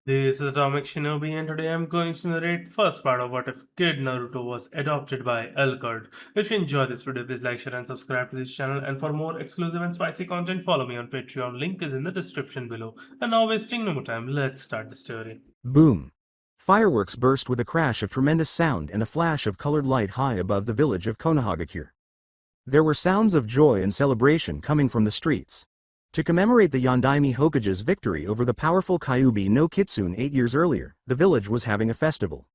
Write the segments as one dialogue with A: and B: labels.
A: This is Atomic Shinobi, and today I'm going to narrate first part of What If Kid Naruto was adopted by Alucard. If you enjoy this video, please like, share, and subscribe to this channel. And for more exclusive and spicy content, follow me on Patreon. Link is in the description below. And now, wasting no more time, let's start the story.
B: Boom! Fireworks burst with a crash of tremendous sound and a flash of colored light high above the village of Konohagakure. There were sounds of joy and celebration coming from the streets. To commemorate the Yondaime Hokage's victory over the powerful Kyuubi no Kitsune 8 years earlier, the village was having a festival.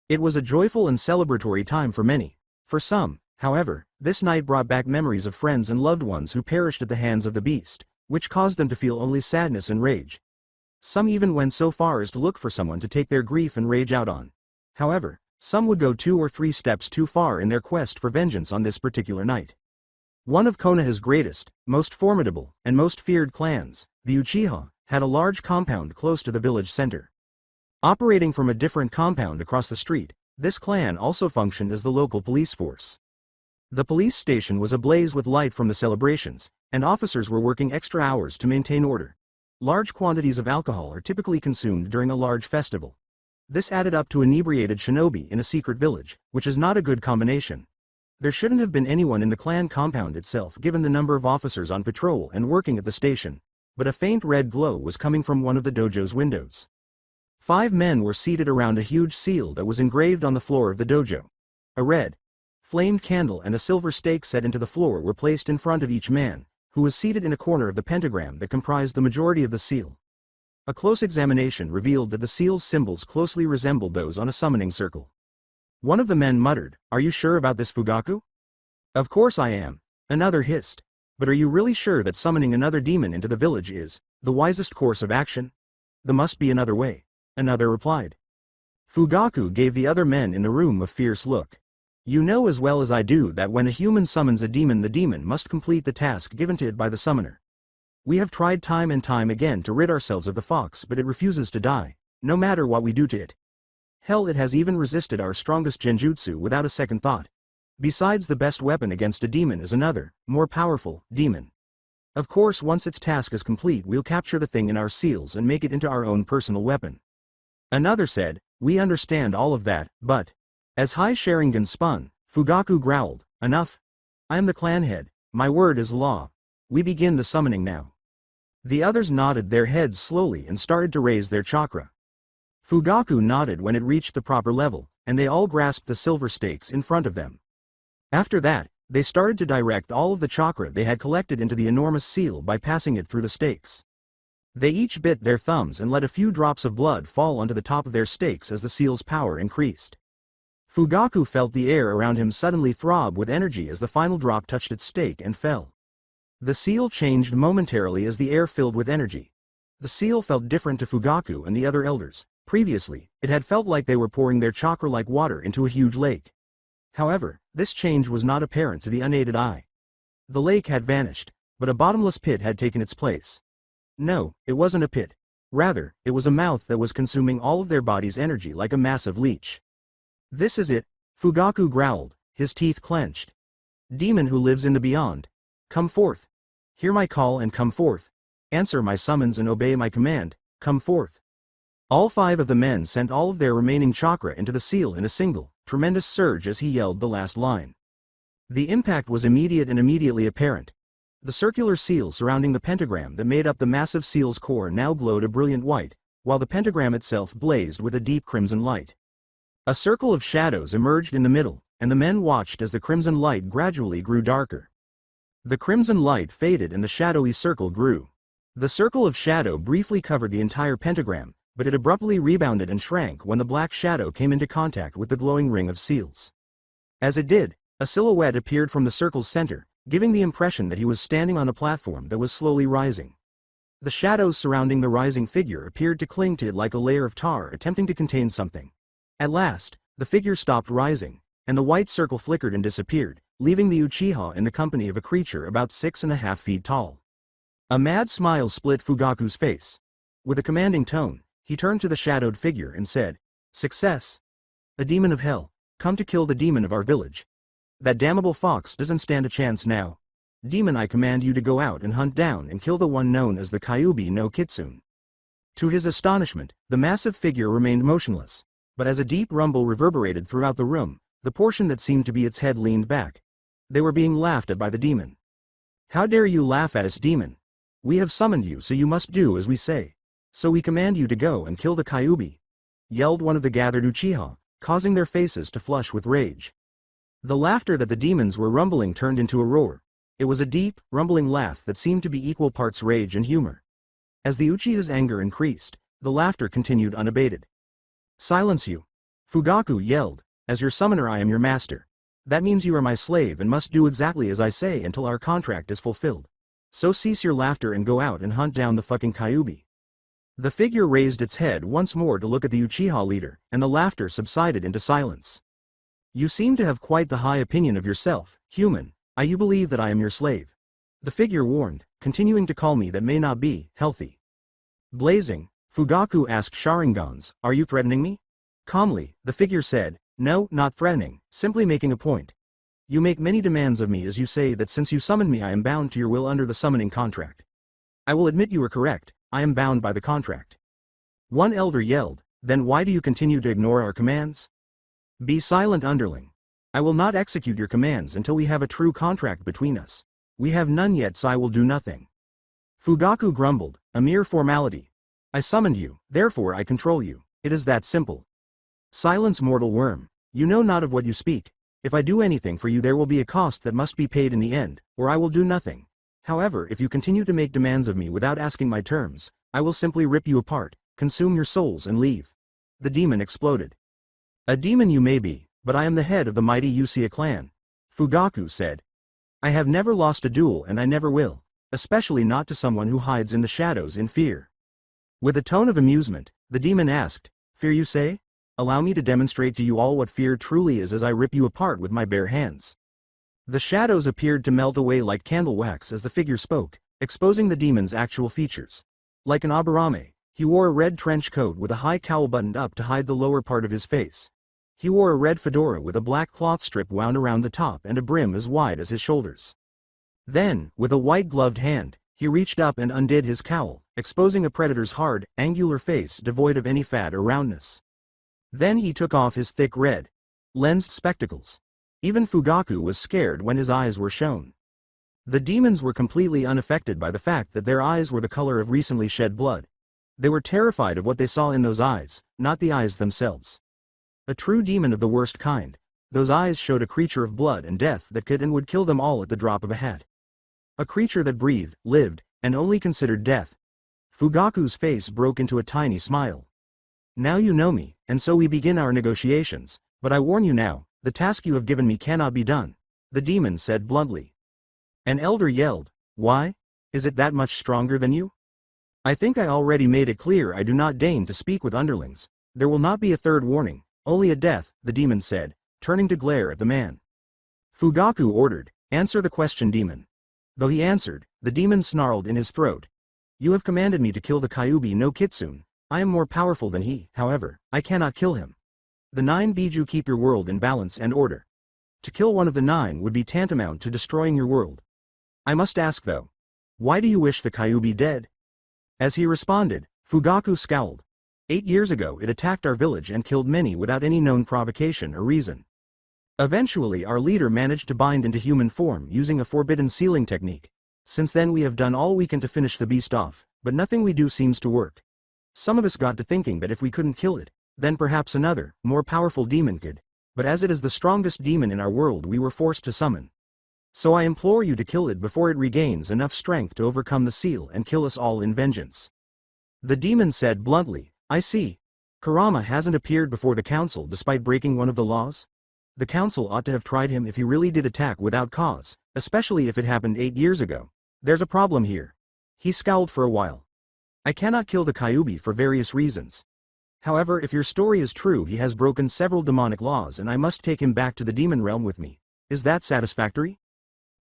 B: It was a joyful and celebratory time for many. For some, however, this night brought back memories of friends and loved ones who perished at the hands of the beast, which caused them to feel only sadness and rage. Some even went so far as to look for someone to take their grief and rage out on. However, some would go 2 or 3 steps too far in their quest for vengeance on this particular night. One of Konoha's greatest, most formidable, and most feared clans, the Uchiha, had a large compound close to the village center. Operating from a different compound across the street, this clan also functioned as the local police force. The police station was ablaze with light from the celebrations, and officers were working extra hours to maintain order. Large quantities of alcohol are typically consumed during a large festival. This added up to inebriated shinobi in a secret village, which is not a good combination. There shouldn't have been anyone in the clan compound itself given the number of officers on patrol and working at the station, but a faint red glow was coming from one of the dojo's windows. 5 men were seated around a huge seal that was engraved on the floor of the dojo. A red, flamed candle and a silver stake set into the floor were placed in front of each man, who was seated in a corner of the pentagram that comprised the majority of the seal. A close examination revealed that the seal's symbols closely resembled those on a summoning circle. One of the men muttered, "Are you sure about this, Fugaku?" "Of course I am," another hissed. "But are you really sure that summoning another demon into the village is the wisest course of action?" "There must be another way," another replied. Fugaku gave the other men in the room a fierce look. "You know as well as I do that when a human summons a demon, the demon must complete the task given to it by the summoner. We have tried time and time again to rid ourselves of the fox, but it refuses to die, no matter what we do to it. Hell, it has even resisted our strongest genjutsu without a second thought. Besides, the best weapon against a demon is another, more powerful, demon. Of course, once its task is complete, we'll capture the thing in our seals and make it into our own personal weapon." Another said, "We understand all of that, but..." As High Sharingan spun, Fugaku growled, "Enough. I am the clan head, my word is law. We begin the summoning now." The others nodded their heads slowly and started to raise their chakra. Fugaku nodded when it reached the proper level, and they all grasped the silver stakes in front of them. After that, they started to direct all of the chakra they had collected into the enormous seal by passing it through the stakes. They each bit their thumbs and let a few drops of blood fall onto the top of their stakes as the seal's power increased. Fugaku felt the air around him suddenly throb with energy as the final drop touched its stake and fell. The seal changed momentarily as the air filled with energy. The seal felt different to Fugaku and the other elders. Previously, it had felt like they were pouring their chakra like water into a huge lake. However, this change was not apparent to the unaided eye. The lake had vanished, but a bottomless pit had taken its place. No, it wasn't a pit. Rather, it was a mouth that was consuming all of their body's energy like a massive leech. "This is it," Fugaku growled, his teeth clenched. "Demon who lives in the beyond, come forth. Hear my call and come forth. Answer my summons and obey my command, come forth." All 5 of the men sent all of their remaining chakra into the seal in a single, tremendous surge as he yelled the last line. The impact was immediate and immediately apparent. The circular seal surrounding the pentagram that made up the massive seal's core now glowed a brilliant white, while the pentagram itself blazed with a deep crimson light. A circle of shadows emerged in the middle, and the men watched as the crimson light gradually grew darker. The crimson light faded and the shadowy circle grew. The circle of shadow briefly covered the entire pentagram, but it abruptly rebounded and shrank when the black shadow came into contact with the glowing ring of seals. As it did, a silhouette appeared from the circle's center, giving the impression that he was standing on a platform that was slowly rising. The shadows surrounding the rising figure appeared to cling to it like a layer of tar attempting to contain something. At last, the figure stopped rising, and the white circle flickered and disappeared, leaving the Uchiha in the company of a creature about 6.5 feet tall. A mad smile split Fugaku's face. With a commanding tone, he turned to the shadowed figure and said, "Success! A demon of hell, come to kill the demon of our village. That damnable fox doesn't stand a chance now. Demon, I command you to go out and hunt down and kill the one known as the Kyuubi no Kitsune." To his astonishment, the massive figure remained motionless, but as a deep rumble reverberated throughout the room, the portion that seemed to be its head leaned back. They were being laughed at by the demon. "How dare you laugh at us, demon? We have summoned you, so you must do as we say. So we command you to go and kill the Kyuubi," yelled one of the gathered Uchiha, causing their faces to flush with rage. The laughter that the demons were rumbling turned into a roar. It was a deep, rumbling laugh that seemed to be equal parts rage and humor. As the Uchiha's anger increased, the laughter continued unabated. "Silence you!" Fugaku yelled. "As your summoner I am your master. That means you are my slave and must do exactly as I say until our contract is fulfilled. So cease your laughter and go out and hunt down the fucking Kyuubi." The figure raised its head once more to look at the Uchiha leader, and the laughter subsided into silence. "You seem to have quite the high opinion of yourself, human. You believe that I am your slave?" the figure warned, continuing to call me that may not be healthy. Blazing, Fugaku asked Sharingans, "Are you threatening me?" Calmly, the figure said, "No, not threatening, simply making a point. You make many demands of me as you say that since you summoned me I am bound to your will under the summoning contract. I will admit you are correct, I am bound by the contract." One elder yelled, "Then why do you continue to ignore our commands? Be silent, underling. I will not execute your commands until we have a true contract between us. We have none yet, so I will do nothing." Fugaku grumbled, "A mere formality. I summoned you, therefore I control you. It is that simple." "Silence, mortal worm. You know not of what you speak. If I do anything for you there will be a cost that must be paid in the end, or I will do nothing. However, if you continue to make demands of me without asking my terms, I will simply rip you apart, consume your souls and leave." The demon exploded. "A demon you may be, but I am the head of the mighty Uchiha clan," Fugaku said. "I have never lost a duel and I never will, especially not to someone who hides in the shadows in fear." With a tone of amusement, the demon asked, "Fear you say? Allow me to demonstrate to you all what fear truly is as I rip you apart with my bare hands." The shadows appeared to melt away like candle wax as the figure spoke, exposing the demon's actual features. Like an Aburame, he wore a red trench coat with a high cowl buttoned up to hide the lower part of his face. He wore a red fedora with a black cloth strip wound around the top and a brim as wide as his shoulders. Then, with a white-gloved hand, he reached up and undid his cowl, exposing a predator's hard, angular face devoid of any fat or roundness. Then he took off his thick red, lensed spectacles. Even Fugaku was scared when his eyes were shown. The demons were completely unaffected by the fact that their eyes were the color of recently shed blood. They were terrified of what they saw in those eyes, not the eyes themselves. A true demon of the worst kind, those eyes showed a creature of blood and death that could and would kill them all at the drop of a hat. A creature that breathed, lived, and only considered death. Fugaku's face broke into a tiny smile. "Now you know me, and so we begin our negotiations, but I warn you now, the task you have given me cannot be done," the demon said bluntly. An elder yelled, "Why? Is it that much stronger than you? I think I already made it clear I do not deign to speak with underlings. There will not be a third warning, only a death," the demon said, turning to glare at the man. Fugaku ordered, "Answer the question, demon." Though he answered, the demon snarled in his throat, "You have commanded me to kill the Kyuubi no Kitsune. I am more powerful than he, however, I cannot kill him. The 9 Biju keep your world in balance and order. To kill one of the 9 would be tantamount to destroying your world. I must ask though, why do you wish the Kyuubi dead?" As he responded, Fugaku scowled. 8 years ago it attacked our village and killed many without any known provocation or reason. Eventually our leader managed to bind into human form using a forbidden sealing technique. Since then we have done all we can to finish the beast off, but nothing we do seems to work. Some of us got to thinking that if we couldn't kill it, then perhaps another, more powerful demon could, but as it is the strongest demon in our world we were forced to summon. So I implore you to kill it before it regains enough strength to overcome the seal and kill us all in vengeance." The demon said bluntly, "I see. Kurama hasn't appeared before the council despite breaking one of the laws? The council ought to have tried him if he really did attack without cause, especially if it happened 8 years ago. There's a problem here." He scowled for a while. "I cannot kill the Kyuubi for various reasons. However, if your story is true he has broken several demonic laws and I must take him back to the demon realm with me. Is that satisfactory?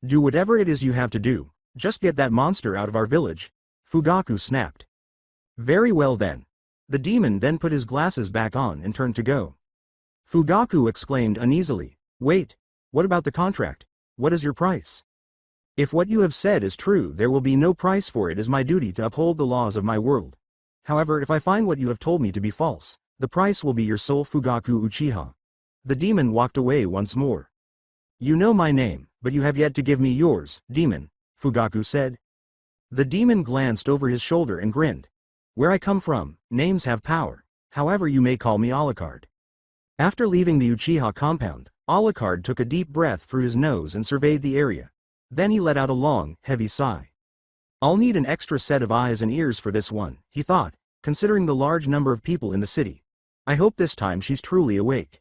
B: Do whatever it is you have to do, just get that monster out of our village," Fugaku snapped. "Very well then." The demon then put his glasses back on and turned to go. Fugaku exclaimed uneasily, "Wait, what about the contract? What is your price?" "If what you have said is true there will be no price for it. It is my duty to uphold the laws of my world. However, if I find what you have told me to be false, the price will be your soul Fugaku Uchiha. The demon walked away once more. You know my name, but you have yet to give me yours, demon, Fugaku said. The demon glanced over his shoulder and grinned. Where I come from, names have power, however you may call me Alucard. After leaving the Uchiha compound, Alucard took a deep breath through his nose and surveyed the area. Then he let out a long, heavy sigh. I'll need an extra set of eyes and ears for this one, he thought, considering the large number of people in the city. I hope this time she's truly awake.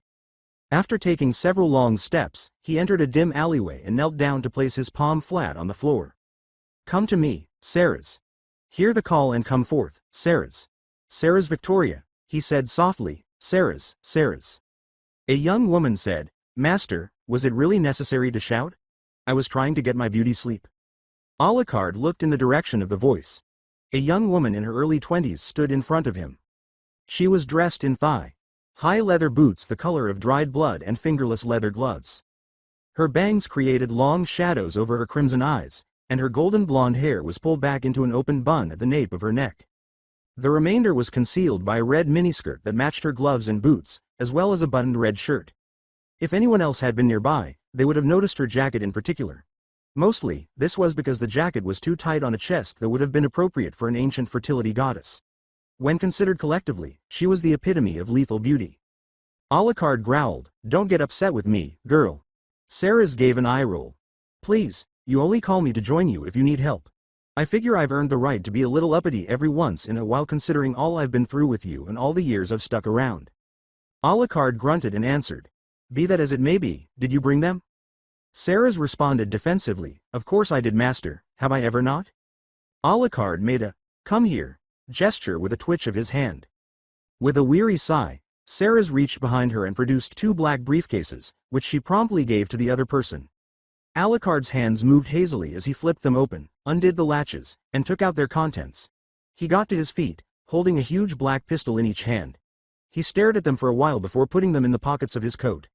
B: After taking several long steps, he entered a dim alleyway and knelt down to place his palm flat on the floor. Come to me, Sarah's. Hear the call and come forth, Sarah's. Sarah's Victoria, he said softly, Sarah's, Sarah's. A young woman said, Master, was it really necessary to shout? I was trying to get my beauty sleep. Alucard looked in the direction of the voice. A young woman in her early 20s stood in front of him. She was dressed in thigh-high leather boots the color of dried blood and fingerless leather gloves. Her bangs created long shadows over her crimson eyes, and her golden blonde hair was pulled back into an open bun at the nape of her neck. The remainder was concealed by a red miniskirt that matched her gloves and boots, as well as a buttoned red shirt. If anyone else had been nearby, they would have noticed her jacket in particular. Mostly, this was because the jacket was too tight on a chest that would have been appropriate for an ancient fertility goddess. When considered collectively, she was the epitome of lethal beauty. Alucard growled, Don't get upset with me, girl. Sarah's gave an eye roll. Please, you only call me to join you if you need help. I figure I've earned the right to be a little uppity every once in a while considering all I've been through with you and all the years I've stuck around. Alucard grunted and answered. Be that as it may be, did you bring them? Sarah's responded defensively, Of course I did, master, have I ever not? Alucard made a, Come here, gesture with a twitch of his hand. With a weary sigh, Sarah's reached behind her and produced 2 black briefcases, which she promptly gave to the other person. Alucard's hands moved hazily as he flipped them open, undid the latches, and took out their contents. He got to his feet, holding a huge black pistol in each hand. He stared at them for a while before putting them in the pockets of his coat.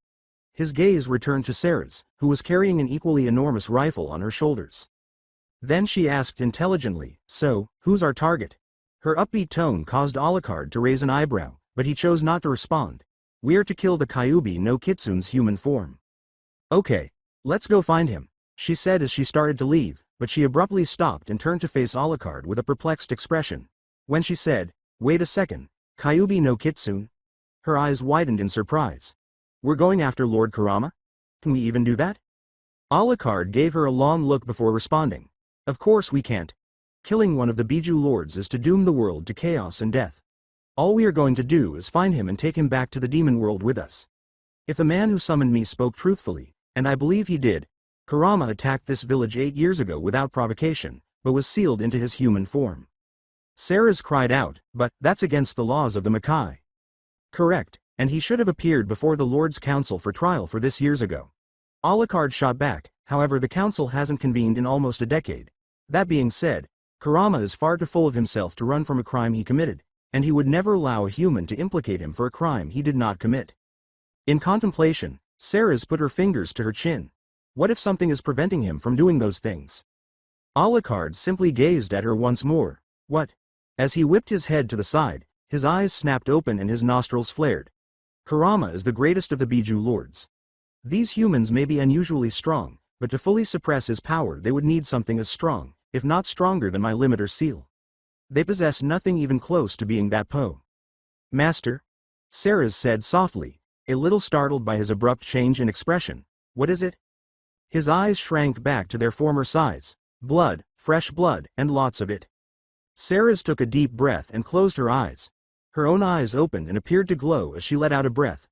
B: His gaze returned to Sarah's, who was carrying an equally enormous rifle on her shoulders. Then she asked intelligently, So, who's our target? Her upbeat tone caused Alucard to raise an eyebrow, but he chose not to respond. We're to kill the Kyuubi no Kitsune's human form. Okay, let's go find him, she said as she started to leave, but she abruptly stopped and turned to face Alucard with a perplexed expression. When she said, Wait a second, Kyuubi no Kitsune? Her eyes widened in surprise. We're going after Lord Kurama? Can we even do that? Alucard gave her a long look before responding. Of course we can't. Killing one of the Biju lords is to doom the world to chaos and death. All we are going to do is find him and take him back to the demon world with us. If the man who summoned me spoke truthfully, and I believe he did, Kurama attacked this village 8 years ago without provocation, but was sealed into his human form. Sarah's cried out, But that's against the laws of the Makai. Correct, and he should have appeared before the Lord's Council for trial for this years ago. Alucard shot back, however the council hasn't convened in almost a decade. That being said, Kurama is far too full of himself to run from a crime he committed, and he would never allow a human to implicate him for a crime he did not commit. In contemplation, Sarah's put her fingers to her chin. What if something is preventing him from doing those things? Alucard simply gazed at her once more. What? As he whipped his head to the side, his eyes snapped open and his nostrils flared. Kurama is the greatest of the Biju lords. These humans may be unusually strong, but to fully suppress his power they would need something as strong, if not stronger than my limiter seal. They possess nothing even close to being that Po. Master? Sarah said softly, a little startled by his abrupt change in expression. What is it? His eyes shrank back to their former size. Blood, fresh blood, and lots of it. Sarah took a deep breath and closed her eyes. Her own eyes opened and appeared to glow as she let out a breath.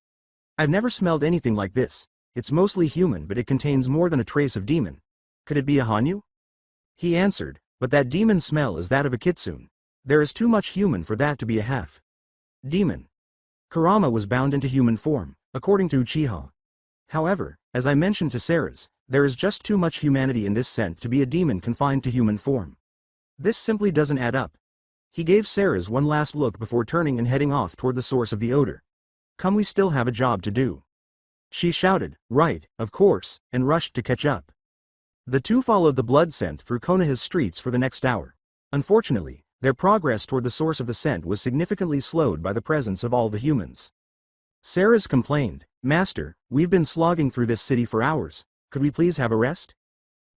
B: I've never smelled anything like this. It's mostly human, but it contains more than a trace of demon. Could it be a Hanyu? He answered, but that demon smell is that of a kitsune. There is too much human for that to be a half demon. Kurama was bound into human form, according to Uchiha. However, as I mentioned to Sarah's, there is just too much humanity in this scent to be a demon confined to human form. This simply doesn't add up. He gave Sarah's one last look before turning and heading off toward the source of the odor. Come, we still have a job to do. She shouted, Right, of course, and rushed to catch up. The two followed the blood scent through Konoha's streets for the next hour. Unfortunately, Their progress toward the source of the scent was significantly slowed by the presence of all the humans. Ceres complained, "Master, we've been slogging through this city for hours. Could we please have a rest?"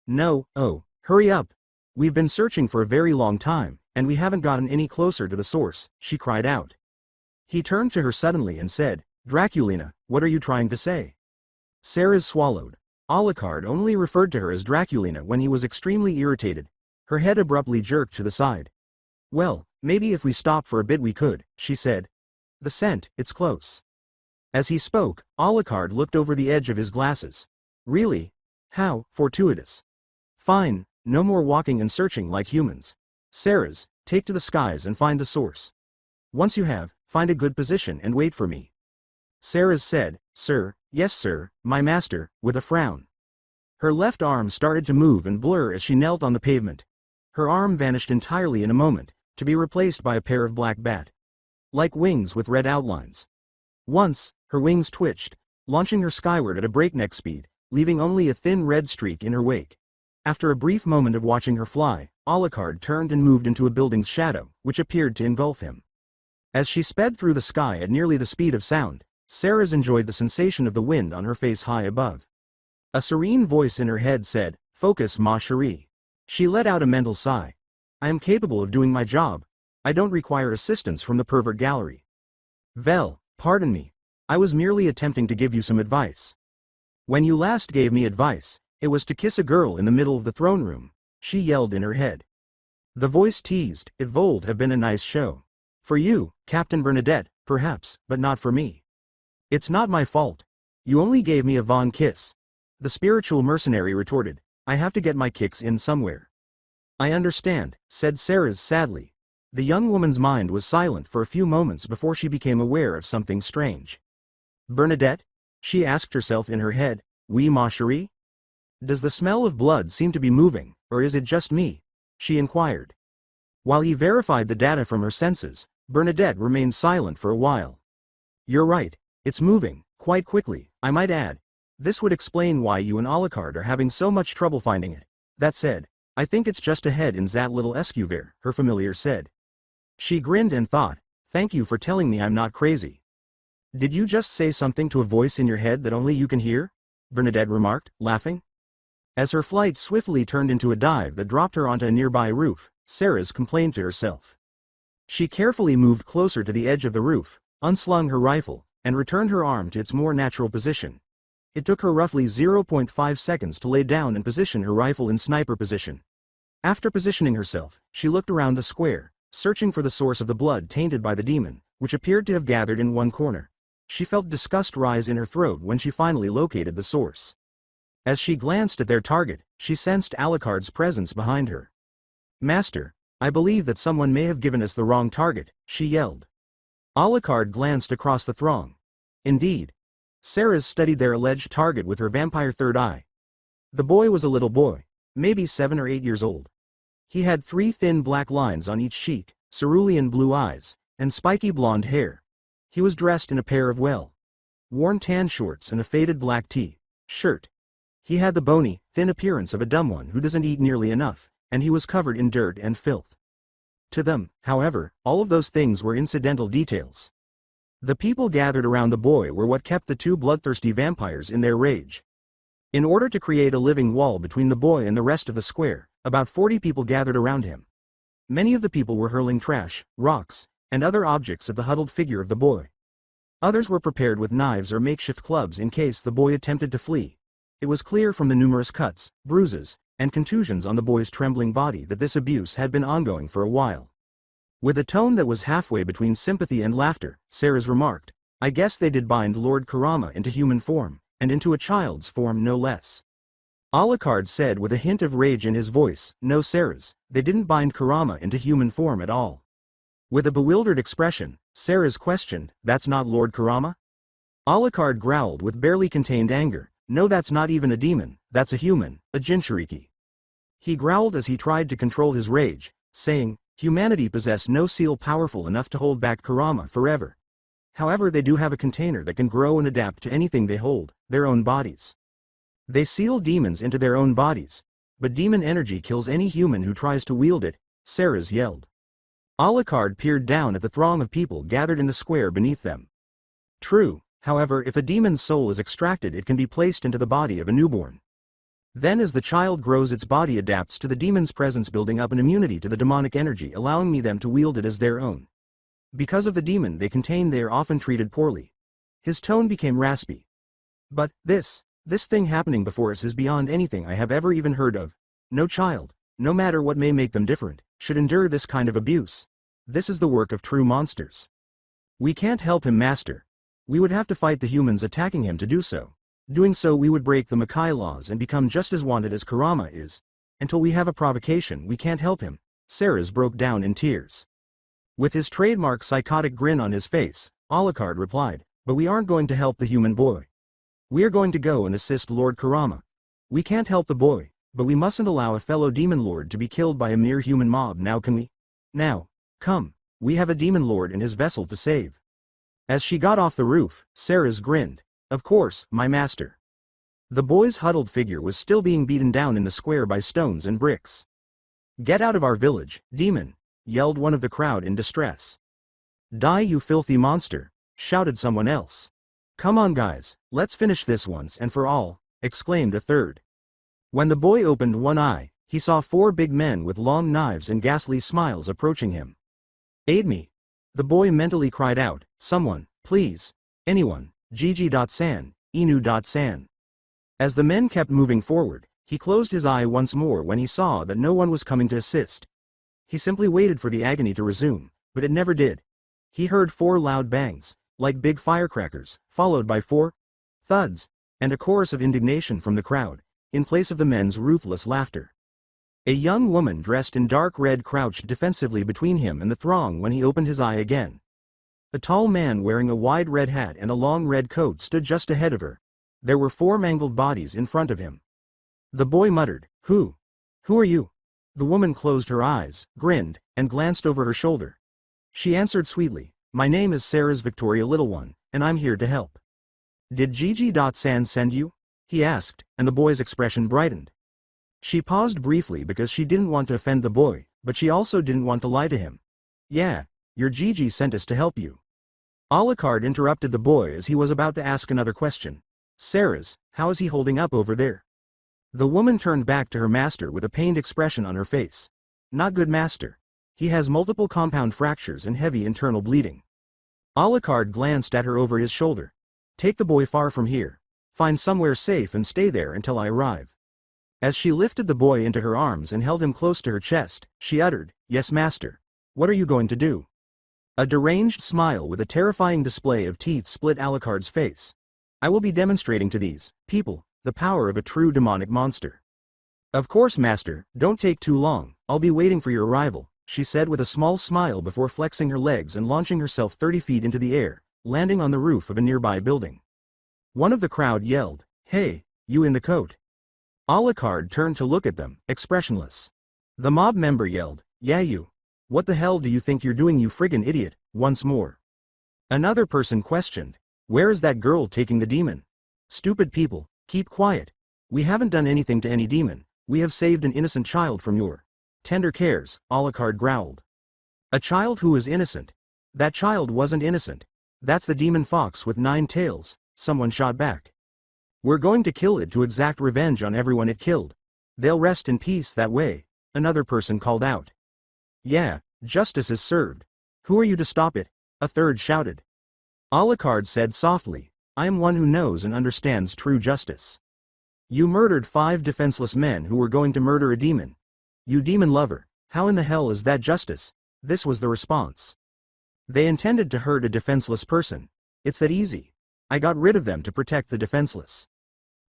B: "No, oh, hurry up. We've been searching for a very long time, and we haven't gotten any closer to the source," she cried out. He turned to her suddenly and said, "Draculina, what are you trying to say?" Ceres swallowed. Alucard only referred to her as Draculina when he was extremely irritated. Her head abruptly jerked to the side. "Well, maybe if we stop for a bit we could," she said. "The scent, it's close." As he spoke, Alucard looked over the edge of his glasses. "Really? How fortuitous. Fine, no more walking and searching like humans. Ceres, take to the skies and find the source. Once you have, find a good position and wait for me." Ceres said, "Sir, yes sir, my master," with a frown. Her left arm started to move and blur as she knelt on the pavement. Her arm vanished entirely in a moment, to be replaced by a pair of black bat-like wings with red outlines. Once, her wings twitched, launching her skyward at a breakneck speed, leaving only a thin red streak in her wake. After a brief moment of watching her fly, Alucard turned and moved into a building's shadow, which appeared to engulf him. As she sped through the sky at nearly the speed of sound, Ceres enjoyed the sensation of the wind on her face high above. A serene voice in her head said, "Focus, ma chérie." She let out a mental sigh. "I am capable of doing my job. I don't require assistance from the pervert gallery." "Vel, pardon me. I was merely attempting to give you some advice." "When you last gave me advice, it was to kiss a girl in the middle of the throne room," she yelled in her head. The voice teased, "It would have been a nice show. For you, Captain Bernadette, perhaps, but not for me. It's not my fault. You only gave me a Von kiss." The spiritual mercenary retorted, "I have to get my kicks in somewhere." "I understand," said Ceres sadly. The young woman's mind was silent for a few moments before she became aware of something strange. "Bernadette?" she asked herself in her head, "Oui ma chérie? Does the smell of blood seem to be moving, or is it just me?" she inquired. While he verified the data from her senses, Bernadette remained silent for a while. "You're right, it's moving, quite quickly, I might add. This would explain why you and Alucard are having so much trouble finding it. That said, I think it's just ahead in that little escuvert," her familiar said. She grinned and thought, "Thank you for telling me I'm not crazy." "Did you just say something to a voice in your head that only you can hear?" Bernadette remarked, laughing. As her flight swiftly turned into a dive that dropped her onto a nearby roof, Ceres complained to herself. She carefully moved closer to the edge of the roof, unslung her rifle, and returned her arm to its more natural position. It took her roughly 0.5 seconds to lay down and position her rifle in sniper position. After positioning herself, she looked around the square, searching for the source of the blood tainted by the demon, which appeared to have gathered in one corner. She felt disgust rise in her throat when she finally located the source. As she glanced at their target, she sensed Alucard's presence behind her. "Master, I believe that someone may have given us the wrong target," she yelled. Alucard glanced across the throng. Indeed. Ceres studied their alleged target with her vampire third eye. The boy was a little boy, maybe 7 or 8 years old. He had 3 thin black lines on each cheek, cerulean blue eyes, and spiky blonde hair. He was dressed in a pair of well-worn tan shorts and a faded black shirt. He had the bony, thin appearance of a dumb one who doesn't eat nearly enough, and he was covered in dirt and filth. To them, however, all of those things were incidental details. The people gathered around the boy were what kept the 2 bloodthirsty vampires in their rage. In order to create a living wall between the boy and the rest of the square, about 40 people gathered around him. Many of the people were hurling trash, rocks, and other objects at the huddled figure of the boy. Others were prepared with knives or makeshift clubs in case the boy attempted to flee. It was clear from the numerous cuts, bruises, and contusions on the boy's trembling body that this abuse had been ongoing for a while. With a tone that was halfway between sympathy and laughter, Ceres remarked, "I guess they did bind Lord Kurama into human form, and into a child's form no less." Alucard said with a hint of rage in his voice, "No Ceres, they didn't bind Kurama into human form at all." With a bewildered expression, Ceres questioned, "That's not Lord Kurama?" Alucard growled with barely contained anger, "No, that's not even a demon, that's a human, a Jinchuriki." He growled as he tried to control his rage, saying, "Humanity possess no seal powerful enough to hold back Kurama forever. However, they do have a container that can grow and adapt to anything they hold, their own bodies. They seal demons into their own bodies, but demon energy kills any human who tries to wield it," Ceres yelled. Alucard peered down at the throng of people gathered in the square beneath them. True, however, if a demon's soul is extracted, it can be placed into the body of a newborn. Then as the child grows, its body adapts to the demon's presence, building up an immunity to the demonic energy, allowing them to wield it as their own. Because of the demon they contain, they are often treated poorly. His tone became raspy. But, this thing happening before us is beyond anything I have ever even heard of. No child, no matter what may make them different, should endure this kind of abuse. This is the work of true monsters. We can't help him, Master. We would have to fight the humans attacking him to do so. Doing so, we would break the Makai laws and become just as wanted as Kurama is. Until we have a provocation, we can't help him. Ceres broke down in tears. With his trademark psychotic grin on his face, Alucard replied, "But we aren't going to help the human boy. We are going to go and assist Lord Kurama. We can't help the boy, but we mustn't allow a fellow demon lord to be killed by a mere human mob, now can we? Now, come, we have a demon lord and his vessel to save." As she got off the roof, Ceres grinned. "Of course, my master." The boy's huddled figure was still being beaten down in the square by stones and bricks. "Get out of our village, demon!" yelled one of the crowd in distress. "Die, you filthy monster!" shouted someone else. "Come on guys, let's finish this once and for all," exclaimed a third. When the boy opened one eye, he saw 4 big men with long knives and ghastly smiles approaching him. "Aid me!" the boy mentally cried out. "Someone, please! Anyone! Gigi.san, Inu.san." As the men kept moving forward, he closed his eye once more when he saw that no one was coming to assist. He simply waited for the agony to resume, but it never did. He heard 4 loud bangs, like big firecrackers, followed by 4 thuds, and a chorus of indignation from the crowd, in place of the men's ruthless laughter. A young woman dressed in dark red crouched defensively between him and the throng when he opened his eye again. A tall man wearing a wide red hat and a long red coat stood just ahead of her. There were 4 mangled bodies in front of him. The boy muttered, Who are you?" The woman closed her eyes, grinned, and glanced over her shoulder. She answered sweetly, "My name is Ceres Victoria Little One, and I'm here to help." "Did Gigi.san send you?" he asked, and the boy's expression brightened. She paused briefly because she didn't want to offend the boy, but she also didn't want to lie to him. "Yeah, your Gigi sent us to help you." Alucard interrupted the boy as he was about to ask another question. "Ceres, how is he holding up over there?" The woman turned back to her master with a pained expression on her face. "Not good, master. He has multiple compound fractures and heavy internal bleeding." Alucard glanced at her over his shoulder. "Take the boy far from here. Find somewhere safe and stay there until I arrive." As she lifted the boy into her arms and held him close to her chest, she uttered, "Yes, master. What are you going to do?" A deranged smile with a terrifying display of teeth split Alucard's face. "I will be demonstrating to these people the power of a true demonic monster." "Of course, master, don't take too long, I'll be waiting for your arrival," she said with a small smile before flexing her legs and launching herself 30 feet into the air, landing on the roof of a nearby building. One of the crowd yelled, "Hey, you in the coat." Alucard turned to look at them, expressionless. The mob member yelled, "Yeah, you. What the hell do you think you're doing, you friggin' idiot?" once more. Another person questioned, "Where is that girl taking the demon?" "Stupid people, keep quiet. We haven't done anything to any demon, we have saved an innocent child from your tender cares," Alucard growled. "A child who is innocent? That child wasn't innocent. That's the demon fox with 9 tails," someone shot back. "We're going to kill it to exact revenge on everyone it killed. They'll rest in peace that way," another person called out. "Yeah, justice is served. Who are you to stop it?" a third shouted. Alucard said softly, "I am one who knows and understands true justice. You murdered 5 defenseless men who were going to murder a demon. You demon lover, how in the hell is that justice?" This was the response. "They intended to hurt a defenseless person. It's that easy. I got rid of them to protect the defenseless.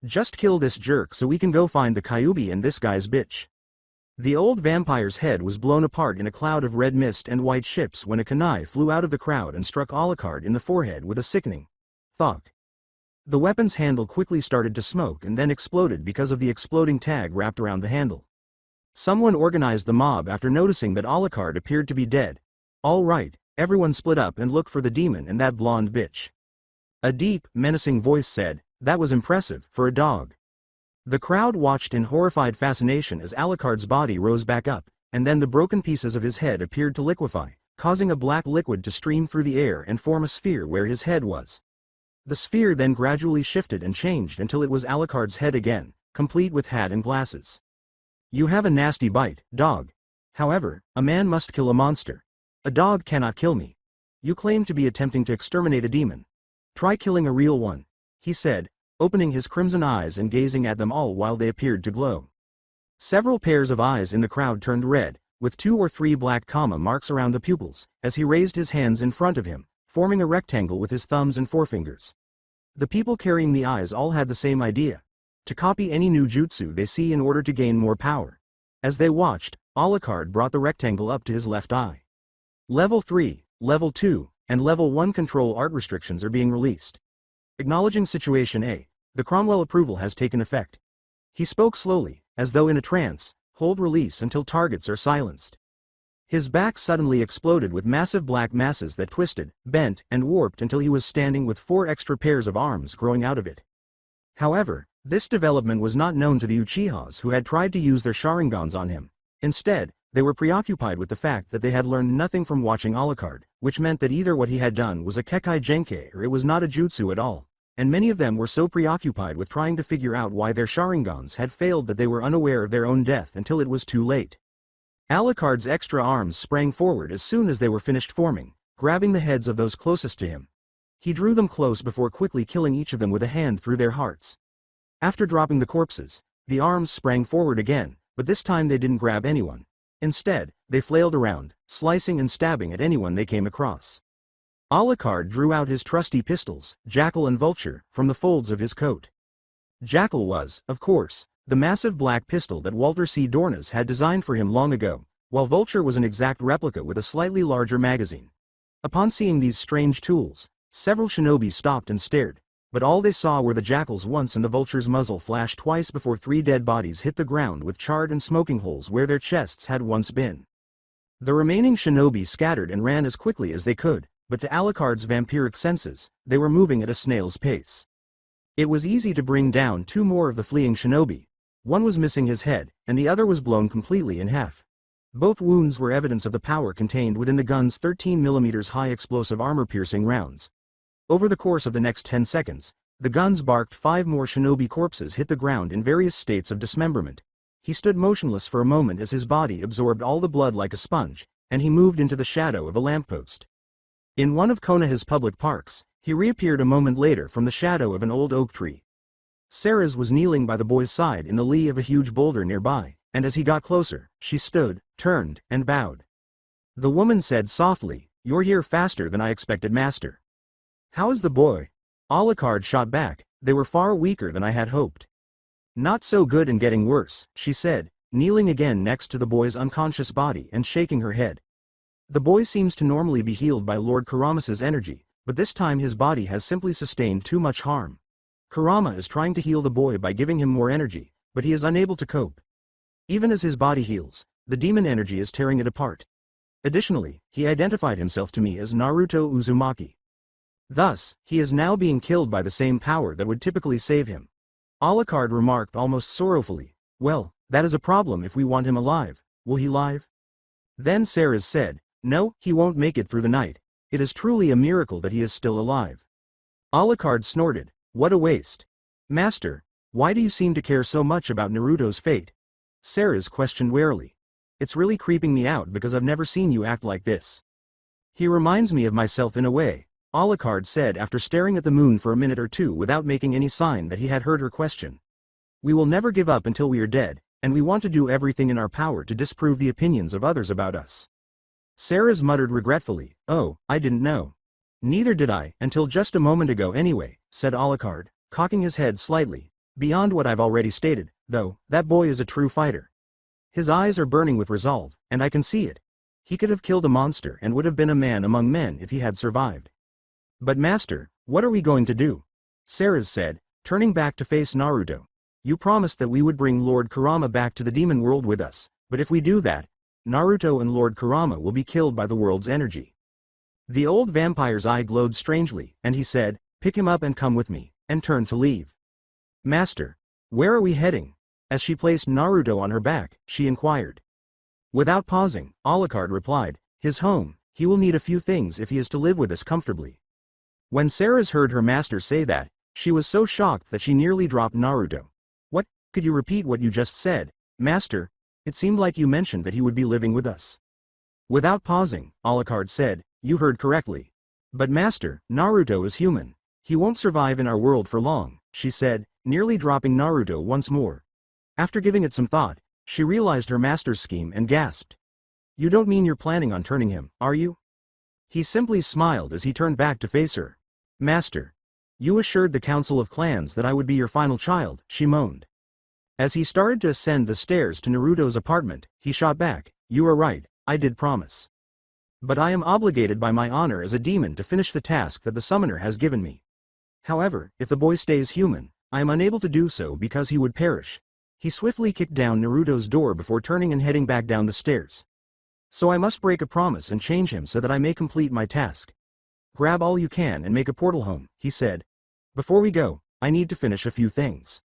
B: Just kill this jerk so we can go find the Kyuubi and this guy's bitch." The old vampire's head was blown apart in a cloud of red mist and white ships when a kunai flew out of the crowd and struck Alucard in the forehead with a sickening thunk. The weapon's handle quickly started to smoke and then exploded because of the exploding tag wrapped around the handle. Someone organized the mob after noticing that Alucard appeared to be dead. "All right, everyone split up and look for the demon and that blonde bitch." A deep, menacing voice said, "That was impressive, for a dog." The crowd watched in horrified fascination as Alucard's body rose back up, and then the broken pieces of his head appeared to liquefy, causing a black liquid to stream through the air and form a sphere where his head was. The sphere then gradually shifted and changed until it was Alucard's head again, complete with hat and glasses. You have a nasty bite, dog. However, a man must kill a monster. A dog cannot kill me. You claim to be attempting to exterminate a demon. Try killing a real one, he said, opening his crimson eyes and gazing at them all while they appeared to glow. Several pairs of eyes in the crowd turned red, with 2 or 3 black comma marks around the pupils, as he raised his hands in front of him, forming a rectangle with his thumbs and forefingers. The people carrying the eyes all had the same idea: to copy any new jutsu they see in order to gain more power. As they watched, Alucard brought the rectangle up to his left eye. Level 3, Level 2, and Level 1 control art restrictions are being released. Acknowledging Situation A, the Cromwell approval has taken effect. He spoke slowly, as though in a trance. Hold release until targets are silenced. His back suddenly exploded with massive black masses that twisted, bent, and warped until he was standing with 4 extra pairs of arms growing out of it. However, this development was not known to the Uchihas who had tried to use their Sharingans on him. Instead, they were preoccupied with the fact that they had learned nothing from watching Alucard, which meant that either what he had done was a Kekai Genkai or it was not a jutsu at all, and many of them were so preoccupied with trying to figure out why their Sharingans had failed that they were unaware of their own death until it was too late. Alucard's extra arms sprang forward as soon as they were finished forming, grabbing the heads of those closest to him. He drew them close before quickly killing each of them with a hand through their hearts. After dropping the corpses, the arms sprang forward again, but this time they didn't grab anyone. Instead, they flailed around, slicing and stabbing at anyone they came across. Alucard drew out his trusty pistols, Jackal and Vulture, from the folds of his coat. Jackal was, of course, the massive black pistol that Walter C. Dornas had designed for him long ago, while Vulture was an exact replica with a slightly larger magazine. Upon seeing these strange tools, several shinobi stopped and stared, but all they saw were the Jackal's once and the Vulture's muzzle flash twice before 3 dead bodies hit the ground with charred and smoking holes where their chests had once been. The remaining shinobi scattered and ran as quickly as they could, but to Alucard's vampiric senses, they were moving at a snail's pace. It was easy to bring down 2 more of the fleeing shinobi. One was missing his head, and the other was blown completely in half. Both wounds were evidence of the power contained within the gun's 13mm high explosive armor-piercing rounds. Over the course of the next 10 seconds, the guns barked 5 more shinobi corpses hit the ground in various states of dismemberment. He stood motionless for a moment as his body absorbed all the blood like a sponge, and he moved into the shadow of a lamppost. In one of Konoha's public parks, he reappeared a moment later from the shadow of an old oak tree. Ceres was kneeling by the boy's side in the lee of a huge boulder nearby, and as he got closer, she stood, turned, and bowed. The woman said softly, "You're here faster than I expected, master." "How is the boy?" Alucard shot back, "They were far weaker than I had hoped." "Not so good and getting worse," she said, kneeling again next to the boy's unconscious body and shaking her head. "The boy seems to normally be healed by Lord Kurama's energy, but this time his body has simply sustained too much harm. Kurama is trying to heal the boy by giving him more energy, but he is unable to cope. Even as his body heals, the demon energy is tearing it apart. Additionally, he identified himself to me as Naruto Uzumaki. Thus, he is now being killed by the same power that would typically save him." Alucard remarked almost sorrowfully, "Well, that is a problem if we want him alive. Will he live?" Then Ceres said, "No, he won't make it through the night. It is truly a miracle that he is still alive." Alucard snorted, "What a waste. Master, why do you seem to care so much about Naruto's fate?" Ceres questioned warily. "It's really creeping me out because I've never seen you act like this." "He reminds me of myself in a way," Alucard said after staring at the moon for a minute or two without making any sign that he had heard her question. "We will never give up until we are dead, and we want to do everything in our power to disprove the opinions of others about us." Ceres muttered regretfully, "Oh, I didn't know." "Neither did I, until just a moment ago anyway," said Alucard, cocking his head slightly. "Beyond what I've already stated, though, that boy is a true fighter. His eyes are burning with resolve, and I can see it. He could have killed a monster and would have been a man among men if he had survived." "But master, what are we going to do?" Ceres said, turning back to face Naruto. "You promised that we would bring Lord Kurama back to the demon world with us, but if we do that, Naruto and Lord Kurama will be killed by the world's energy." The old vampire's eye glowed strangely, and he said, "Pick him up and come with me," and turned to leave. "Master, where are we heading?" As she placed Naruto on her back, she inquired. Without pausing, Alucard replied, his home, he will need a few things if he is to live with us comfortably. When Ceres heard her master say that, she was so shocked that she nearly dropped Naruto. What, could you repeat what you just said, master? It seemed like you mentioned that he would be living with us. Without pausing, Alucard said, you heard correctly. But master, Naruto is human. He won't survive in our world for long, she said, nearly dropping Naruto once more. After giving it some thought, she realized her master's scheme and gasped. You don't mean you're planning on turning him, are you? He simply smiled as he turned back to face her. Master. You assured the Council of Clans that I would be your final child, she moaned. As he started to ascend the stairs to Naruto's apartment, he shot back, you are right, I did promise. But I am obligated by my honor as a demon to finish the task that the summoner has given me. However, if the boy stays human, I am unable to do so because he would perish. He swiftly kicked down Naruto's door before turning and heading back down the stairs. So I must break a promise and change him so that I may complete my task. Grab all you can and make a portal home, he said. Before we go, I need to finish a few things.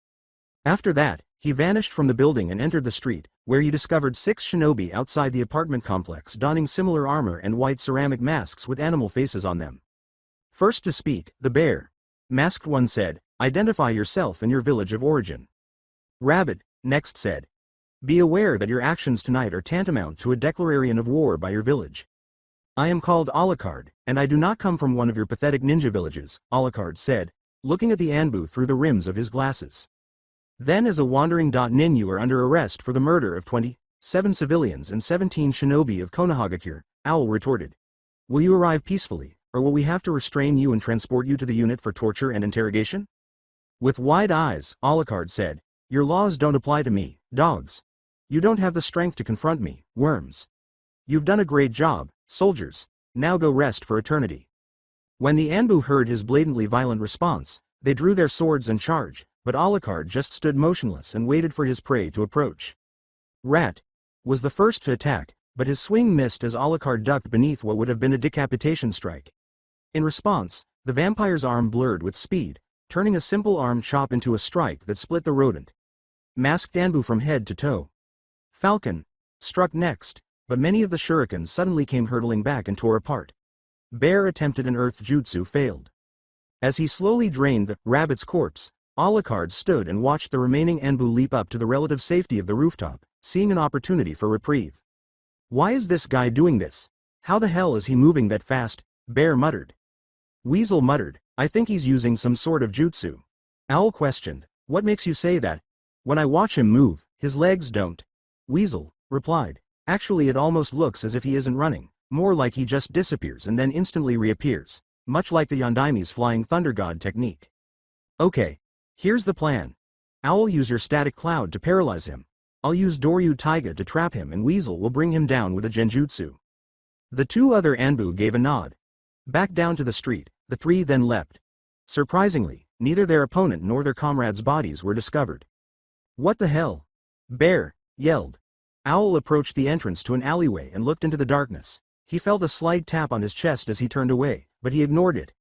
B: After that, he vanished from the building and entered the street, where he discovered 6 shinobi outside the apartment complex donning similar armor and white ceramic masks with animal faces on them. First to speak, the bear. Masked one said, identify yourself and your village of origin. Rabbit, next said. Be aware that your actions tonight are tantamount to a declaration of war by your village. I am called Alucard, and I do not come from one of your pathetic ninja villages, Alucard said, looking at the Anbu through the rims of his glasses. Then as a wandering nin you are under arrest for the murder of 27 civilians and 17 shinobi of Konohagakure, Owl retorted. Will you arrive peacefully, or will we have to restrain you and transport you to the unit for torture and interrogation? With wide eyes, Alucard said, your laws don't apply to me, dogs. You don't have the strength to confront me, worms. You've done a great job, soldiers. Now go rest for eternity. When the Anbu heard his blatantly violent response, they drew their swords and charged, but Alucard just stood motionless and waited for his prey to approach. Rat was the first to attack, but his swing missed as Alucard ducked beneath what would have been a decapitation strike. In response, the vampire's arm blurred with speed, turning a simple arm chop into a strike that split the rodent. Masked Anbu from head to toe. Falcon struck next, but many of the shurikens suddenly came hurtling back and tore apart. Bear attempted an earth jutsu failed. As he slowly drained the rabbit's corpse, Alucard stood and watched the remaining Anbu leap up to the relative safety of the rooftop, seeing an opportunity for reprieve. Why is this guy doing this? How the hell is he moving that fast? Bear muttered. Weasel muttered, I think he's using some sort of jutsu. Owl questioned, what makes you say that? When I watch him move, his legs don't. Weasel replied, actually it almost looks as if he isn't running, more like he just disappears and then instantly reappears, much like the Yondaime's flying thunder god technique. Okay. Here's the plan. Owl use your static cloud to paralyze him. I'll use Doryu Taiga to trap him and Weasel will bring him down with a genjutsu. The 2 other Anbu gave a nod. Back down to the street, the 3 then leapt. Surprisingly, neither their opponent nor their comrades' bodies were discovered. What the hell? Bear yelled. Owl approached the entrance to an alleyway and looked into the darkness. He felt a slight tap on his chest as he turned away, but he ignored it.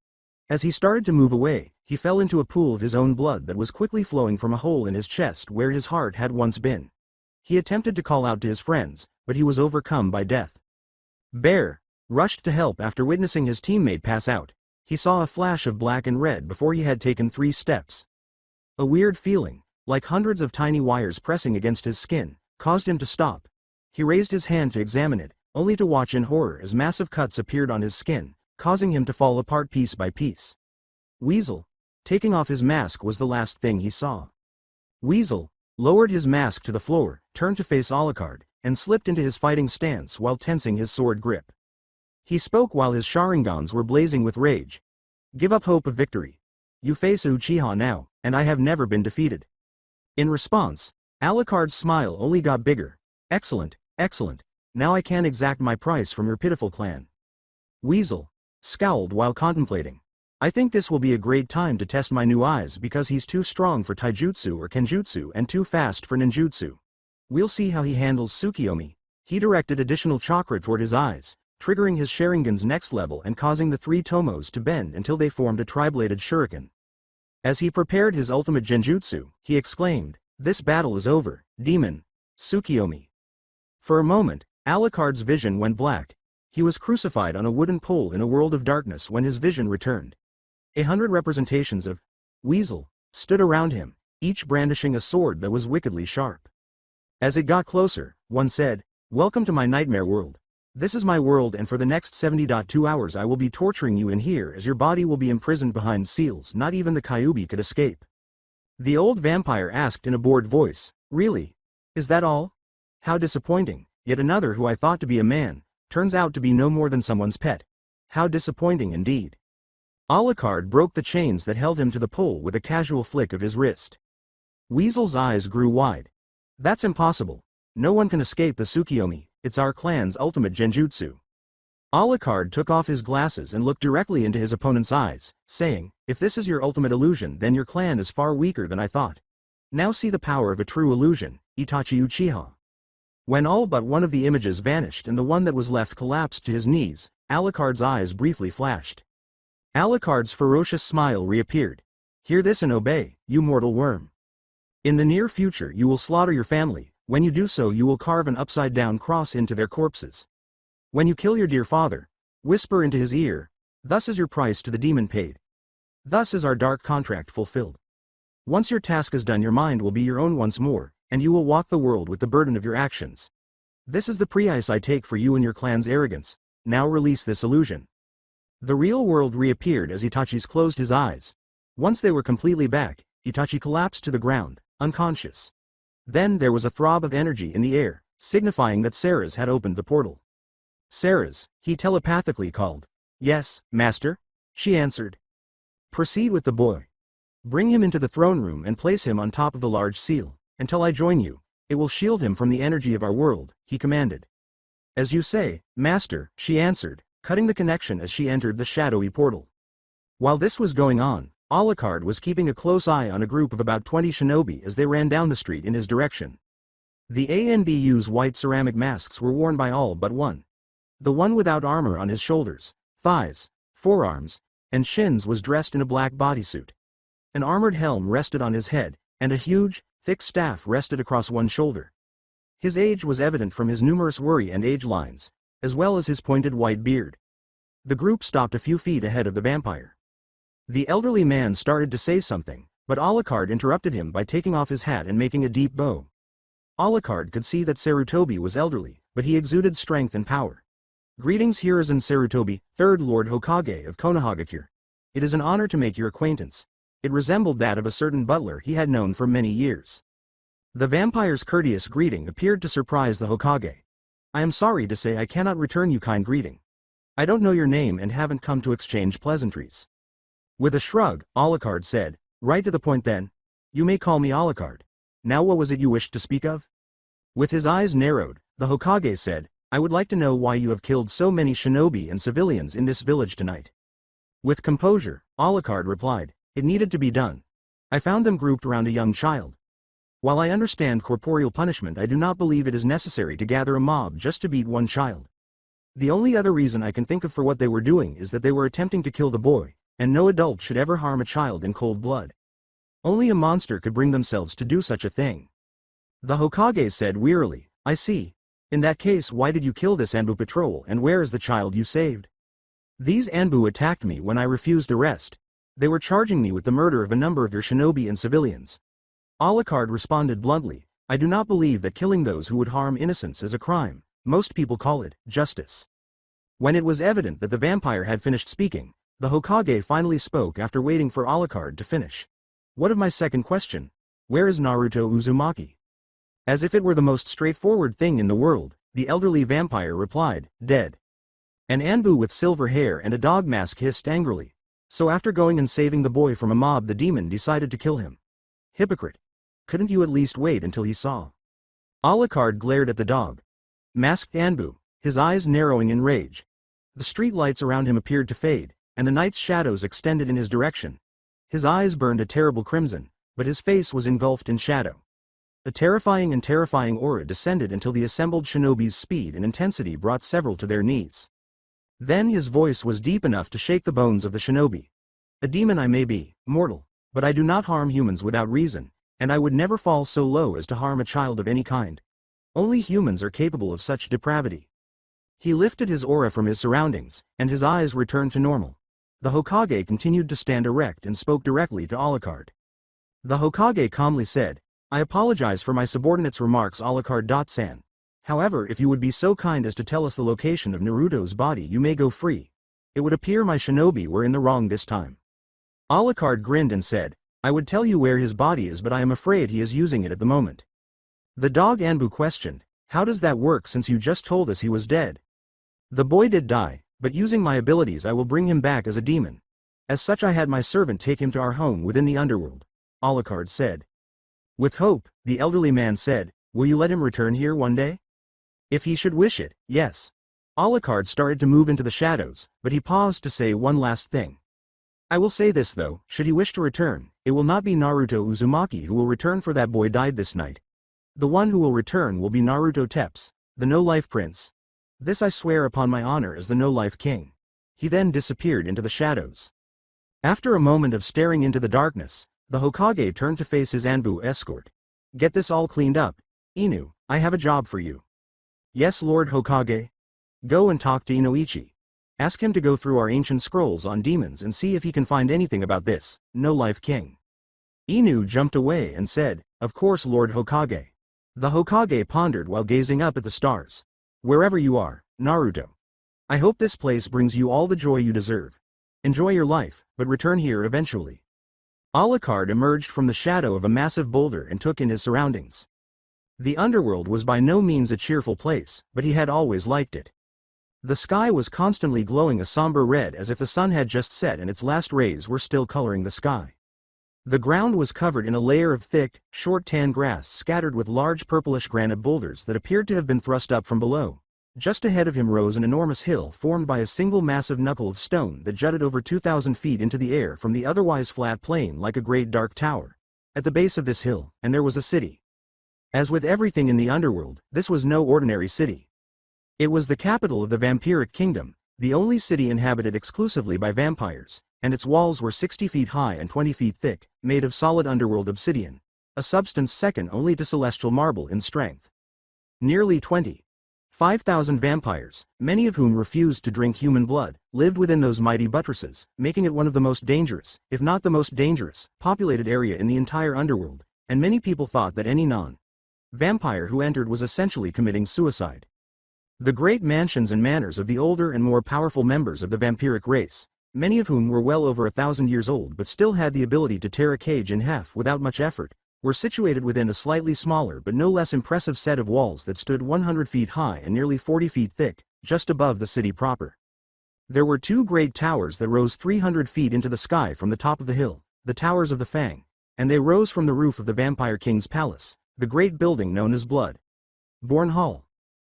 B: As he started to move away, he fell into a pool of his own blood that was quickly flowing from a hole in his chest where his heart had once been. He attempted to call out to his friends, but he was overcome by death. Bear rushed to help after witnessing his teammate pass out. He saw a flash of black and red before he had taken 3 steps. A weird feeling, like hundreds of tiny wires pressing against his skin, caused him to stop. He raised his hand to examine it, only to watch in horror as massive cuts appeared on his skin, causing him to fall apart piece by piece. Weasel, taking off his mask was the last thing he saw. Weasel lowered his mask to the floor, turned to face Alucard, and slipped into his fighting stance while tensing his sword grip. He spoke while his Sharingans were blazing with rage. Give up hope of victory. You face Uchiha now, and I have never been defeated. In response, Alucard's smile only got bigger. Excellent, excellent. Now I can exact my price from your pitiful clan. Weasel scowled while contemplating. I think this will be a great time to test my new eyes because he's too strong for taijutsu or kenjutsu and too fast for ninjutsu. We'll see how he handles Tsukiyomi. He directed additional chakra toward his eyes, triggering his Sharingan's next level and causing the 3 tomos to bend until they formed a tri-bladed shuriken. As he prepared his ultimate genjutsu, he exclaimed, this battle is over, demon. Tsukiyomi. For a moment, Alucard's vision went black. He was crucified on a wooden pole in a world of darkness when his vision returned. 100 representations of Weasel stood around him, each brandishing a sword that was wickedly sharp. As it got closer, one said, "Welcome to my nightmare world. This is my world, and for the next 70.2 hours I will be torturing you in here, as your body will be imprisoned behind seals. Not even the Kyuubi could escape." The old vampire asked in a bored voice, "Really? Is that all? How disappointing. Yet another who I thought to be a man, turns out to be no more than someone's pet. How disappointing indeed." Alucard broke the chains that held him to the pole with a casual flick of his wrist. Weasel's eyes grew wide. "That's impossible. No one can escape the Tsukiyomi, it's our clan's ultimate genjutsu." Alucard took off his glasses and looked directly into his opponent's eyes, saying, "If this is your ultimate illusion, then your clan is far weaker than I thought. Now see the power of a true illusion, Itachi Uchiha." When all but one of the images vanished and the one that was left collapsed to his knees, Alucard's eyes briefly flashed. Alucard's ferocious smile reappeared. "Hear this and obey, you mortal worm. In the near future you will slaughter your family. When you do so you will carve an upside-down cross into their corpses. When you kill your dear father, whisper into his ear, 'Thus is your price to the demon paid. Thus is our dark contract fulfilled.' Once your task is done, your mind will be your own once more, and you will walk the world with the burden of your actions. This is the price I take for you and your clan's arrogance. Now release this illusion." The real world reappeared as Itachi's closed his eyes. Once they were completely back, Itachi collapsed to the ground, unconscious. Then there was a throb of energy in the air, signifying that Ceres had opened the portal. "Ceres," he telepathically called. "Yes, master?" she answered. "Proceed with the boy. Bring him into the throne room and place him on top of the large seal. Until I join you, it will shield him from the energy of our world," he commanded. "As you say, master," she answered, cutting the connection as she entered the shadowy portal. While this was going on, Alucard was keeping a close eye on a group of about 20 shinobi as they ran down the street in his direction. The ANBU's white ceramic masks were worn by all but one. The one without armor on his shoulders, thighs, forearms, and shins was dressed in a black bodysuit. An armored helm rested on his head, and a huge, thick staff rested across one shoulder. His age was evident from his numerous worry and age lines, as well as his pointed white beard. The group stopped a few feet ahead of the vampire. The elderly man started to say something, but Alucard interrupted him by taking off his hat and making a deep bow. Alucard could see that Sarutobi was elderly, but he exuded strength and power. "Greetings, Hiruzen Sarutobi, 3rd Lord Hokage of Konohagakure. It is an honor to make your acquaintance." It resembled that of a certain butler he had known for many years. The vampire's courteous greeting appeared to surprise the Hokage. "I am sorry to say I cannot return you kind greeting. I don't know your name and haven't come to exchange pleasantries." With a shrug, Alucard said, "Right to the point then. You may call me Alucard. Now what was it you wished to speak of?" With his eyes narrowed, the Hokage said, "I would like to know why you have killed so many shinobi and civilians in this village tonight." With composure, Alucard replied, "It needed to be done. I found them grouped around a young child. While I understand corporeal punishment, I do not believe it is necessary to gather a mob just to beat one child. The only other reason I can think of for what they were doing is that they were attempting to kill the boy, and no adult should ever harm a child in cold blood. Only a monster could bring themselves to do such a thing." The Hokage said wearily, "I see. In that case, why did you kill this Anbu patrol, and where is the child you saved?" "These Anbu attacked me when I refused arrest. They were charging me with the murder of a number of your shinobi and civilians." Alucard responded bluntly, "I do not believe that killing those who would harm innocents is a crime. Most people call it justice." When it was evident that the vampire had finished speaking, the Hokage finally spoke after waiting for Alucard to finish. "What of my second question? Where is Naruto Uzumaki?" As if it were the most straightforward thing in the world, the elderly vampire replied, "Dead." An Anbu with silver hair and a dog mask hissed angrily. "So after going and saving the boy from a mob, the demon decided to kill him? Hypocrite. Couldn't you at least wait until he saw?" Alucard glared at the dog. Masked Anbu, his eyes narrowing in rage. The street lights around him appeared to fade, and the night's shadows extended in his direction. His eyes burned a terrible crimson, but his face was engulfed in shadow. A terrifying aura descended until the assembled shinobi's speed and intensity brought several to their knees. Then his voice was deep enough to shake the bones of the shinobi. "A demon I may be, mortal, but I do not harm humans without reason, and I would never fall so low as to harm a child of any kind. Only humans are capable of such depravity. He lifted his aura from his surroundings, and his eyes returned to normal. The Hokage continued to stand erect and spoke directly to Alucard. The Hokage calmly said, "I apologize for my subordinate's remarks, Alucard-san. However, if you would be so kind as to tell us the location of Naruto's body, you may go free. It would appear my shinobi were in the wrong this time." Alucard grinned and said, "I would tell you where his body is, but I am afraid he is using it at the moment." The dog Anbu questioned, "How does that work since you just told us he was dead?" "The boy did die, but using my abilities I will bring him back as a demon. As such I had my servant take him to our home within the underworld," Alucard said. With hope, the elderly man said, "Will you let him return here one day?" "If he should wish it, yes." Alucard started to move into the shadows, but he paused to say one last thing. "I will say this though, should he wish to return, it will not be Naruto Uzumaki who will return, for that boy died this night. The one who will return will be Naruto Tepes, the no-life prince. This I swear upon my honor as the no-life king." He then disappeared into the shadows. After a moment of staring into the darkness, the Hokage turned to face his Anbu escort. "Get this all cleaned up. Inu, I have a job for you." "Yes, Lord Hokage." "Go and talk to Inoichi. Ask him to go through our ancient scrolls on demons and see if he can find anything about this no-life king." Inu jumped away and said, "Of course, Lord Hokage." The Hokage pondered while gazing up at the stars. "Wherever you are, Naruto, I hope this place brings you all the joy you deserve. Enjoy your life, but return here eventually." Alucard emerged from the shadow of a massive boulder and took in his surroundings. The underworld was by no means a cheerful place, but he had always liked it. The sky was constantly glowing a somber red as if the sun had just set and its last rays were still coloring the sky. The ground was covered in a layer of thick, short tan grass scattered with large purplish granite boulders that appeared to have been thrust up from below. Just ahead of him rose an enormous hill formed by a single massive knuckle of stone that jutted over 2,000 feet into the air from the otherwise flat plain like a great dark tower. At the base of this hill, and there was a city. As with everything in the underworld, this was no ordinary city. It was the capital of the vampiric kingdom, the only city inhabited exclusively by vampires, and its walls were 60 feet high and 20 feet thick, made of solid underworld obsidian, a substance second only to celestial marble in strength. Nearly 25,000 vampires, many of whom refused to drink human blood, lived within those mighty buttresses, making it one of the most dangerous, if not the most dangerous, populated area in the entire underworld, and many people thought that any non-vampire who entered was essentially committing suicide. The great mansions and manors of the older and more powerful members of the vampiric race, many of whom were well over 1,000 years old but still had the ability to tear a cage in half without much effort, were situated within a slightly smaller but no less impressive set of walls that stood 100 feet high and nearly 40 feet thick, just above the city proper. There were two great towers that rose 300 feet into the sky from the top of the hill, the Towers of the Fang, and they rose from the roof of the Vampire King's palace, the great building known as Blood-born Hall.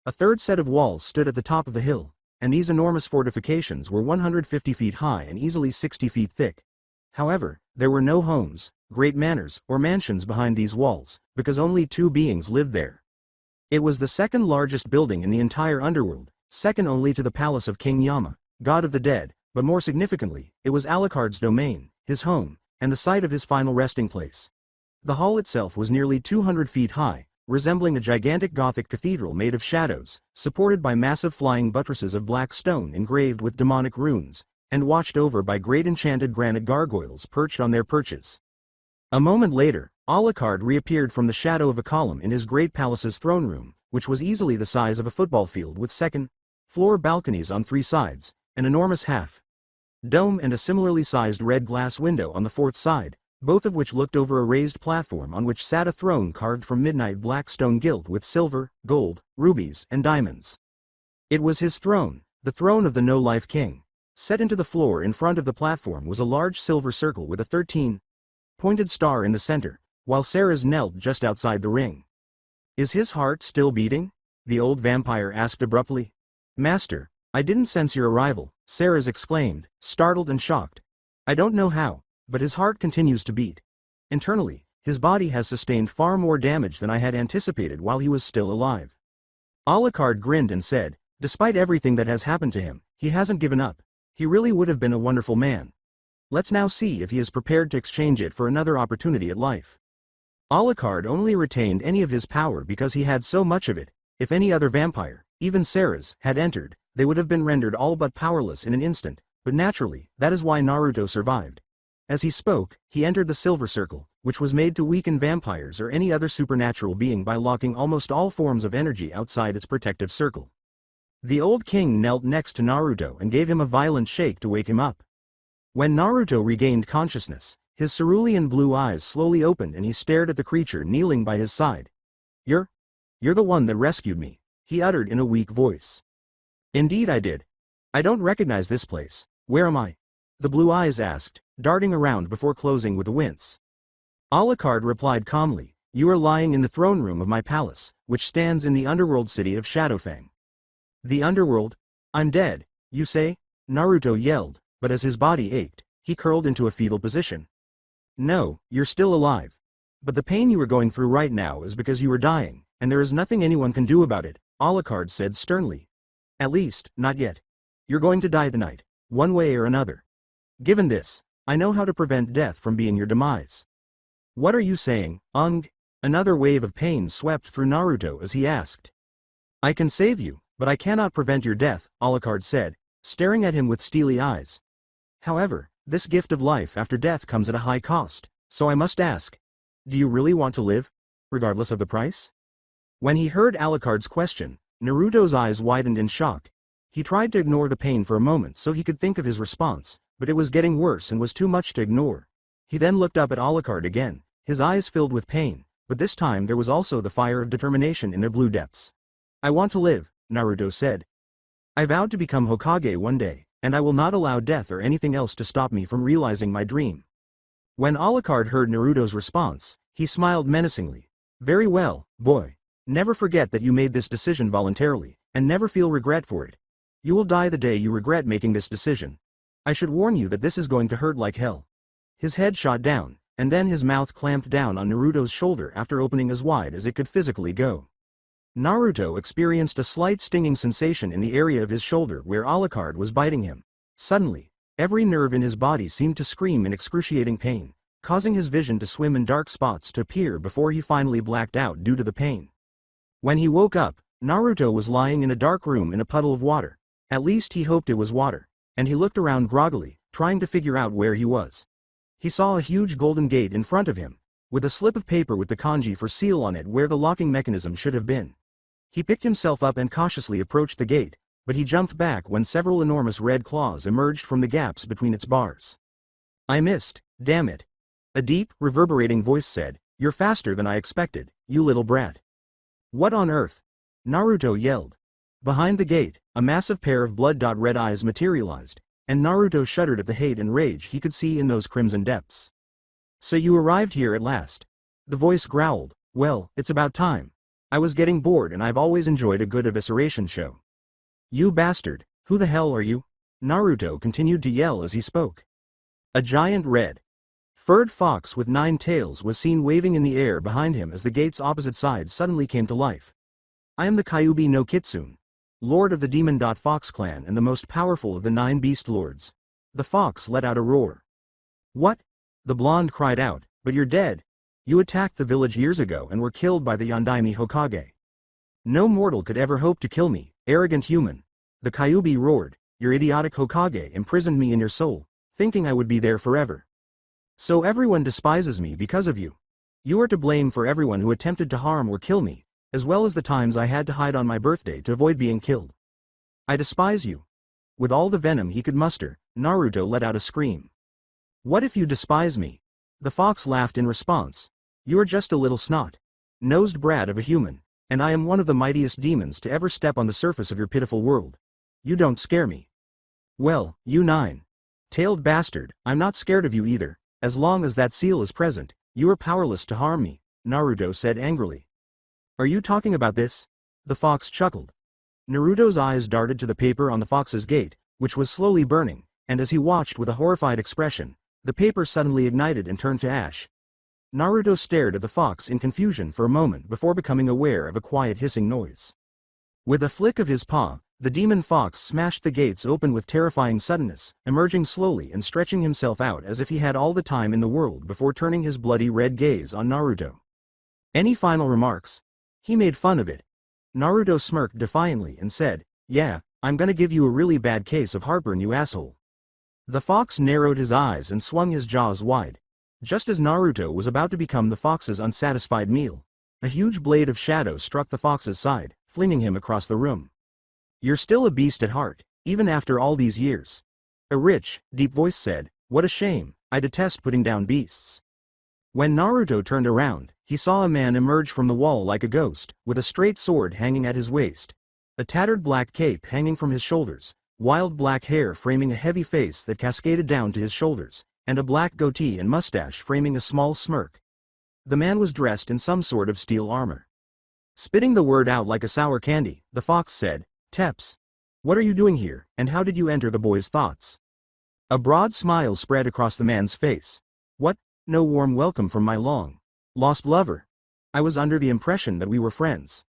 B: A third set of walls stood at the top of the hill, and these enormous fortifications were 150 feet high and easily 60 feet thick. However, there were no homes, great manors, or mansions behind these walls, because only two beings lived there. It was the second largest building in the entire underworld, second only to the palace of King Yama, god of the dead, but more significantly, it was Alucard's domain, his home, and the site of his final resting place. The hall itself was nearly 200 feet high, resembling a gigantic Gothic cathedral made of shadows, supported by massive flying buttresses of black stone engraved with demonic runes, and watched over by great enchanted granite gargoyles perched on their perches. A moment later, Alucard reappeared from the shadow of a column in his great palace's throne room, which was easily the size of a football field with second-floor balconies on three sides, an enormous half-dome and a similarly sized red glass window on the fourth side, both of which looked over a raised platform on which sat a throne carved from midnight black stone gilt with silver, gold, rubies, and diamonds. It was his throne, the throne of the no-life king. Set into the floor in front of the platform was a large silver circle with a 13-pointed star in the center, while Sarah's knelt just outside the ring. "Is his heart still beating?" the old vampire asked abruptly. "Master, I didn't sense your arrival," Sarah's exclaimed, startled and shocked. "I don't know how, but his heart continues to beat. Internally, his body has sustained far more damage than I had anticipated while he was still alive." Alucard grinned and said, "Despite everything that has happened to him, he hasn't given up. He really would have been a wonderful man. Let's now see if he is prepared to exchange it for another opportunity at life." Alucard only retained any of his power because he had so much of it. If any other vampire, even Sarah's, had entered, they would have been rendered all but powerless in an instant, but naturally, that is why Naruto survived. As he spoke, he entered the Silver Circle, which was made to weaken vampires or any other supernatural being by locking almost all forms of energy outside its protective circle. The old king knelt next to Naruto and gave him a violent shake to wake him up. When Naruto regained consciousness, his cerulean blue eyes slowly opened and he stared at the creature kneeling by his side. You're the one that rescued me, he uttered in a weak voice. Indeed I did. I don't recognize this place. Where am I? The blue eyes asked, darting around before closing with a wince. Alucard replied calmly, you are lying in the throne room of my palace, which stands in the underworld city of Shadowfang. The underworld? I'm dead, you say? Naruto yelled, but as his body ached, he curled into a fetal position. No, you're still alive. But the pain you are going through right now is because you are dying, and there is nothing anyone can do about it, Alucard said sternly. At least, not yet. You're going to die tonight, one way or another. Given this, I know how to prevent death from being your demise. What are you saying, Ung? Another wave of pain swept through Naruto as he asked. I can save you, but I cannot prevent your death, Alucard said, staring at him with steely eyes. However, this gift of life after death comes at a high cost, so I must ask, do you really want to live, regardless of the price? When he heard Alucard's question, Naruto's eyes widened in shock. He tried to ignore the pain for a moment so he could think of his response, but it was getting worse and was too much to ignore. He then looked up at Alucard again, his eyes filled with pain, but this time there was also the fire of determination in their blue depths. I want to live, Naruto said. I vowed to become Hokage one day, and I will not allow death or anything else to stop me from realizing my dream. When Alucard heard Naruto's response, he smiled menacingly. Very well, boy. Never forget that you made this decision voluntarily, and never feel regret for it. You will die the day you regret making this decision. I should warn you that this is going to hurt like hell. His head shot down, and then his mouth clamped down on Naruto's shoulder after opening as wide as it could physically go. Naruto experienced a slight stinging sensation in the area of his shoulder where Alucard was biting him. Suddenly, every nerve in his body seemed to scream in excruciating pain, causing his vision to swim in dark spots to appear before he finally blacked out due to the pain. When he woke up, Naruto was lying in a dark room in a puddle of water. At least he hoped it was water, and he looked around groggily, trying to figure out where he was. He saw a huge golden gate in front of him, with a slip of paper with the kanji for seal on it where the locking mechanism should have been. He picked himself up and cautiously approached the gate, but he jumped back when several enormous red claws emerged from the gaps between its bars. I missed, damn it. A deep, reverberating voice said, You're faster than I expected, you little brat. What on earth? Naruto yelled. Behind the gate, a massive pair of blood-red eyes materialized, and Naruto shuddered at the hate and rage he could see in those crimson depths. So you arrived here at last. The voice growled, Well, it's about time. I was getting bored and I've always enjoyed a good evisceration show. You bastard, who the hell are you? Naruto continued to yell as he spoke. A giant red-furred fox with 9 tails was seen waving in the air behind him as the gate's opposite side suddenly came to life. I am the Kyuubi no Kitsune, Lord of the Demon. Fox clan and the most powerful of the 9 beast lords. The fox let out a roar. What? The blonde cried out, but you're dead. You attacked the village years ago and were killed by the Yondaime Hokage. No mortal could ever hope to kill me, arrogant human. The Kyuubi roared, Your idiotic Hokage imprisoned me in your soul, thinking I would be there forever. So everyone despises me because of you. You are to blame for everyone who attempted to harm or kill me, as well as the times I had to hide on my birthday to avoid being killed. I despise you. With all the venom he could muster, Naruto let out a scream. What if you despise me? The fox laughed in response. You are just a little snot-nosed brat of a human, and I am one of the mightiest demons to ever step on the surface of your pitiful world. You don't scare me. Well, you 9-tailed bastard, I'm not scared of you either. As long as that seal is present, you are powerless to harm me, Naruto said angrily. Are you talking about this? The fox chuckled. Naruto's eyes darted to the paper on the fox's gate, which was slowly burning, and as he watched with a horrified expression, the paper suddenly ignited and turned to ash. Naruto stared at the fox in confusion for a moment before becoming aware of a quiet hissing noise. With a flick of his paw, the demon fox smashed the gates open with terrifying suddenness, emerging slowly and stretching himself out as if he had all the time in the world before turning his bloody red gaze on Naruto. Any final remarks? He made fun of it. Naruto smirked defiantly and said, "Yeah, I'm gonna give you a really bad case of heartburn, you asshole." The fox narrowed his eyes and swung his jaws wide. Just as Naruto was about to become the fox's unsatisfied meal, a huge blade of shadow struck the fox's side, flinging him across the room. "You're still a beast at heart, even after all these years." A rich, deep voice said, "What a shame, I detest putting down beasts." When Naruto turned around, he saw a man emerge from the wall like a ghost, with a straight sword hanging at his waist, a tattered black cape hanging from his shoulders, wild black hair framing a heavy face that cascaded down to his shoulders, and a black goatee and mustache framing a small smirk. The man was dressed in some sort of steel armor. Spitting the word out like a sour candy, the fox said, "Teps. What are you doing here, and how did you enter the boy's thoughts?" A broad smile spread across the man's face. "What? No warm welcome from my long-lost lover? I was under the impression that we were friends."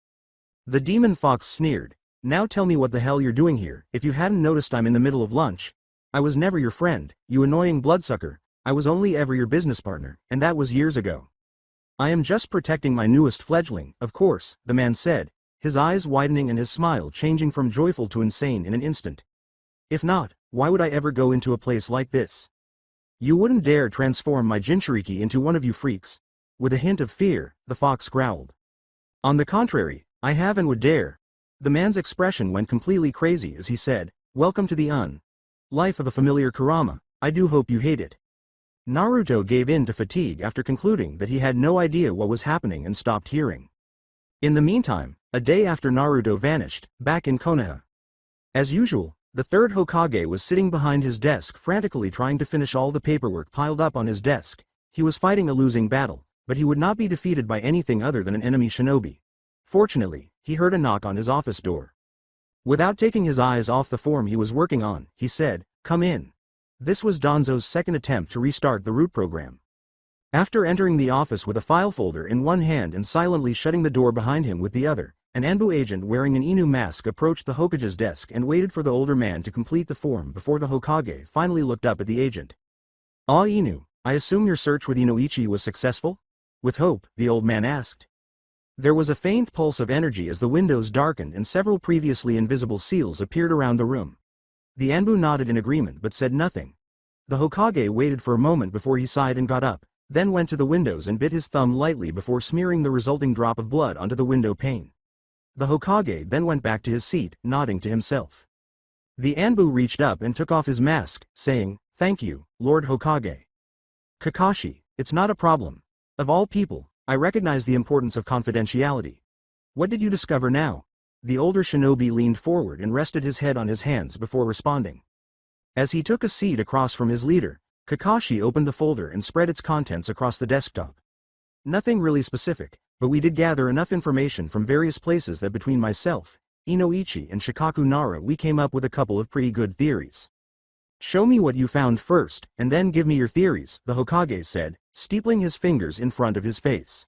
B: The demon fox sneered. "Now tell me what the hell you're doing here. If you hadn't noticed, I'm in the middle of lunch. I was never your friend, you annoying bloodsucker. I was only ever your business partner, and that was years ago." "I am just protecting my newest fledgling, of course," the man said, his eyes widening and his smile changing from joyful to insane in an instant. "If not, why would I ever go into a place like this? You wouldn't dare transform my Jinchuriki into one of you freaks." With a hint of fear, the fox growled. "On the contrary, I have and would dare." The man's expression went completely crazy as he said, "Welcome to the life of a familiar Kurama. I do hope you hate it." Naruto gave in to fatigue after concluding that he had no idea what was happening and stopped hearing. In the meantime, a day after Naruto vanished, back in Konoha. As usual, the third Hokage was sitting behind his desk frantically trying to finish all the paperwork piled up on his desk. He was fighting a losing battle, but he would not be defeated by anything other than an enemy shinobi. Fortunately, he heard a knock on his office door. Without taking his eyes off the form he was working on, he said, "Come in." This was Danzo's second attempt to restart the root program. After entering the office with a file folder in one hand and silently shutting the door behind him with the other, an Anbu agent wearing an Inu mask approached the Hokage's desk and waited for the older man to complete the form before the Hokage finally looked up at the agent. "Ah, Inu, I assume your search with Inoichi was successful?" With hope, the old man asked. There was a faint pulse of energy as the windows darkened and several previously invisible seals appeared around the room. The Anbu nodded in agreement but said nothing. The Hokage waited for a moment before he sighed and got up, then went to the windows and bit his thumb lightly before smearing the resulting drop of blood onto the window pane. The Hokage then went back to his seat, nodding to himself. The Anbu reached up and took off his mask, saying, "Thank you, Lord Hokage." "Kakashi, it's not a problem. Of all people, I recognize the importance of confidentiality. What did you discover now?" The older shinobi leaned forward and rested his head on his hands before responding. As he took a seat across from his leader, Kakashi opened the folder and spread its contents across the desktop. "Nothing really specific, but we did gather enough information from various places that between myself, Inoichi and Shikaku Nara we came up with a couple of pretty good theories." "Show me what you found first, and then give me your theories," the Hokage said, steepling his fingers in front of his face.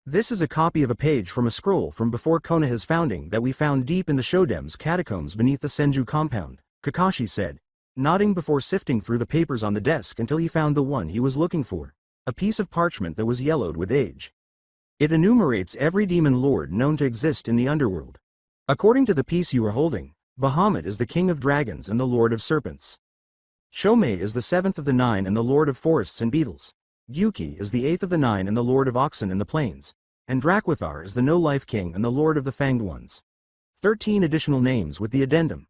B: "This is a copy of a page from a scroll from before Konoha's founding that we found deep in the Shodem's catacombs beneath the Senju compound," Kakashi said, nodding before sifting through the papers on the desk until he found the one he was looking for, a piece of parchment that was yellowed with age. "It enumerates every demon lord known to exist in the underworld. According to the piece you are holding, Bahamut is the king of dragons and the lord of serpents. Chomei is the seventh of the nine and the lord of forests and beetles. Gyuki is the eighth of the nine and the lord of oxen in the plains. And Drakwithar is the no-life king and the lord of the fanged ones. 13 additional names with the addendum,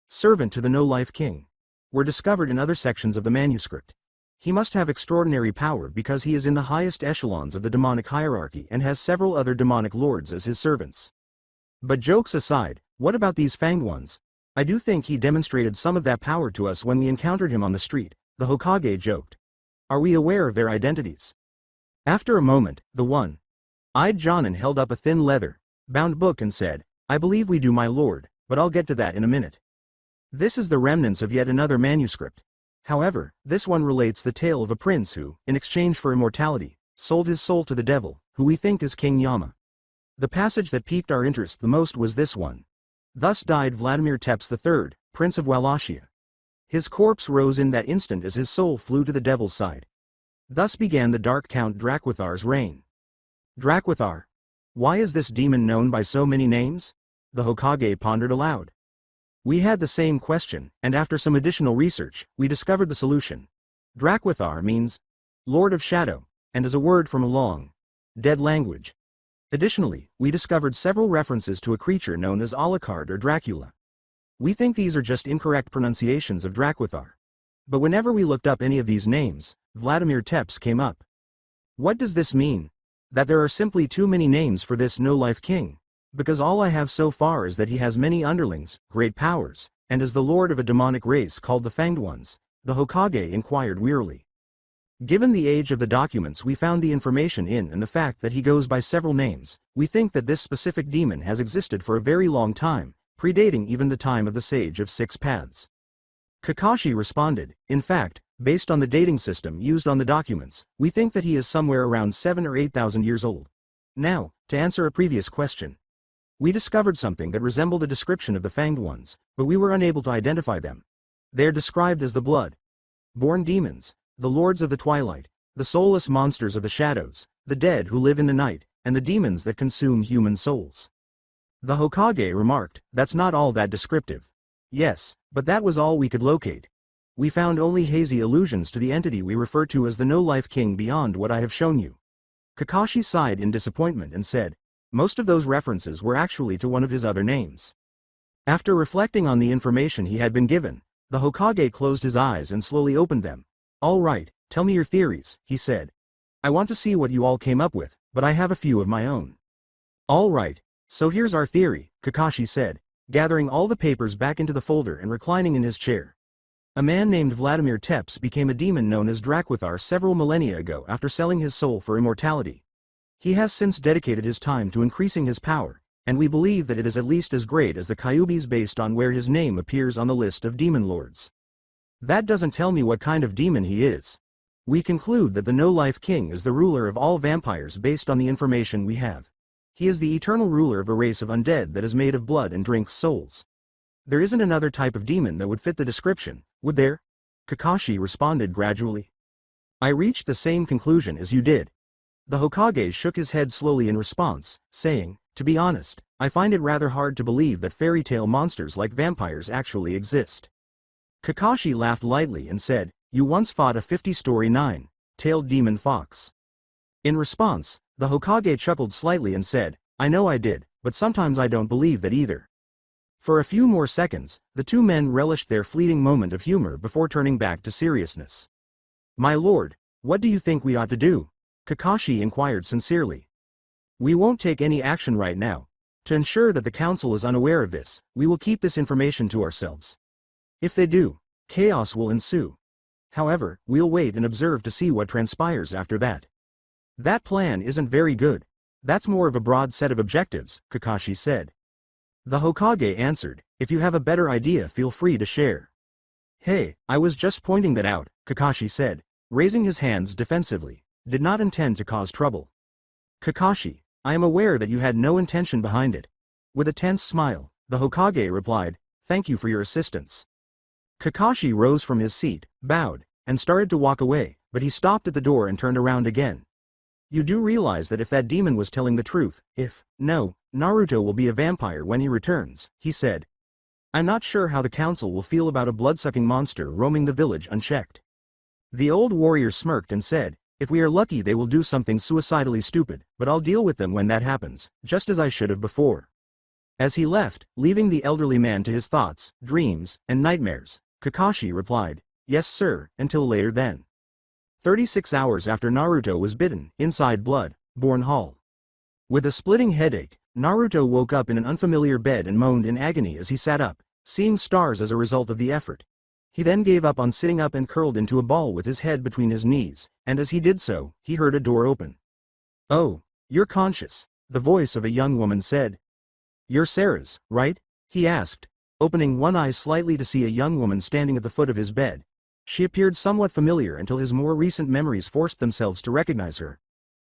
B: servant to the no-life king, were discovered in other sections of the manuscript. He must have extraordinary power because he is in the highest echelons of the demonic hierarchy and has several other demonic lords as his servants. But jokes aside, what about these fanged ones? I do think he demonstrated some of that power to us when we encountered him on the street," the Hokage joked. "Are we aware of their identities?" After a moment, the one-eyed Jonin held up a thin leather-bound book and said, "I believe we do, my lord, but I'll get to that in a minute. This is the remnants of yet another manuscript. However, this one relates the tale of a prince who, in exchange for immortality, sold his soul to the devil, who we think is King Yama. The passage that piqued our interest the most was this one. Thus died Vladimir Tepes III, Prince of Wallachia. His corpse rose in that instant as his soul flew to the devil's side. Thus began the Dark Count Drakwithar's reign." Drakwithar. Why is this demon known by so many names? The Hokage pondered aloud. We had the same question, and after some additional research, we discovered the solution. Drakwithar means Lord of Shadow, and is a word from a long, dead language. Additionally, we discovered several references to a creature known as Alucard or Dracula. We think these are just incorrect pronunciations of Drakwithar. But whenever we looked up any of these names, Vladimir Tepes came up. What does this mean? That there are simply too many names for this no-life king? Because all I have so far is that he has many underlings, great powers, and is the lord of a demonic race called the Fanged Ones, the Hokage inquired wearily. Given the age of the documents we found the information in and the fact that he goes by several names, we think that this specific demon has existed for a very long time, predating even the time of the Sage of Six Paths. Kakashi responded, in fact, based on the dating system used on the documents, we think that he is somewhere around 7 or 8,000 years old. Now, to answer a previous question. We discovered something that resembled a description of the Fanged Ones, but we were unable to identify them. They are described as the blood-born demons, the lords of the twilight, the soulless monsters of the shadows, the dead who live in the night, and the demons that consume human souls. The Hokage remarked, that's not all that descriptive. Yes, but that was all we could locate. We found only hazy allusions to the entity we refer to as the no-life king beyond what I have shown you. Kakashi sighed in disappointment and said, most of those references were actually to one of his other names. After reflecting on the information he had been given, the Hokage closed his eyes and slowly opened them. All right, tell me your theories, he said. I want to see what you all came up with, but I have a few of my own. All right, so here's our theory, Kakashi said, gathering all the papers back into the folder and reclining in his chair. A man named Vladimir Tepes became a demon known as Drakwithar several millennia ago after selling his soul for immortality. He has since dedicated his time to increasing his power, and we believe that it is at least as great as the Kyuubi's based on where his name appears on the list of demon lords. That doesn't tell me what kind of demon he is. We conclude that the no-life king is the ruler of all vampires based on the information we have. He is the eternal ruler of a race of undead that is made of blood and drinks souls. There isn't another type of demon that would fit the description, would there? Kakashi responded gradually. I reached the same conclusion as you did. The Hokage shook his head slowly in response, saying, to be honest, I find it rather hard to believe that fairy tale monsters like vampires actually exist. Kakashi laughed lightly and said, you once fought a 50-story nine-tailed demon fox. In response, the Hokage chuckled slightly and said, I know I did, but sometimes I don't believe that either. For a few more seconds, the two men relished their fleeting moment of humor before turning back to seriousness. My lord, what do you think we ought to do? Kakashi inquired sincerely. We won't take any action right now. To ensure that the council is unaware of this, we will keep this information to ourselves. If they do, chaos will ensue. However, we'll wait and observe to see what transpires after that. That plan isn't very good. That's more of a broad set of objectives, Kakashi said. The Hokage answered, if you have a better idea feel free to share. Hey, I was just pointing that out, Kakashi said, raising his hands defensively, did not intend to cause trouble. Kakashi, I am aware that you had no intention behind it. With a tense smile, the Hokage replied, thank you for your assistance. Kakashi rose from his seat, bowed, and started to walk away, but he stopped at the door and turned around again. You do realize that if that demon was telling the truth, no, Naruto will be a vampire when he returns, he said. I'm not sure how the council will feel about a blood-sucking monster roaming the village unchecked. The old warrior smirked and said, if we are lucky they will do something suicidally stupid, but I'll deal with them when that happens, just as I should have before. As he left, leaving the elderly man to his thoughts, dreams, and nightmares, Kakashi replied, yes sir, until later then. 36 hours after Naruto was bitten, inside Blood-Born Hall. With a splitting headache, Naruto woke up in an unfamiliar bed and moaned in agony as he sat up, seeing stars as a result of the effort. He then gave up on sitting up and curled into a ball with his head between his knees, and as he did so, he heard a door open. Oh, you're conscious, the voice of a young woman said. You're Sarah's, right? He asked, opening one eye slightly to see a young woman standing at the foot of his bed. She appeared somewhat familiar until his more recent memories forced themselves to recognize her.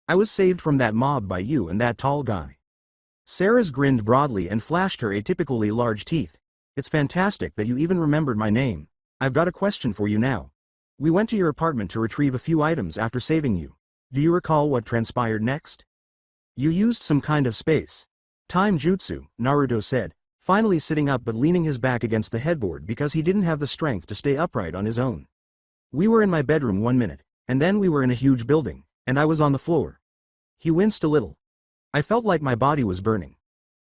B: I was saved from that mob by you and that tall guy. Sarah's grinned broadly and flashed her atypically large teeth. It's fantastic that you even remembered my name. I've got a question for you now. We went to your apartment to retrieve a few items after saving you. Do you recall what transpired next? You used some kind of space time jutsu, Naruto said, finally sitting up but leaning his back against the headboard because he didn't have the strength to stay upright on his own. We were in my bedroom 1 minute, and then we were in a huge building, and I was on the floor. He winced a little. I felt like my body was burning.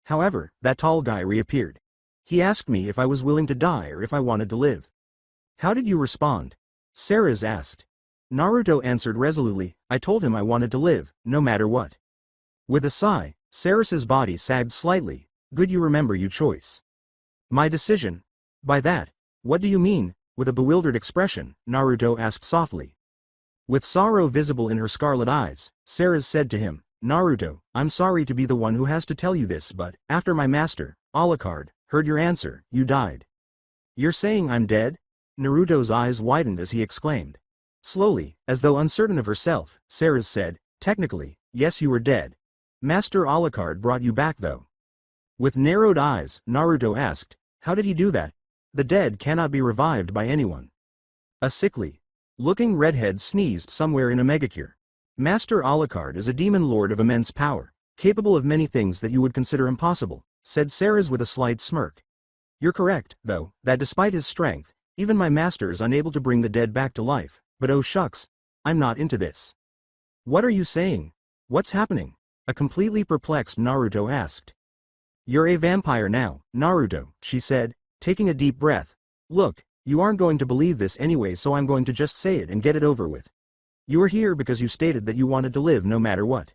B: However, that tall guy reappeared. He asked me if I was willing to die or if I wanted to live. How did you respond? Sarah's asked. Naruto answered resolutely, I told him I wanted to live, no matter what. With a sigh, Sarah's body sagged slightly. Good, you remember your choice. My decision? By that, what do you mean? With a bewildered expression, Naruto asked softly. With sorrow visible in her scarlet eyes, Sarah said to him, Naruto, I'm sorry to be the one who has to tell you this, but, after my master, Alucard, heard your answer, you died. You're saying I'm dead? Naruto's eyes widened as he exclaimed. Slowly, as though uncertain of herself, Sarah said, technically, yes, you were dead. Master Alucard brought you back though. With narrowed eyes, Naruto asked, how did he do that? The dead cannot be revived by anyone. A sickly looking redhead sneezed somewhere in a megacure. Master Alucard is a demon lord of immense power, capable of many things that you would consider impossible, said Sarah's with a slight smirk. You're correct, though, that despite his strength, even my master is unable to bring the dead back to life, but oh shucks, I'm not into this. What are you saying? What's happening? A completely perplexed Naruto asked. You're a vampire now, Naruto, she said, taking a deep breath. Look, you aren't going to believe this anyway, so I'm going to just say it and get it over with. You were here because you stated that you wanted to live no matter what.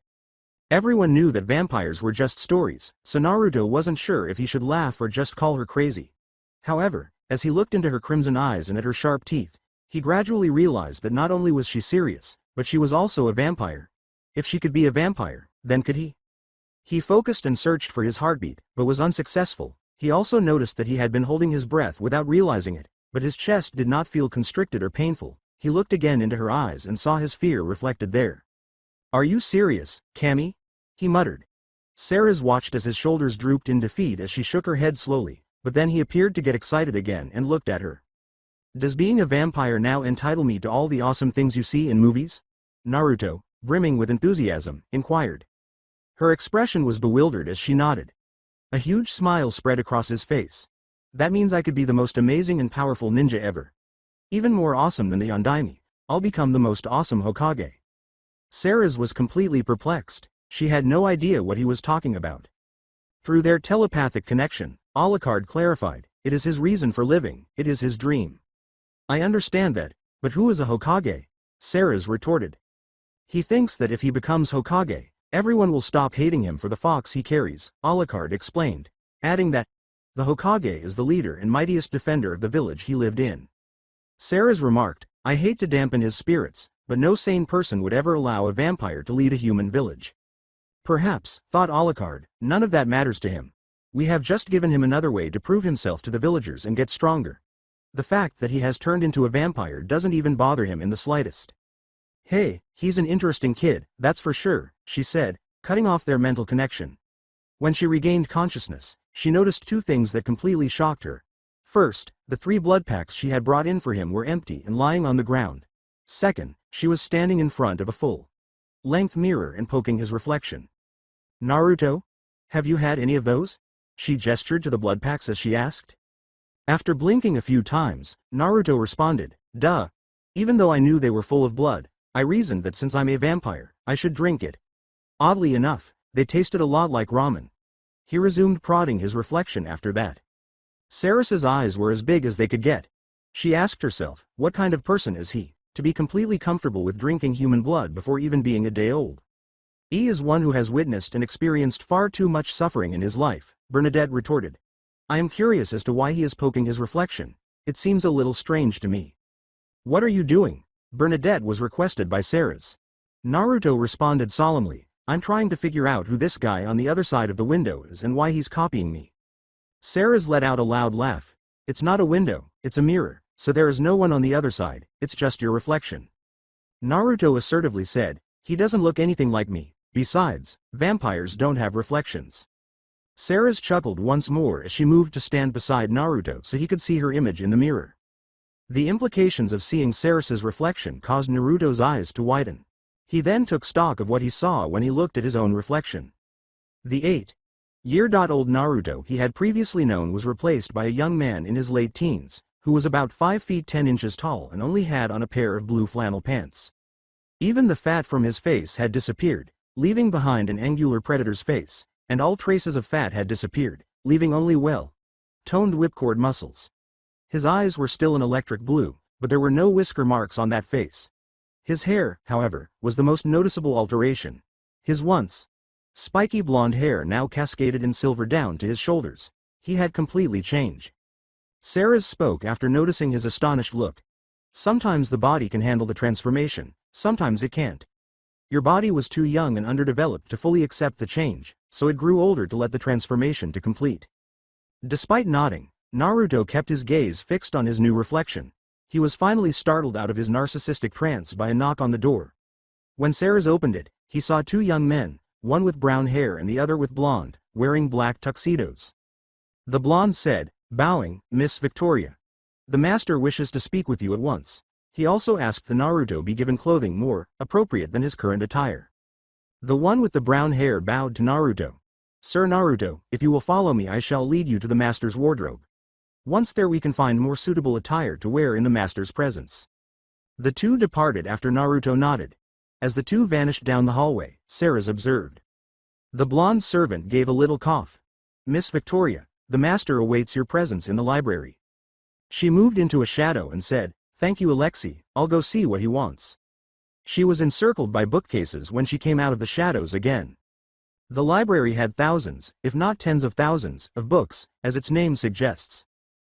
B: Everyone knew that vampires were just stories, so Naruto wasn't sure if he should laugh or just call her crazy. However, as he looked into her crimson eyes and at her sharp teeth, he gradually realized that not only was she serious, but she was also a vampire. If she could be a vampire, then could he? He focused and searched for his heartbeat, but was unsuccessful. He also noticed that he had been holding his breath without realizing it, but his chest did not feel constricted or painful. He looked again into her eyes and saw his fear reflected there. Are you serious, Cammy? He muttered. Sarah's watched as his shoulders drooped in defeat as she shook her head slowly, but then he appeared to get excited again and looked at her. Does being a vampire now entitle me to all the awesome things you see in movies? Naruto, brimming with enthusiasm, inquired. Her expression was bewildered as she nodded. A huge smile spread across his face. That means I could be the most amazing and powerful ninja ever. Even more awesome than the Ondaime. I'll become the most awesome Hokage. Sarah's was completely perplexed. She had no idea what he was talking about. Through their telepathic connection, Alucard clarified, it is his reason for living, it is his dream. I understand that, but who is a Hokage? Sarah's retorted. He thinks that if he becomes Hokage, everyone will stop hating him for the fox he carries, Alucard explained, adding that, the Hokage is the leader and mightiest defender of the village he lived in. Sarah's remarked, I hate to dampen his spirits, but no sane person would ever allow a vampire to lead a human village. Perhaps, thought Alucard, none of that matters to him. We have just given him another way to prove himself to the villagers and get stronger. The fact that he has turned into a vampire doesn't even bother him in the slightest. Hey, he's an interesting kid, that's for sure, she said, cutting off their mental connection. When she regained consciousness, she noticed two things that completely shocked her. First, the 3 blood packs she had brought in for him were empty and lying on the ground. Second, she was standing in front of a full-length mirror and poking his reflection. Naruto? Have you had any of those? She gestured to the blood packs as she asked. After blinking a few times, Naruto responded, duh. Even though I knew they were full of blood, I reasoned that since I'm a vampire, I should drink it. Oddly enough, they tasted a lot like ramen. He resumed prodding his reflection after that. Sarah's eyes were as big as they could get. She asked herself, what kind of person is he, to be completely comfortable with drinking human blood before even being a day old? He is one who has witnessed and experienced far too much suffering in his life, Bernadette retorted. I am curious as to why he is poking his reflection. It seems a little strange to me. What are you doing? Bernadette was requested by Sarah's. Naruto responded solemnly, I'm trying to figure out who this guy on the other side of the window is and why he's copying me. Sarah's let out a loud laugh. It's not a window, it's a mirror, so there is no one on the other side, it's just your reflection. Naruto assertively said, he doesn't look anything like me, besides, vampires don't have reflections. Sarah's chuckled once more as she moved to stand beside Naruto so he could see her image in the mirror. The implications of seeing Sarah's reflection caused Naruto's eyes to widen. He then took stock of what he saw when he looked at his own reflection. The 8-year-old Naruto he had previously known was replaced by a young man in his late teens, who was about 5 feet 10 inches tall and only had on a pair of blue flannel pants. Even the fat from his face had disappeared, leaving behind an angular predator's face, and all traces of fat had disappeared, leaving only well-toned whipcord muscles. His eyes were still an electric blue, but there were no whisker marks on that face. His hair, however, was the most noticeable alteration. His once spiky blonde hair now cascaded in silver down to his shoulders. He had completely changed. Sarah spoke after noticing his astonished look. Sometimes the body can handle the transformation, sometimes it can't. Your body was too young and underdeveloped to fully accept the change, so it grew older to let the transformation to complete. Despite nodding, Naruto kept his gaze fixed on his new reflection. He was finally startled out of his narcissistic trance by a knock on the door. When Sarah opened it, he saw two young men, one with brown hair and the other with blonde, wearing black tuxedos. The blonde said, bowing, "Miss Victoria. The master wishes to speak with you at once." He also asked the Naruto be given clothing more appropriate than his current attire. The one with the brown hair bowed to Naruto. "Sir Naruto, if you will follow me I shall lead you to the master's wardrobe. Once there we can find more suitable attire to wear in the master's presence." The two departed after Naruto nodded. As the two vanished down the hallway, Sarah observed. The blonde servant gave a little cough. "Miss Victoria, the master awaits your presence in the library." She moved into a shadow and said, "Thank you Alexi, I'll go see what he wants." She was encircled by bookcases when she came out of the shadows again. The library had thousands, if not tens of thousands, of books, as its name suggests.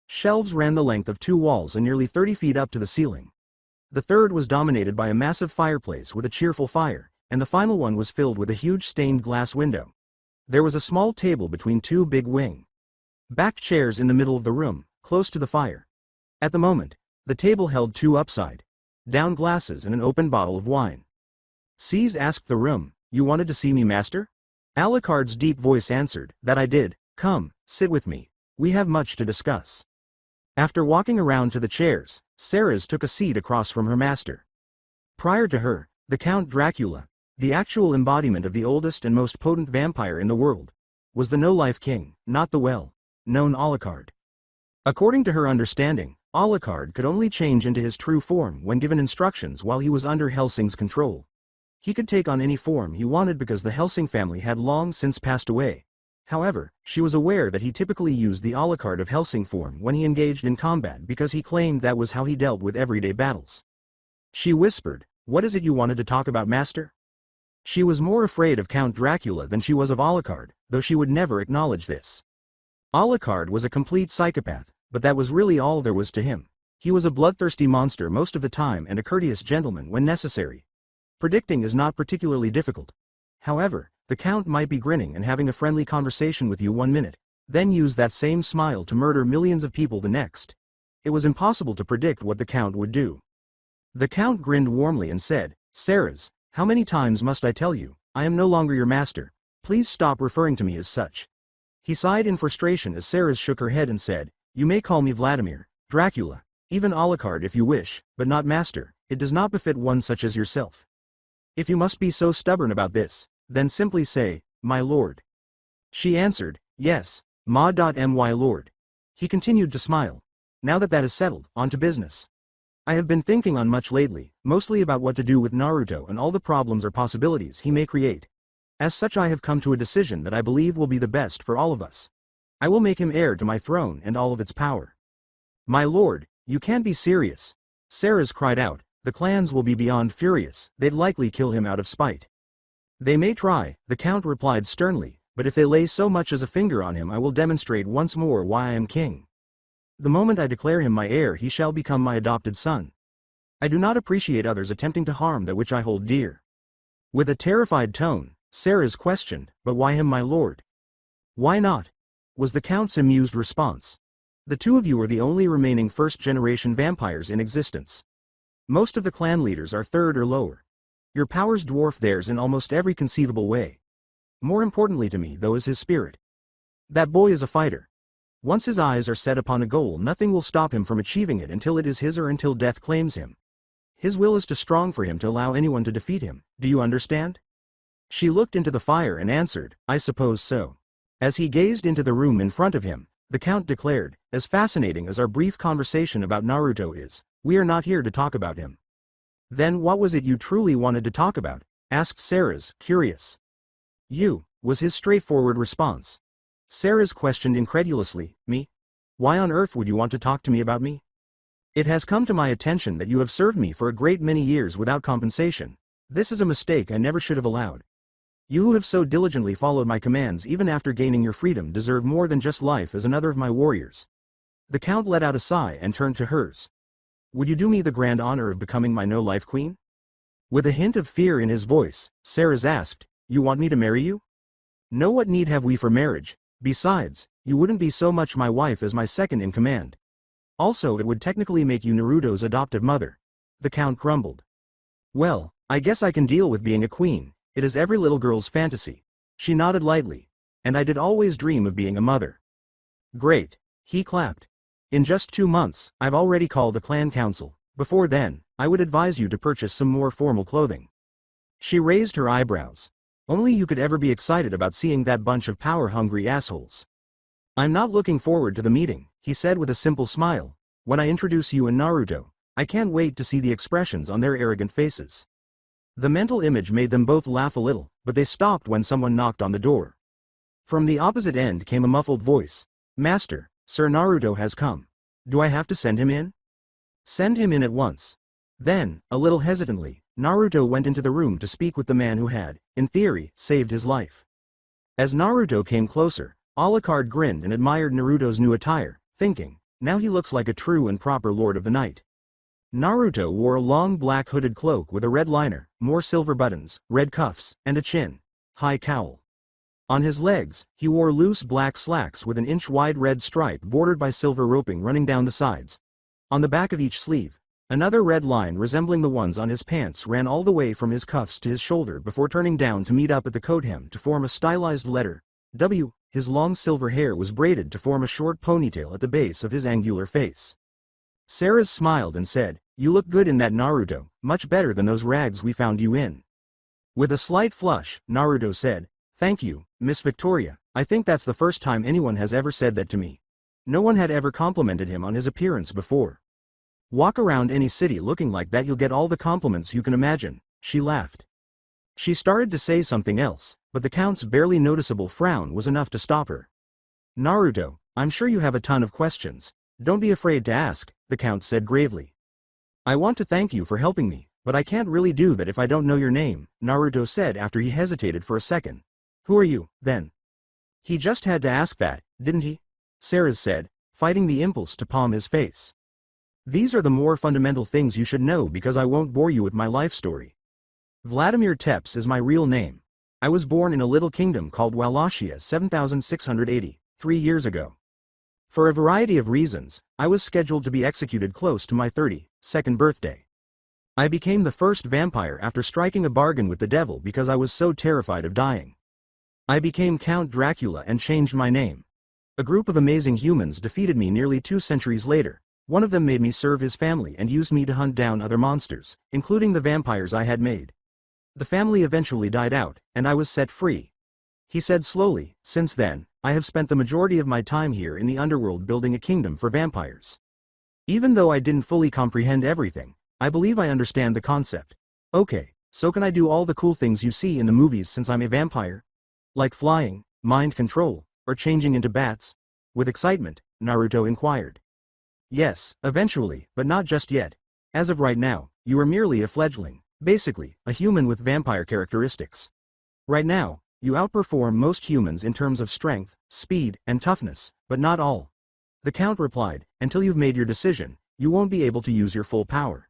B: Shelves ran the length of 2 walls and nearly 30 feet up to the ceiling. The third was dominated by a massive fireplace with a cheerful fire, and the final one was filled with a huge stained glass window. There was a small table between 2 big wing-backed chairs in the middle of the room, close to the fire. At the moment, the table held 2 upside-down glasses and an open bottle of wine. Seize asked the room, "You wanted to see me, master?" Alucard's deep voice answered, "That I did. Come, sit with me. We have much to discuss." After walking around to the chairs, Sarah took a seat across from her master. Prior to her, the Count Dracula, the actual embodiment of the oldest and most potent vampire in the world, was the no-life king, not the well-known Alucard. According to her understanding, Alucard could only change into his true form when given instructions while he was under Hellsing's control. He could take on any form he wanted because the Hellsing family had long since passed away. However, she was aware that he typically used the Alucard of Hellsing form when he engaged in combat because he claimed that was how he dealt with everyday battles. She whispered, "What is it you wanted to talk about, master?" She was more afraid of Count Dracula than she was of Alucard, though she would never acknowledge this. Alucard was a complete psychopath, but that was really all there was to him. He was a bloodthirsty monster most of the time and a courteous gentleman when necessary. Predicting is not particularly difficult. However, the Count might be grinning and having a friendly conversation with you one minute, then use that same smile to murder millions of people the next. It was impossible to predict what the Count would do. The Count grinned warmly and said, "Sarah's, how many times must I tell you, I am no longer your master. Please stop referring to me as such." He sighed in frustration as Sarah shook her head and said, "You may call me Vladimir, Dracula, even Alucard if you wish, but not master. It does not befit one such as yourself. If you must be so stubborn about this, then simply say, 'My lord.'" She answered, "Yes, my lord." He continued to smile. "Now that is settled, on to business. I have been thinking on much lately, mostly about what to do with Naruto and all the problems or possibilities he may create. As such I have come to a decision that I believe will be the best for all of us. I will make him heir to my throne and all of its power." "My lord, you can't be serious." Sarah cried out, "The clans will be beyond furious, they'd likely kill him out of spite." "They may try," the Count replied sternly, "but if they lay so much as a finger on him I will demonstrate once more why I am king. The moment I declare him my heir he shall become my adopted son. I do not appreciate others attempting to harm that which I hold dear." With a terrified tone, Sarah questioned, "But why him my lord?" "Why not?" was the Count's amused response. "The two of you are the only remaining first-generation vampires in existence. Most of the clan leaders are third or lower. Your powers dwarf theirs in almost every conceivable way. More importantly to me though is his spirit. That boy is a fighter. Once his eyes are set upon a goal nothing will stop him from achieving it until it is his or until death claims him. His will is too strong for him to allow anyone to defeat him, do you understand? She looked into the fire and answered, I suppose so. As he gazed into the room in front of him, the Count declared, as fascinating as our brief conversation about Naruto is, we are not here to talk about him. Then what was it you truly wanted to talk about? Asked Sarah's, curious. You, was his straightforward response. Sarah's questioned incredulously, me? Why on earth would you want to talk to me about me? It has come to my attention that you have served me for a great many years without compensation. This is a mistake I never should have allowed. You who have so diligently followed my commands even after gaining your freedom deserve more than just life as another of my warriors. The Count let out a sigh and turned to hers. Would you do me the grand honor of becoming my no-life queen? With a hint of fear in his voice, Sarah's asked, you want me to marry you? No, what need have we for marriage? Besides, you wouldn't be so much my wife as my second in command. Also, it would technically make you Naruto's adoptive mother. The Count grumbled. Well, I guess I can deal with being a queen. It is every little girl's fantasy. She nodded lightly. And I did always dream of being a mother. Great. He clapped. In just 2 months, I've already called a clan council. Before then, I would advise you to purchase some more formal clothing. She raised her eyebrows. Only you could ever be excited about seeing that bunch of power-hungry assholes. I'm not looking forward to the meeting, he said with a simple smile. When I introduce you and Naruto, I can't wait to see the expressions on their arrogant faces. The mental image made them both laugh a little, but they stopped when someone knocked on the door. From the opposite end came a muffled voice. Master, Sir Naruto has come. Do I have to send him in? Send him in at once. Then, a little hesitantly, Naruto went into the room to speak with the man who had, in theory, saved his life. As Naruto came closer, Alucard grinned and admired Naruto's new attire, thinking, now he looks like a true and proper Lord of the Night. Naruto wore a long black hooded cloak with a red liner, more silver buttons, red cuffs, and a chin-high cowl. On his legs, he wore loose black slacks with an inch-wide red stripe bordered by silver roping running down the sides. On the back of each sleeve, another red line resembling the ones on his pants ran all the way from his cuffs to his shoulder before turning down to meet up at the coat hem to form a stylized letter W. His long silver hair was braided to form a short ponytail at the base of his angular face. Sarah smiled and said, you look good in that, Naruto, much better than those rags we found you in. With a slight flush, Naruto said, thank you, Miss Victoria, I think that's the first time anyone has ever said that to me. No one had ever complimented him on his appearance before. Walk around any city looking like that, you'll get all the compliments you can imagine, she laughed. She started to say something else, but the Count's barely noticeable frown was enough to stop her. Naruto, I'm sure you have a ton of questions. Don't be afraid to ask, the Count said gravely. I want to thank you for helping me, but I can't really do that if I don't know your name, Naruto said after he hesitated for a second. Who are you, then? He just had to ask that, didn't he? Sarah said, fighting the impulse to palm his face. These are the more fundamental things you should know because I won't bore you with my life story. Vladimir Tepes is my real name. I was born in a little kingdom called Wallachia 7680, 3 years ago. For a variety of reasons, I was scheduled to be executed close to my 32nd birthday. I became the first vampire after striking a bargain with the devil because I was so terrified of dying. I became Count Dracula and changed my name. A group of amazing humans defeated me nearly 2 centuries later. One of them made me serve his family and used me to hunt down other monsters, including the vampires I had made. The family eventually died out, and I was set free. He said slowly, since then, I have spent the majority of my time here in the underworld building a kingdom for vampires. Even though I didn't fully comprehend everything, I believe I understand the concept. Okay, so can I do all the cool things you see in the movies since I'm a vampire? Like flying, mind control, or changing into bats? With excitement, Naruto inquired. Yes, eventually, but not just yet. As of right now, you are merely a fledgling, basically, a human with vampire characteristics. Right now, you outperform most humans in terms of strength, speed, and toughness, but not all. The Count replied, until you've made your decision, you won't be able to use your full power.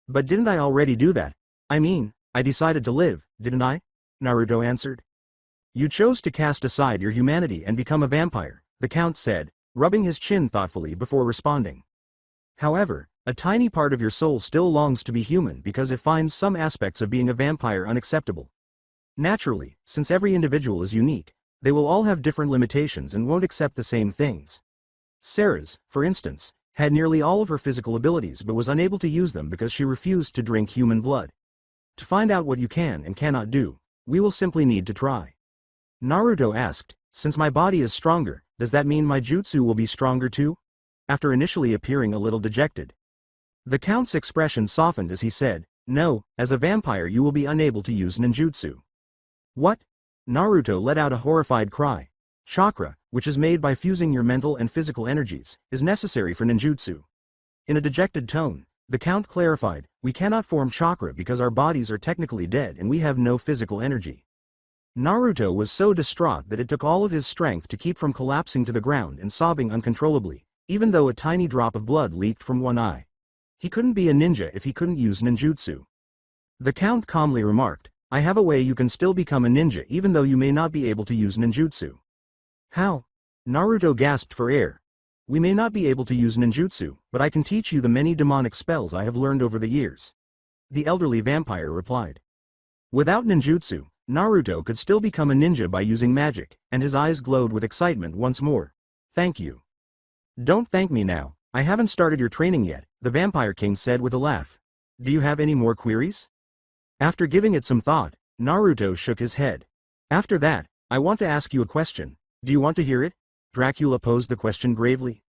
B: But didn't I already do that? I mean, I decided to live, didn't I? Naruto answered. You chose to cast aside your humanity and become a vampire, the Count said, rubbing his chin thoughtfully before responding. However, a tiny part of your soul still longs to be human because it finds some aspects of being a vampire unacceptable. Naturally, since every individual is unique, they will all have different limitations and won't accept the same things. Sarah's, for instance, had nearly all of her physical abilities but was unable to use them because she refused to drink human blood. To find out what you can and cannot do, we will simply need to try. Naruto asked, since my body is stronger, does that mean my jutsu will be stronger too? After initially appearing a little dejected. The Count's expression softened as he said, no, as a vampire you will be unable to use ninjutsu. What? Naruto let out a horrified cry. Chakra, which is made by fusing your mental and physical energies, is necessary for ninjutsu. In a dejected tone, the Count clarified, we cannot form chakra because our bodies are technically dead and we have no physical energy. Naruto was so distraught that it took all of his strength to keep from collapsing to the ground and sobbing uncontrollably, even though a tiny drop of blood leaked from one eye. He couldn't be a ninja if he couldn't use ninjutsu. The Count calmly remarked, I have a way you can still become a ninja even though you may not be able to use ninjutsu. How? Naruto gasped for air. We may not be able to use ninjutsu, but I can teach you the many demonic spells I have learned over the years. The elderly vampire replied. Without ninjutsu, Naruto could still become a ninja by using magic, and his eyes glowed with excitement once more. Thank you. Don't thank me now, I haven't started your training yet, the Vampire King said with a laugh. Do you have any more queries? After giving it some thought, Naruto shook his head. After that, I want to ask you a question. Do you want to hear it? Dracula posed the question gravely.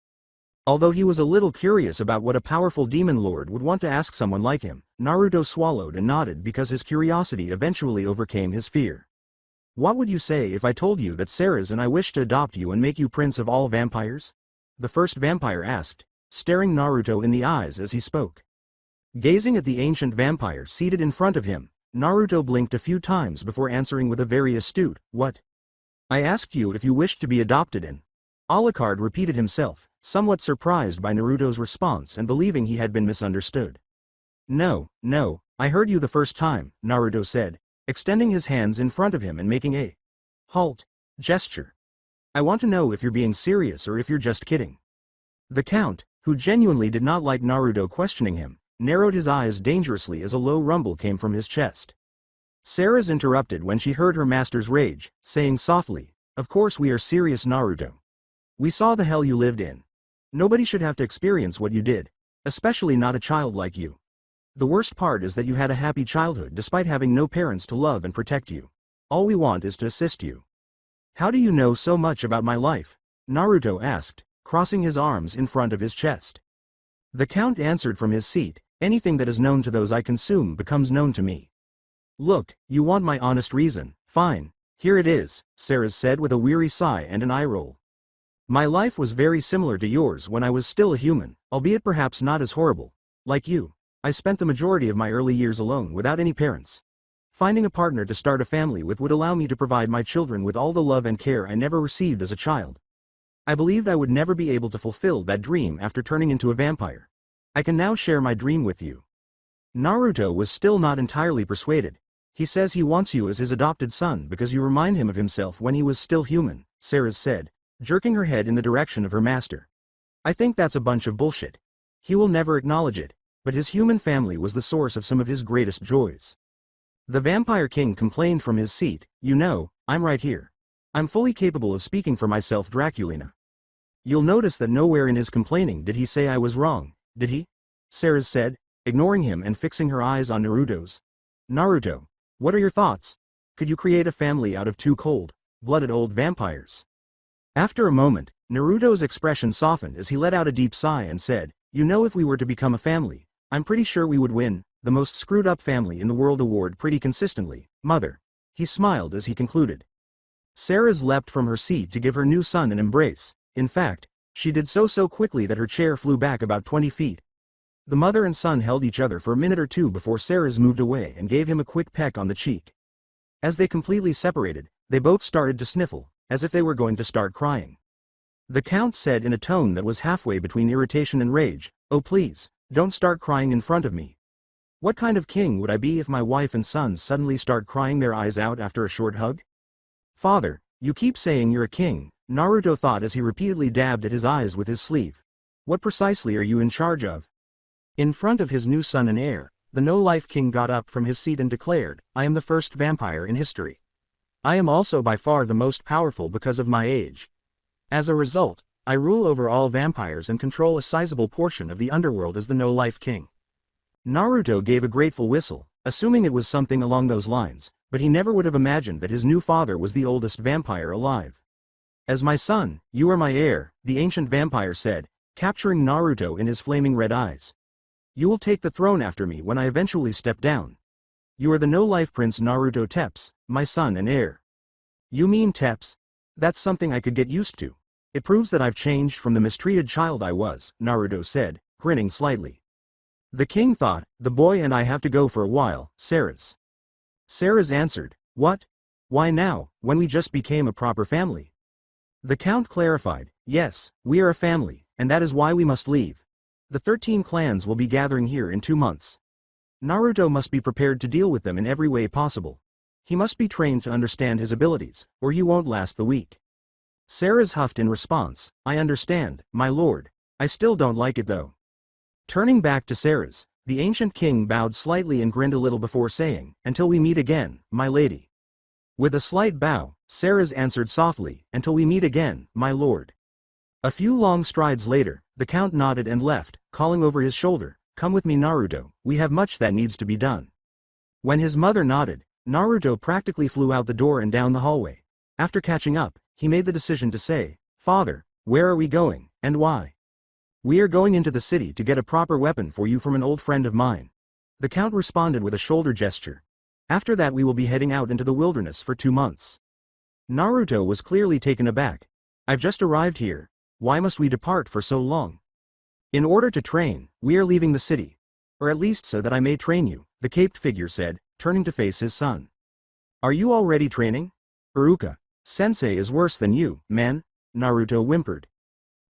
B: Although he was a little curious about what a powerful demon lord would want to ask someone like him, Naruto swallowed and nodded because his curiosity eventually overcame his fear. What would you say if I told you that Ceres and I wish to adopt you and make you prince of all vampires? The first vampire asked, staring Naruto in the eyes as he spoke. Gazing at the ancient vampire seated in front of him, Naruto blinked a few times before answering with a very astute, what? I asked you if you wished to be adopted and... Alucard repeated himself, somewhat surprised by Naruto's response and believing he had been misunderstood. No, I heard you the first time, Naruto said, extending his hands in front of him and making a halt gesture. I want to know if you're being serious or if you're just kidding. The Count, who genuinely did not like Naruto questioning him, narrowed his eyes dangerously as a low rumble came from his chest. Ceres interrupted when she heard her master's rage, saying softly, of course we are serious, Naruto. We saw the hell you lived in. Nobody should have to experience what you did, especially not a child like you. The worst part is that you had a happy childhood despite having no parents to love and protect you. All we want is to assist you. How do you know so much about my life? Naruto asked, crossing his arms in front of his chest. The Count answered from his seat, anything that is known to those I consume becomes known to me. Look, you want my honest reason, fine, here it is, Ceres said with a weary sigh and an eye roll. My life was very similar to yours when I was still a human, albeit perhaps not as horrible. Like you, I spent the majority of my early years alone without any parents. Finding a partner to start a family with would allow me to provide my children with all the love and care I never received as a child. I believed I would never be able to fulfill that dream after turning into a vampire. I can now share my dream with you. Naruto was still not entirely persuaded. He says he wants you as his adopted son because you remind him of himself when he was still human, Ceres said, jerking her head in the direction of her master. I think that's a bunch of bullshit. He will never acknowledge it, but his human family was the source of some of his greatest joys. The Vampire King complained from his seat, you know, I'm right here. I'm fully capable of speaking for myself, Draculina. You'll notice that nowhere in his complaining did he say I was wrong, did he? Ceres said, ignoring him and fixing her eyes on Naruto's. Naruto, what are your thoughts? Could you create a family out of two cold-blooded old vampires? After a moment, Naruto's expression softened as he let out a deep sigh and said, you know, if we were to become a family, I'm pretty sure we would win the most screwed up family in the world award pretty consistently, mother. He smiled as he concluded. Ceres leapt from her seat to give her new son an embrace. In fact, she did so quickly that her chair flew back about 20 feet. The mother and son held each other for a minute or two before Ceres moved away and gave him a quick peck on the cheek. As they completely separated, they both started to sniffle, as if they were going to start crying. The Count said in a tone that was halfway between irritation and rage, oh please, don't start crying in front of me. What kind of king would I be if my wife and son suddenly start crying their eyes out after a short hug? Father, you keep saying you're a king, Naruto thought as he repeatedly dabbed at his eyes with his sleeve. What precisely are you in charge of? In front of his new son and heir, the no-life king got up from his seat and declared, I am the first vampire in history. I am also by far the most powerful because of my age. As a result, I rule over all vampires and control a sizable portion of the underworld as the no-life king. Naruto gave a grateful whistle, assuming it was something along those lines, but he never would have imagined that his new father was the oldest vampire alive. As my son, you are my heir, the ancient vampire said, capturing Naruto in his flaming red eyes. You will take the throne after me when I eventually step down. You are the no-life prince Naruto Tepes, my son and heir. You mean Tepes? That's something I could get used to. It proves that I've changed from the mistreated child I was, Naruto said, grinning slightly. The king thought, the boy and I have to go for a while, Sarah's. Sarah's answered, what? Why now, when we just became a proper family? The count clarified, yes, we are a family, and that is why we must leave. The 13 clans will be gathering here in 2 months. Naruto must be prepared to deal with them in every way possible. He must be trained to understand his abilities, or he won't last the week. Sarah's huffed in response, I understand, my lord. I still don't like it though. Turning back to Sarah's, the ancient king bowed slightly and grinned a little before saying, until we meet again, my lady. With a slight bow, Sarah's answered softly, until we meet again, my lord. A few long strides later, the count nodded and left, calling over his shoulder, come with me Naruto, we have much that needs to be done. When his mother nodded, Naruto practically flew out the door and down the hallway. After catching up, he made the decision to say, Father, where are we going, and why? We are going into the city to get a proper weapon for you from an old friend of mine. The count responded with a shoulder gesture. After that we will be heading out into the wilderness for 2 months. Naruto was clearly taken aback. I've just arrived here. Why must we depart for so long? In order to train, we are leaving the city. Or at least so that I may train you, the caped figure said, turning to face his son. Are you already training? Iruka, sensei is worse than you, man, Naruto whimpered.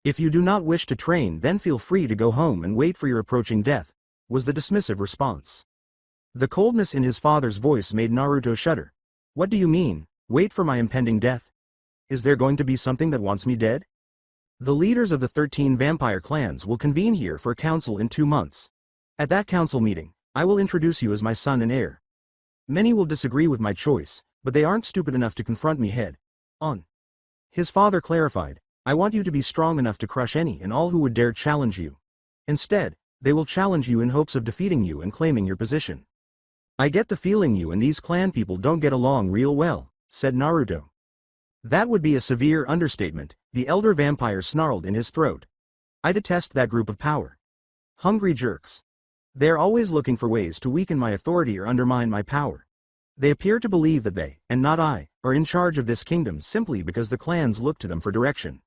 B: If you do not wish to train then feel free to go home and wait for your approaching death, was the dismissive response. The coldness in his father's voice made Naruto shudder. What do you mean, wait for my impending death? Is there going to be something that wants me dead? The leaders of the 13 vampire clans will convene here for a council in 2 months. At that council meeting, I will introduce you as my son and heir. Many will disagree with my choice, but they aren't stupid enough to confront me head on. His father clarified, I want you to be strong enough to crush any and all who would dare challenge you. Instead, they will challenge you in hopes of defeating you and claiming your position. I get the feeling you and these clan people don't get along real well, said Naruto. That would be a severe understatement, the elder vampire snarled in his throat. I detest that group of power. Hungry jerks. They are always looking for ways to weaken my authority or undermine my power. They appear to believe that they, and not I, are in charge of this kingdom simply because the clans look to them for direction.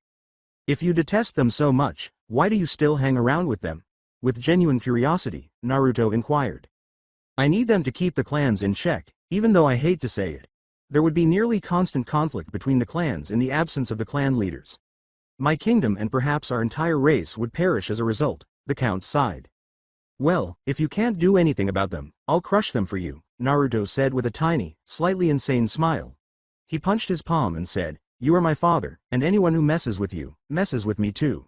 B: If you detest them so much, why do you still hang around with them? With genuine curiosity, Naruto inquired. I need them to keep the clans in check, even though I hate to say it. There would be nearly constant conflict between the clans in the absence of the clan leaders. My kingdom and perhaps our entire race would perish as a result, the count sighed. Well, if you can't do anything about them, I'll crush them for you, Naruto said with a tiny, slightly insane smile. He punched his palm and said, you are my father, and anyone who messes with you, messes with me too.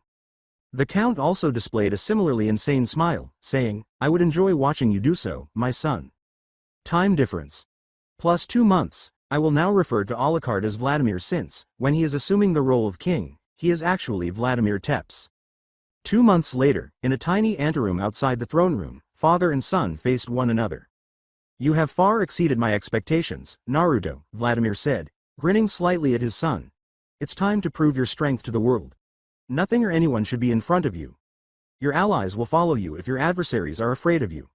B: The count also displayed a similarly insane smile, saying, I would enjoy watching you do so, my son. Time difference. Plus 2 months, I will now refer to Alucard as Vladimir since, when he is assuming the role of king, he is actually Vladimir Tepes. 2 months later, in a tiny anteroom outside the throne room, father and son faced one another. You have far exceeded my expectations, Naruto, Vladimir said, grinning slightly at his son. It's time to prove your strength to the world. Nothing or anyone should be in front of you. Your allies will follow you if your adversaries are afraid of you.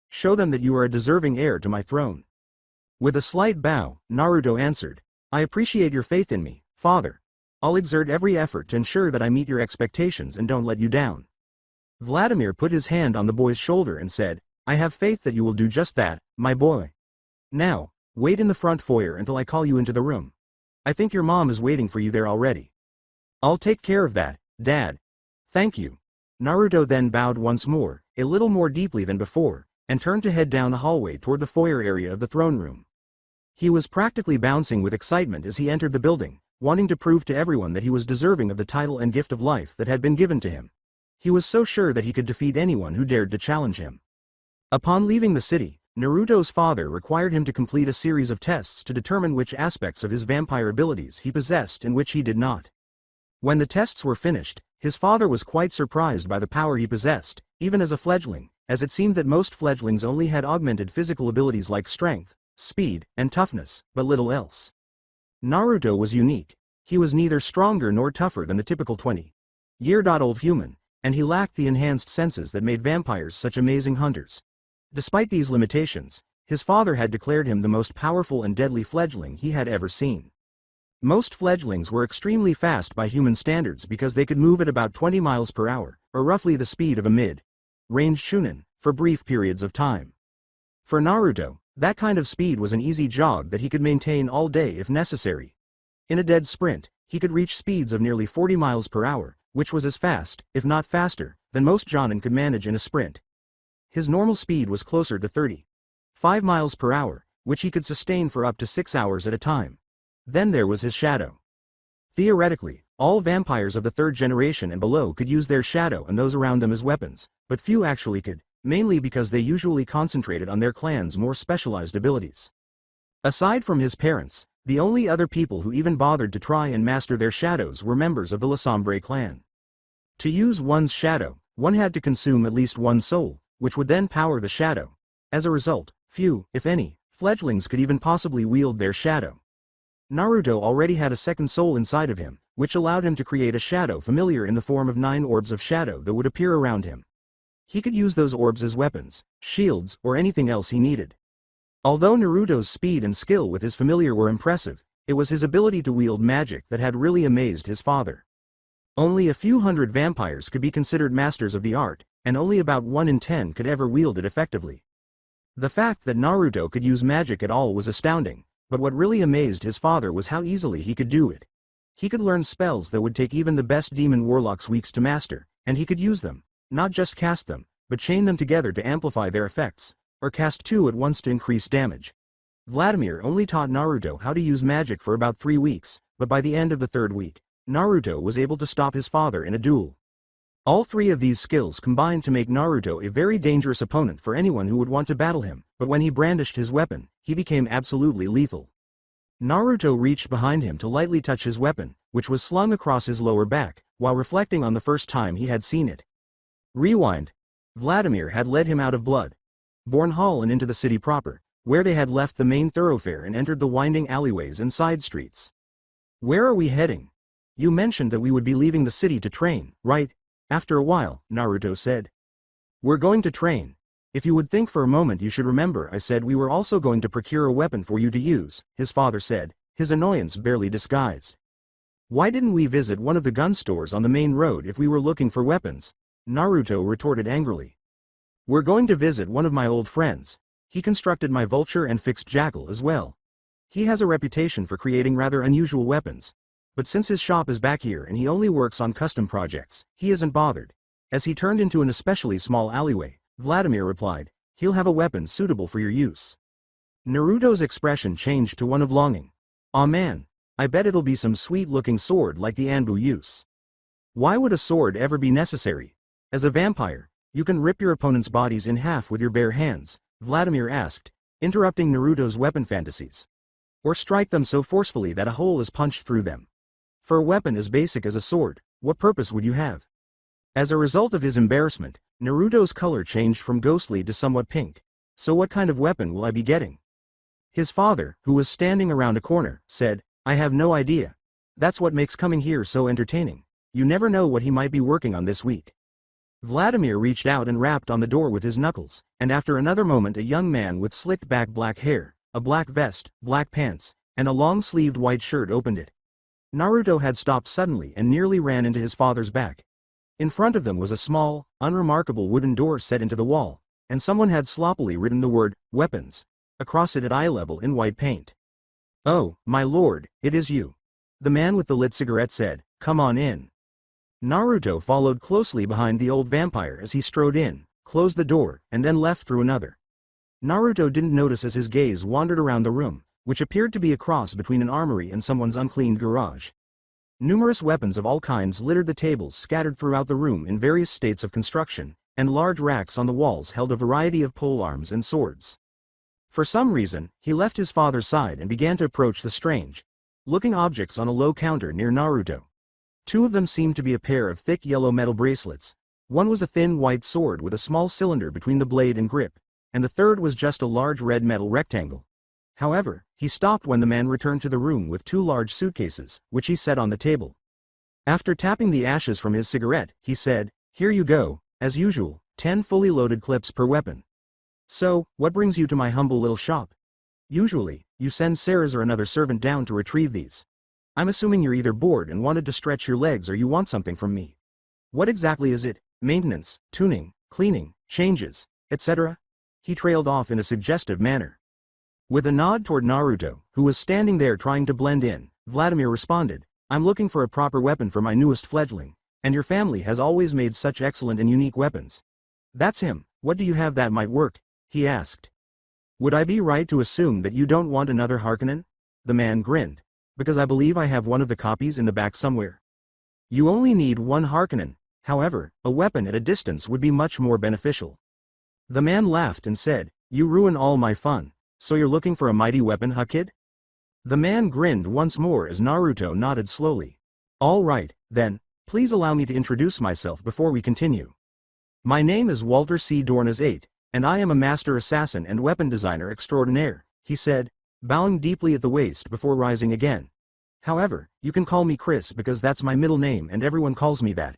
B: Show them that you are a deserving heir to my throne. With a slight bow, Naruto answered, I appreciate your faith in me, father. I'll exert every effort to ensure that I meet your expectations and don't let you down. Vladimir put his hand on the boy's shoulder and said, I have faith that you will do just that, my boy. Now, wait in the front foyer until I call you into the room. I think your mom is waiting for you there already. I'll take care of that, Dad. Thank you. Naruto then bowed once more, a little more deeply than before, and turned to head down the hallway toward the foyer area of the throne room. He was practically bouncing with excitement as he entered the building, wanting to prove to everyone that he was deserving of the title and gift of life that had been given to him. He was so sure that he could defeat anyone who dared to challenge him. Upon leaving the city, Naruto's father required him to complete a series of tests to determine which aspects of his vampire abilities he possessed and which he did not. When the tests were finished, his father was quite surprised by the power he possessed, even as a fledgling, as it seemed that most fledglings only had augmented physical abilities like strength, speed, and toughness, but little else. Naruto was unique. He was neither stronger nor tougher than the typical 20-year-old human, and he lacked the enhanced senses that made vampires such amazing hunters. Despite these limitations, his father had declared him the most powerful and deadly fledgling he had ever seen. Most fledglings were extremely fast by human standards because they could move at about 20 miles per hour, or roughly the speed of a mid-range chunin, for brief periods of time. For Naruto, that kind of speed was an easy jog that he could maintain all day if necessary. In a dead sprint, he could reach speeds of nearly 40 miles per hour, which was as fast, if not faster, than most jonin could manage in a sprint. His normal speed was closer to 35 miles per hour, which he could sustain for up to 6 hours at a time. Then there was his shadow. Theoretically, all vampires of the third generation and below could use their shadow and those around them as weapons, but few actually could, mainly because they usually concentrated on their clan's more specialized abilities. Aside from his parents, the only other people who even bothered to try and master their shadows were members of the Lassombre clan. To use one's shadow, one had to consume at least one soul, which would then power the shadow. As a result, few, if any, fledglings could even possibly wield their shadow. Naruto already had a second soul inside of him, which allowed him to create a shadow familiar in the form of 9 orbs of shadow that would appear around him. He could use those orbs as weapons, shields, or anything else he needed. Although Naruto's speed and skill with his familiar were impressive, it was his ability to wield magic that had really amazed his father. Only a few hundred vampires could be considered masters of the art, and only about 1 in 10 could ever wield it effectively. The fact that Naruto could use magic at all was astounding, but what really amazed his father was how easily he could do it. He could learn spells that would take even the best demon warlocks weeks to master, and he could use them, not just cast them, but chain them together to amplify their effects, or cast 2 at once to increase damage. Vladimir only taught Naruto how to use magic for about 3 weeks, but by the end of the 3rd week, Naruto was able to stop his father in a duel. All 3 of these skills combined to make Naruto a very dangerous opponent for anyone who would want to battle him, but when he brandished his weapon, he became absolutely lethal. Naruto reached behind him to lightly touch his weapon, which was slung across his lower back, while reflecting on the first time he had seen it. Rewind. Vladimir had led him out of Blood-borne Hall and into the city proper, where they had left the main thoroughfare and entered the winding alleyways and side streets. "Where are we heading? You mentioned that we would be leaving the city to train, right?" After a while, Naruto said. "We're going to train. If you would think for a moment, you should remember I said we were also going to procure a weapon for you to use," his father said, his annoyance barely disguised. "Why didn't we visit one of the gun stores on the main road if we were looking for weapons?" Naruto retorted angrily. "We're going to visit one of my old friends. He constructed my vulture and fixed jackal as well. He has a reputation for creating rather unusual weapons. But since his shop is back here and he only works on custom projects, he isn't bothered." As he turned into an especially small alleyway, Vladimir replied, "He'll have a weapon suitable for your use." Naruto's expression changed to one of longing. "Aw man, I bet it'll be some sweet-looking sword like the Anbu use." "Why would a sword ever be necessary? As a vampire, you can rip your opponent's bodies in half with your bare hands," Vladimir asked, interrupting Naruto's weapon fantasies. "Or strike them so forcefully that a hole is punched through them. For a weapon as basic as a sword, what purpose would you have?" As a result of his embarrassment, Naruto's color changed from ghostly to somewhat pink. "So what kind of weapon will I be getting?" His father, who was standing around a corner, said, "I have no idea. That's what makes coming here so entertaining. You never know what he might be working on this week." Vladimir reached out and rapped on the door with his knuckles, and after another moment a young man with slicked back black hair, a black vest, black pants, and a long-sleeved white shirt opened it. Naruto had stopped suddenly and nearly ran into his father's back. In front of them was a small, unremarkable wooden door set into the wall, and someone had sloppily written the word, "Weapons," across it at eye level in white paint. "Oh, my lord, it is you," the man with the lit cigarette said. "Come on in." Naruto followed closely behind the old vampire as he strode in, closed the door, and then left through another. Naruto didn't notice as his gaze wandered around the room, which appeared to be a cross between an armory and someone's uncleaned garage. Numerous weapons of all kinds littered the tables scattered throughout the room in various states of construction, and large racks on the walls held a variety of polearms and swords. For some reason, he left his father's side and began to approach the strange-looking objects on a low counter near Naruto. Two of them seemed to be a pair of thick yellow metal bracelets. One was a thin white sword with a small cylinder between the blade and grip, and the third was just a large red metal rectangle. However, he stopped when the man returned to the room with two large suitcases, which he set on the table. After tapping the ashes from his cigarette, he said, "Here you go, as usual, 10 fully loaded clips per weapon. So, what brings you to my humble little shop? Usually, you send Sarah's or another servant down to retrieve these. I'm assuming you're either bored and wanted to stretch your legs or you want something from me. What exactly is it? Maintenance, tuning, cleaning, changes, etc.?" He trailed off in a suggestive manner. With a nod toward Naruto, who was standing there trying to blend in, Vladimir responded, "I'm looking for a proper weapon for my newest fledgling, and your family has always made such excellent and unique weapons." "That's him. What do you have that might work?" he asked. "Would I be right to assume that you don't want another Harkonnen?" The man grinned. "Because I believe I have one of the copies in the back somewhere." "You only need one Harkonnen. However, a weapon at a distance would be much more beneficial." The man laughed and said, "You ruin all my fun. So you're looking for a mighty weapon, huh, kid?" The man grinned once more as Naruto nodded slowly. "All right, then, please allow me to introduce myself before we continue. My name is Walter C. Dornas VIII, and I am a master assassin and weapon designer extraordinaire," he said, bowing deeply at the waist before rising again. "However, you can call me Chris because that's my middle name and everyone calls me that.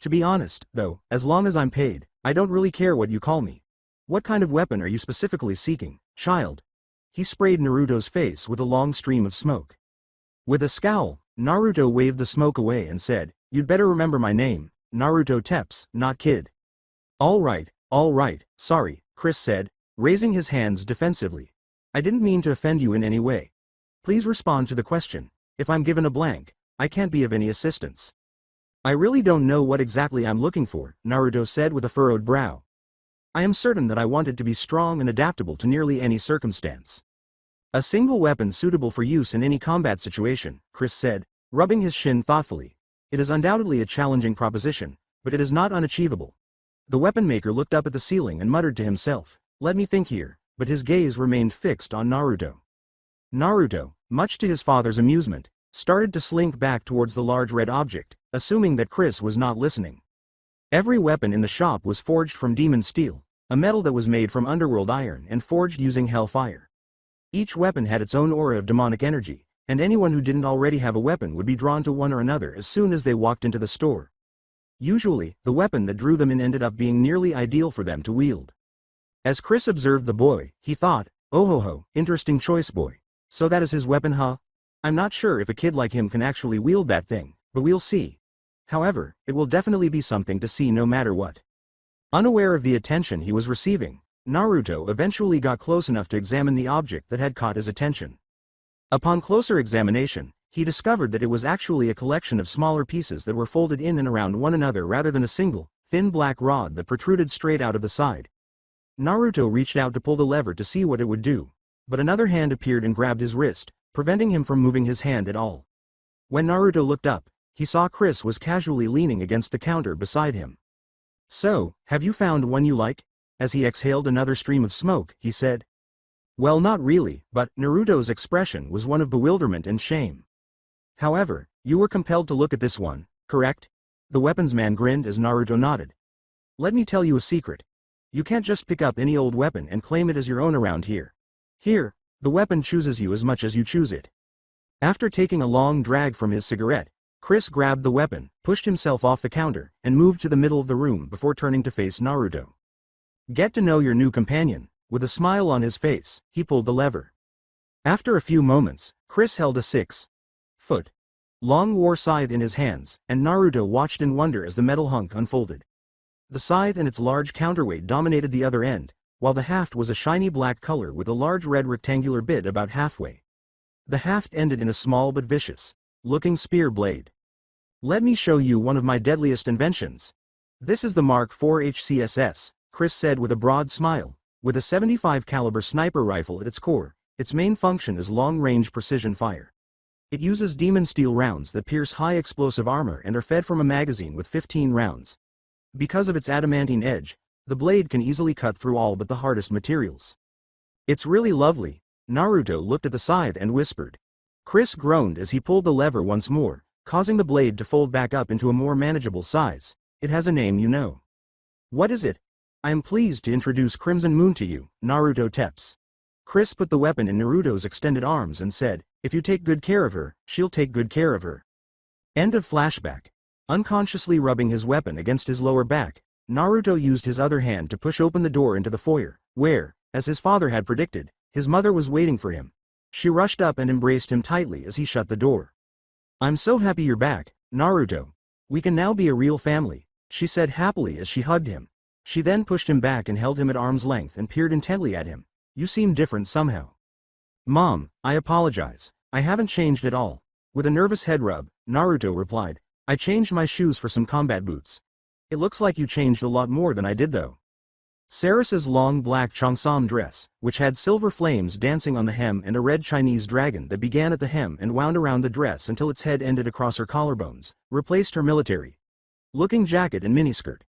B: To be honest, though, as long as I'm paid, I don't really care what you call me. What kind of weapon are you specifically seeking, child?" He sprayed Naruto's face with a long stream of smoke. With a scowl, Naruto waved the smoke away and said, "You'd better remember my name, Naruto Tepps, not Kid." All right, sorry," Chris said, raising his hands defensively. "I didn't mean to offend you in any way. Please respond to the question. If I'm given a blank, I can't be of any assistance." "I really don't know what exactly I'm looking for," Naruto said with a furrowed brow. "I am certain that I want it to be strong and adaptable to nearly any circumstance. A single weapon suitable for use in any combat situation," Chris said, rubbing his shin thoughtfully. "It is undoubtedly a challenging proposition, but it is not unachievable." The weapon maker looked up at the ceiling and muttered to himself, "Let me think here," but his gaze remained fixed on Naruto. Naruto, much to his father's amusement, started to slink back towards the large red object, assuming that Chris was not listening. Every weapon in the shop was forged from demon steel, a metal that was made from underworld iron and forged using hellfire. Each weapon had its own aura of demonic energy, and anyone who didn't already have a weapon would be drawn to one or another as soon as they walked into the store. Usually, the weapon that drew them in ended up being nearly ideal for them to wield. As Chris observed the boy, he thought, "Oh ho ho, interesting choice, boy. So that is his weapon, huh? I'm not sure if a kid like him can actually wield that thing, but we'll see. However, it will definitely be something to see no matter what." Unaware of the attention he was receiving, Naruto eventually got close enough to examine the object that had caught his attention. Upon closer examination, he discovered that it was actually a collection of smaller pieces that were folded in and around one another rather than a single, thin black rod that protruded straight out of the side. Naruto reached out to pull the lever to see what it would do, but another hand appeared and grabbed his wrist, preventing him from moving his hand at all. When Naruto looked up, he saw Chris was casually leaning against the counter beside him. "So, have you found one you like?" As he exhaled another stream of smoke, he said. "Well, not really," but Naruto's expression was one of bewilderment and shame. "However, you were compelled to look at this one, correct?" The weapons man grinned as Naruto nodded. "Let me tell you a secret. You can't just pick up any old weapon and claim it as your own around here. Here, the weapon chooses you as much as you choose it." After taking a long drag from his cigarette, Chris grabbed the weapon, pushed himself off the counter, and moved to the middle of the room before turning to face Naruto. "Get to know your new companion." With a smile on his face, he pulled the lever. After a few moments, Chris held a 6-foot long war scythe in his hands, and Naruto watched in wonder as the metal hunk unfolded. The scythe and its large counterweight dominated the other end, while the haft was a shiny black color with a large red rectangular bit about halfway. The haft ended in a small but vicious-looking spear blade. "Let me show you one of my deadliest inventions. This is the Mark IV HCSS, Chris said with a broad smile. With a .75 caliber sniper rifle at its core, its main function is long-range precision fire. It uses demon steel rounds that pierce high explosive armor and are fed from a magazine with 15 rounds. Because of its adamantine edge, the blade can easily cut through all but the hardest materials. It's really lovely." Naruto looked at the scythe and whispered. Chris groaned as he pulled the lever once more, causing the blade to fold back up into a more manageable size. It has a name you know. What is it? I am pleased to introduce Crimson Moon to you, Naruto Teps. Chris put the weapon in Naruto's extended arms and said, if you take good care of her, she'll take good care of her. End of flashback. Unconsciously rubbing his weapon against his lower back, Naruto used his other hand to push open the door into the foyer, where, as his father had predicted, his mother was waiting for him. She rushed up and embraced him tightly as he shut the door. I'm so happy you're back, Naruto. We can now be a real family, she said happily as she hugged him. She then pushed him back and held him at arm's length and peered intently at him. You seem different somehow. Mom, I apologize. I haven't changed at all. With a nervous head rub, Naruto replied, I changed my shoes for some combat boots. It looks like you changed a lot more than I did though. Saras's long black cheongsam dress, which had silver flames dancing on the hem and a red Chinese dragon that began at the hem and wound around the dress until its head ended across her collarbones, replaced her military-looking jacket and miniskirt.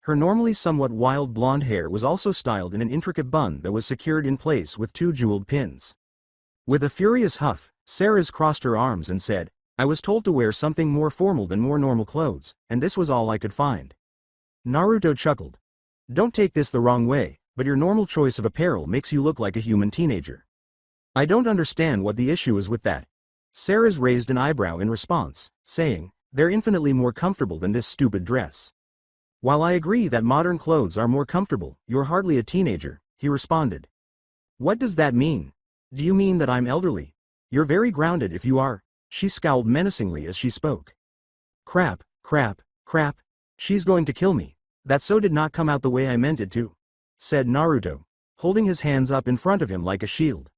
B: Her normally somewhat wild blonde hair was also styled in an intricate bun that was secured in place with 2 jeweled pins. With a furious huff, Saras crossed her arms and said, I was told to wear something more formal than more normal clothes, and this was all I could find. Naruto chuckled. Don't take this the wrong way, but your normal choice of apparel makes you look like a human teenager. I don't understand what the issue is with that. Saras raised an eyebrow in response, saying, they're infinitely more comfortable than this stupid dress. While I agree that modern clothes are more comfortable, you're hardly a teenager, he responded. What does that mean? Do you mean that I'm elderly? You're very grounded if you are. She scowled menacingly as she spoke. Crap, crap, crap. She's going to kill me. That so did not come out the way I meant it to, said Naruto, holding his hands up in front of him like a shield.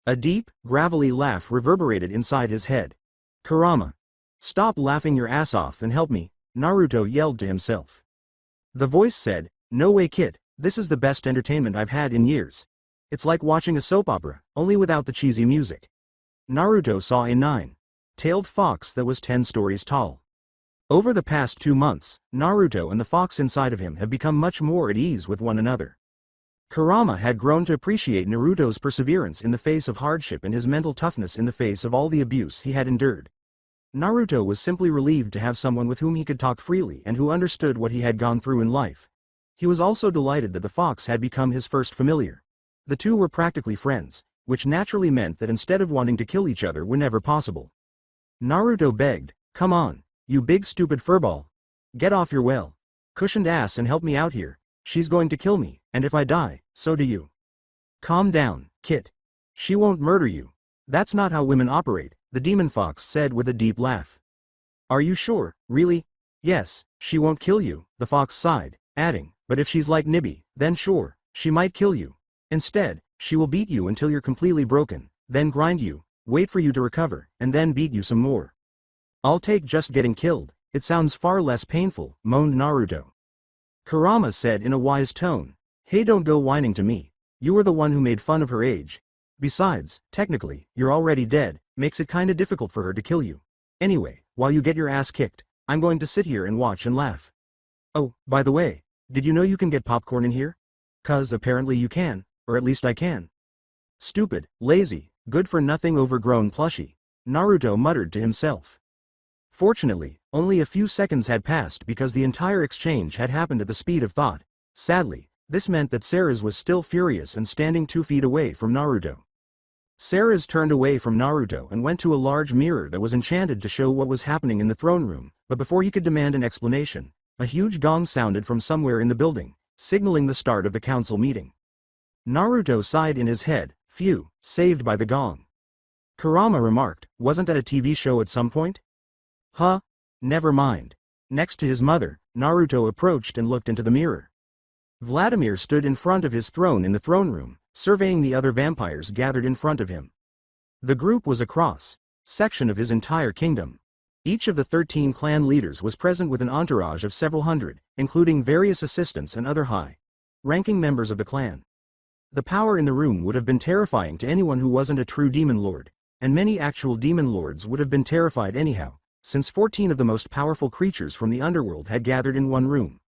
B: A deep, gravelly laugh reverberated inside his head. Kurama. Stop laughing your ass off and help me, Naruto yelled to himself. The voice said, no way kid, this is the best entertainment I've had in years. It's like watching a soap opera, only without the cheesy music. Naruto saw a 9-tailed fox that was 10 stories tall. Over the past 2 months, Naruto and the fox inside of him have become much more at ease with one another. Kurama had grown to appreciate Naruto's perseverance in the face of hardship and his mental toughness in the face of all the abuse he had endured. Naruto was simply relieved to have someone with whom he could talk freely and who understood what he had gone through in life. He was also delighted that the fox had become his first familiar. The two were practically friends, which naturally meant that instead of wanting to kill each other whenever possible. Naruto begged, come on, you big stupid furball. Get off your well-cushioned ass and help me out here. She's going to kill me, and if I die, so do you. Calm down, Kit. She won't murder you. That's not how women operate, the demon fox said with a deep laugh. Are you sure, really? Yes, she won't kill you, the fox sighed, adding, but if she's like Nibby, then sure, she might kill you. Instead, she will beat you until you're completely broken, then grind you, wait for you to recover, and then beat you some more. I'll take just getting killed, it sounds far less painful, moaned Naruto. Kurama said in a wise tone, hey, don't go whining to me. You were the one who made fun of her age. Besides, technically, you're already dead, makes it kinda difficult for her to kill you. Anyway, while you get your ass kicked, I'm going to sit here and watch and laugh. Oh, by the way, did you know you can get popcorn in here? 'Cause apparently you can, or at least I can. Stupid, lazy, good-for-nothing overgrown plushie, Naruto muttered to himself. Fortunately, only a few seconds had passed because the entire exchange had happened at the speed of thought. Sadly, this meant that Saras was still furious and standing 2 feet away from Naruto. Saras turned away from Naruto and went to a large mirror that was enchanted to show what was happening in the throne room, but before he could demand an explanation, a huge gong sounded from somewhere in the building, signaling the start of the council meeting. Naruto sighed in his head, phew, saved by the gong. Kurama remarked, wasn't that a TV show at some point? Huh? Never mind. Next to his mother, Naruto approached and looked into the mirror. Vladimir stood in front of his throne in the throne room, surveying the other vampires gathered in front of him. The group was a cross-section of his entire kingdom. Each of the 13 clan leaders was present with an entourage of several hundred, including various assistants and other high-ranking members of the clan. The power in the room would have been terrifying to anyone who wasn't a true demon lord, and many actual demon lords would have been terrified anyhow, since 14 of the most powerful creatures from the underworld had gathered in one room.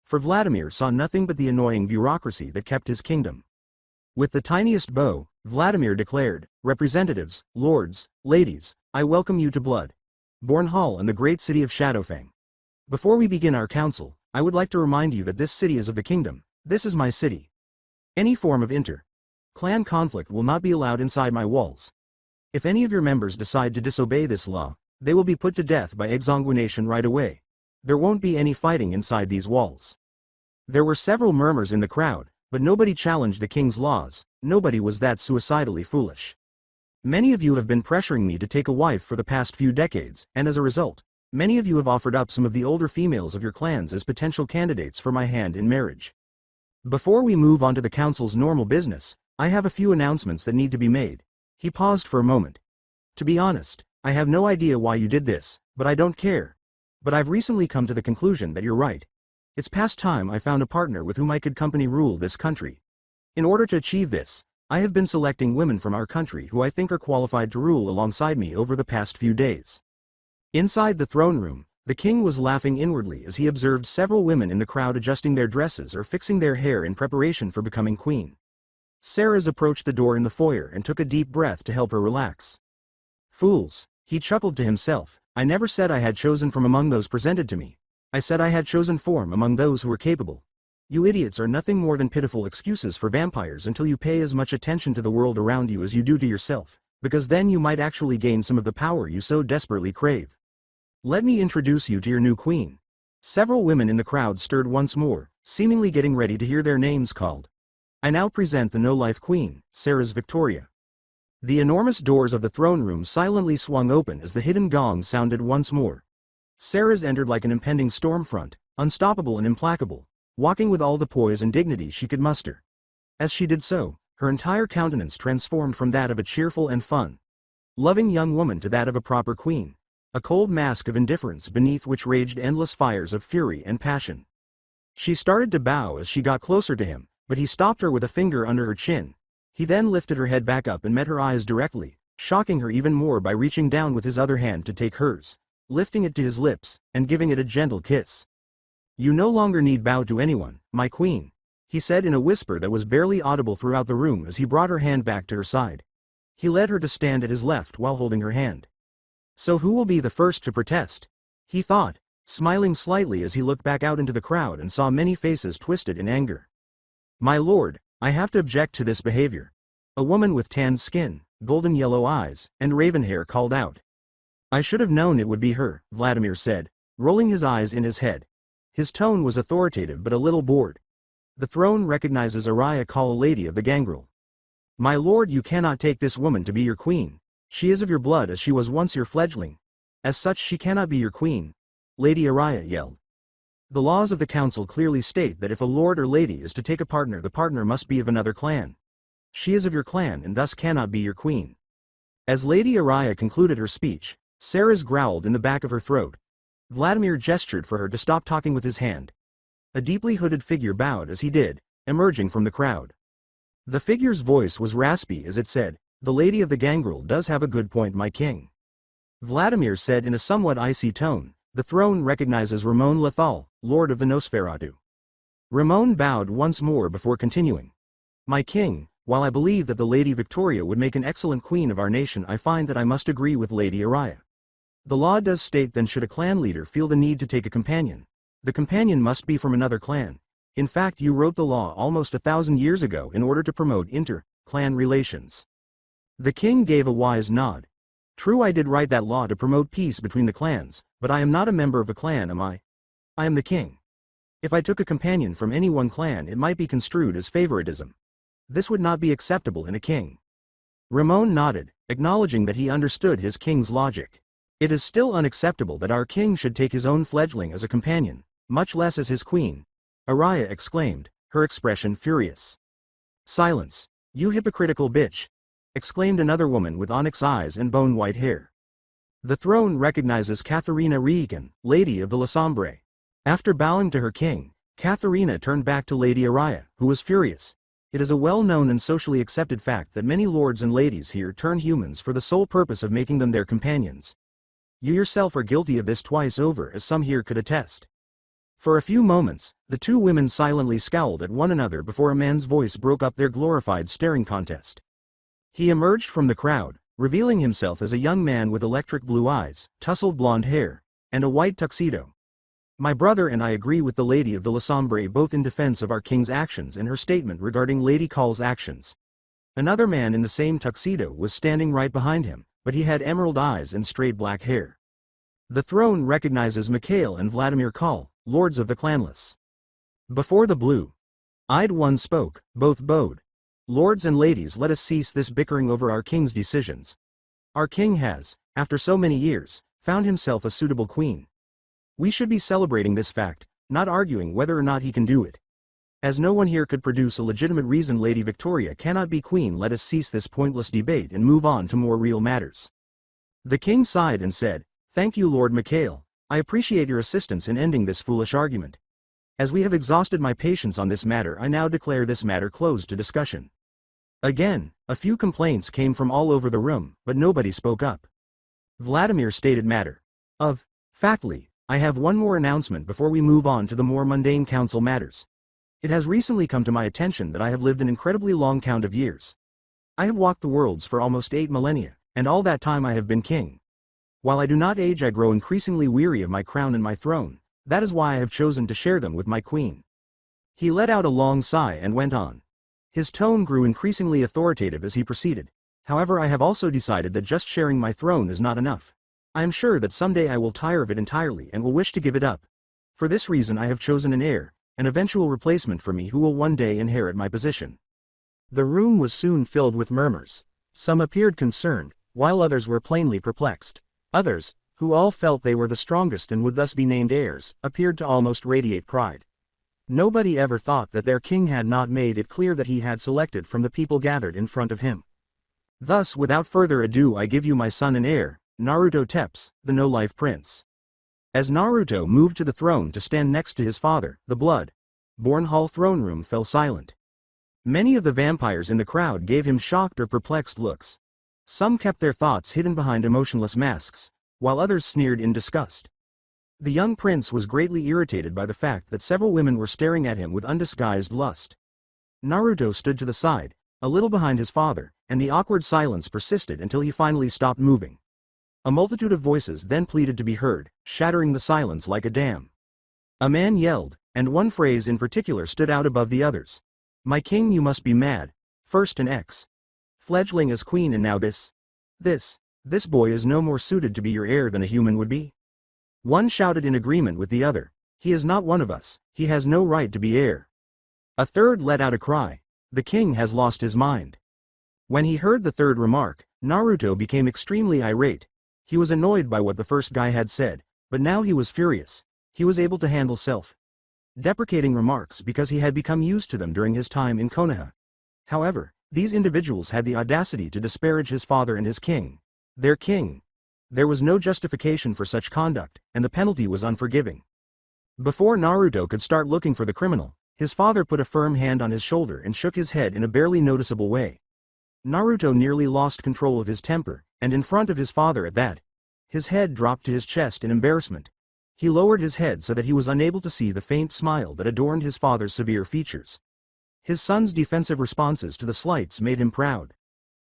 B: For Vladimir saw nothing but the annoying bureaucracy that kept his kingdom. With the tiniest bow, Vladimir declared, representatives, lords, ladies, I welcome you to blood. Bourne Hall and the great city of Shadowfang. Before we begin our council, I would like to remind you that this city is of the kingdom. This is my city. Any form of clan conflict will not be allowed inside my walls. If any of your members decide to disobey this law, they will be put to death by exsanguination right away. There won't be any fighting inside these walls. There were several murmurs in the crowd, but nobody challenged the king's laws. Nobody was that suicidally foolish. Many of you have been pressuring me to take a wife for the past few decades, and as a result, many of you have offered up some of the older females of your clans as potential candidates for my hand in marriage. Before we move on to the council's normal business, I have a few announcements that need to be made. He paused for a moment. To be honest, I have no idea why you did this, but I don't care. But I've recently come to the conclusion that you're right. It's past time I found a partner with whom I could company rule this country. In order to achieve this, I have been selecting women from our country who I think are qualified to rule alongside me over the past few days. Inside the throne room, the king was laughing inwardly as he observed several women in the crowd adjusting their dresses or fixing their hair in preparation for becoming queen. Sarah's approached the door in the foyer and took a deep breath to help her relax. Fools, he chuckled to himself, I never said I had chosen from among those presented to me. I said I had chosen form among those who were capable. You idiots are nothing more than pitiful excuses for vampires until you pay as much attention to the world around you as you do to yourself, because then you might actually gain some of the power you so desperately crave. Let me introduce you to your new queen. Several women in the crowd stirred once more, seemingly getting ready to hear their names called. I now present the no-life queen, Sarah's Victoria. The enormous doors of the throne room silently swung open as the hidden gong sounded once more. Sarah's entered like an impending storm front, unstoppable and implacable, walking with all the poise and dignity she could muster. As she did so, her entire countenance transformed from that of a cheerful and fun-loving young woman to that of a proper queen, a cold mask of indifference beneath which raged endless fires of fury and passion. She started to bow as she got closer to him, but he stopped her with a finger under her chin. He then lifted her head back up and met her eyes directly, shocking her even more by reaching down with his other hand to take hers, lifting it to his lips, and giving it a gentle kiss. You no longer need bow to anyone, my queen, he said in a whisper that was barely audible throughout the room as he brought her hand back to her side. He led her to stand at his left while holding her hand. So who will be the first to protest? He thought, smiling slightly as he looked back out into the crowd and saw many faces twisted in anger. My lord, I have to object to this behavior. A woman with tanned skin, golden yellow eyes, and raven hair called out. I should have known it would be her, Vladimir said, rolling his eyes in his head. His tone was authoritative but a little bored. The throne recognizes Araya Kal, lady of the Gangrel. My lord, you cannot take this woman to be your queen. She is of your blood as she was once your fledgling. As such she cannot be your queen, Lady Araya yelled. The laws of the council clearly state that if a lord or lady is to take a partner, the partner must be of another clan. She is of your clan and thus cannot be your queen. As Lady Araya concluded her speech, Sarah's growled in the back of her throat. Vladimir gestured for her to stop talking with his hand. A deeply hooded figure bowed as he did, emerging from the crowd. The figure's voice was raspy as it said, the lady of the Gangrel does have a good point, my king. Vladimir said in a somewhat icy tone, the throne recognizes Ramon Lethal, lord of the Nosferatu. Ramon bowed once more before continuing. My king, while I believe that the Lady Victoria would make an excellent queen of our nation, I find that I must agree with Lady Araya. The law does state then should a clan leader feel the need to take a companion, the companion must be from another clan. In fact, you wrote the law almost 1,000 years ago in order to promote inter-clan relations. The king gave a wise nod. True, I did write that law to promote peace between the clans, but I am not a member of a clan, am I? I am the king. If I took a companion from any one clan, it might be construed as favoritism. This would not be acceptable in a king. Ramon nodded, acknowledging that he understood his king's logic. It is still unacceptable that our king should take his own fledgling as a companion, much less as his queen, Araya exclaimed, her expression furious. Silence, you hypocritical bitch, exclaimed another woman with onyx eyes and bone-white hair. The throne recognizes Katharina Regan, lady of the La Sombre. After bowing to her king, Katharina turned back to Lady Araya, who was furious. It is a well-known and socially accepted fact that many lords and ladies here turn humans for the sole purpose of making them their companions. You yourself are guilty of this twice over, as some here could attest. For a few moments, the two women silently scowled at one another before a man's voice broke up their glorified staring contest. He emerged from the crowd, revealing himself as a young man with electric blue eyes, tousled blonde hair, and a white tuxedo. My brother and I agree with the Lady of the Lassombre both in defense of our king's actions and her statement regarding Lady Call's actions. Another man in the same tuxedo was standing right behind him, but he had emerald eyes and straight black hair. The throne recognizes Mikhail and Vladimir Call, lords of the clanless. Before the blue-eyed one spoke, both bowed. Lords and ladies, let us cease this bickering over our king's decisions. Our king has, after so many years, found himself a suitable queen. We should be celebrating this fact, not arguing whether or not he can do it. As no one here could produce a legitimate reason Lady Victoria cannot be queen, let us cease this pointless debate and move on to more real matters. The king sighed and said, "Thank you, Lord Mikhail. I appreciate your assistance in ending this foolish argument. As we have exhausted my patience on this matter, I now declare this matter closed to discussion." Again, a few complaints came from all over the room, but nobody spoke up. Vladimir stated matter of factly, "I have one more announcement before we move on to the more mundane council matters. It has recently come to my attention that I have lived an incredibly long count of years. I have walked the worlds for almost 8 millennia, and all that time I have been king. While I do not age, I grow increasingly weary of my crown and my throne. That is why I have chosen to share them with my queen." He let out a long sigh and went on. His tone grew increasingly authoritative as he proceeded. "However, I have also decided that just sharing my throne is not enough. I am sure that someday I will tire of it entirely and will wish to give it up. For this reason I have chosen an heir, an eventual replacement for me who will one day inherit my position." The room was soon filled with murmurs. Some appeared concerned, while others were plainly perplexed. Others, who all felt they were the strongest and would thus be named heirs, appeared to almost radiate pride. Nobody ever thought that their king had not made it clear that he had selected from the people gathered in front of him. Thus, without further ado, I give you my son and heir, Naruto Tepes, the no-life prince. As Naruto moved to the throne to stand next to his father, the blood-born hall throne room fell silent. Many of the vampires in the crowd gave him shocked or perplexed looks. Some kept their thoughts hidden behind emotionless masks, while others sneered in disgust. The young prince was greatly irritated by the fact that several women were staring at him with undisguised lust. Naruto stood to the side, a little behind his father, and the awkward silence persisted until he finally stopped moving. A multitude of voices then pleaded to be heard, shattering the silence like a dam. A man yelled, and one phrase in particular stood out above the others. "My king, you must be mad. First an fledgling as queen, and now this boy is no more suited to be your heir than a human would be." One shouted in agreement with the other, "He is not one of us, he has no right to be heir." A third let out a cry, "The king has lost his mind." When he heard the third remark, Naruto became extremely irate. He was annoyed by what the first guy had said, but now he was furious. He was able to handle self-deprecating remarks because he had become used to them during his time in Konoha. However, these individuals had the audacity to disparage his father and his king. Their king. There was no justification for such conduct, and the penalty was unforgiving. Before Naruto could start looking for the criminal, his father put a firm hand on his shoulder and shook his head in a barely noticeable way. Naruto nearly lost control of his temper, and in front of his father at that, his head dropped to his chest in embarrassment. He lowered his head so that he was unable to see the faint smile that adorned his father's severe features. His son's defensive responses to the slights made him proud.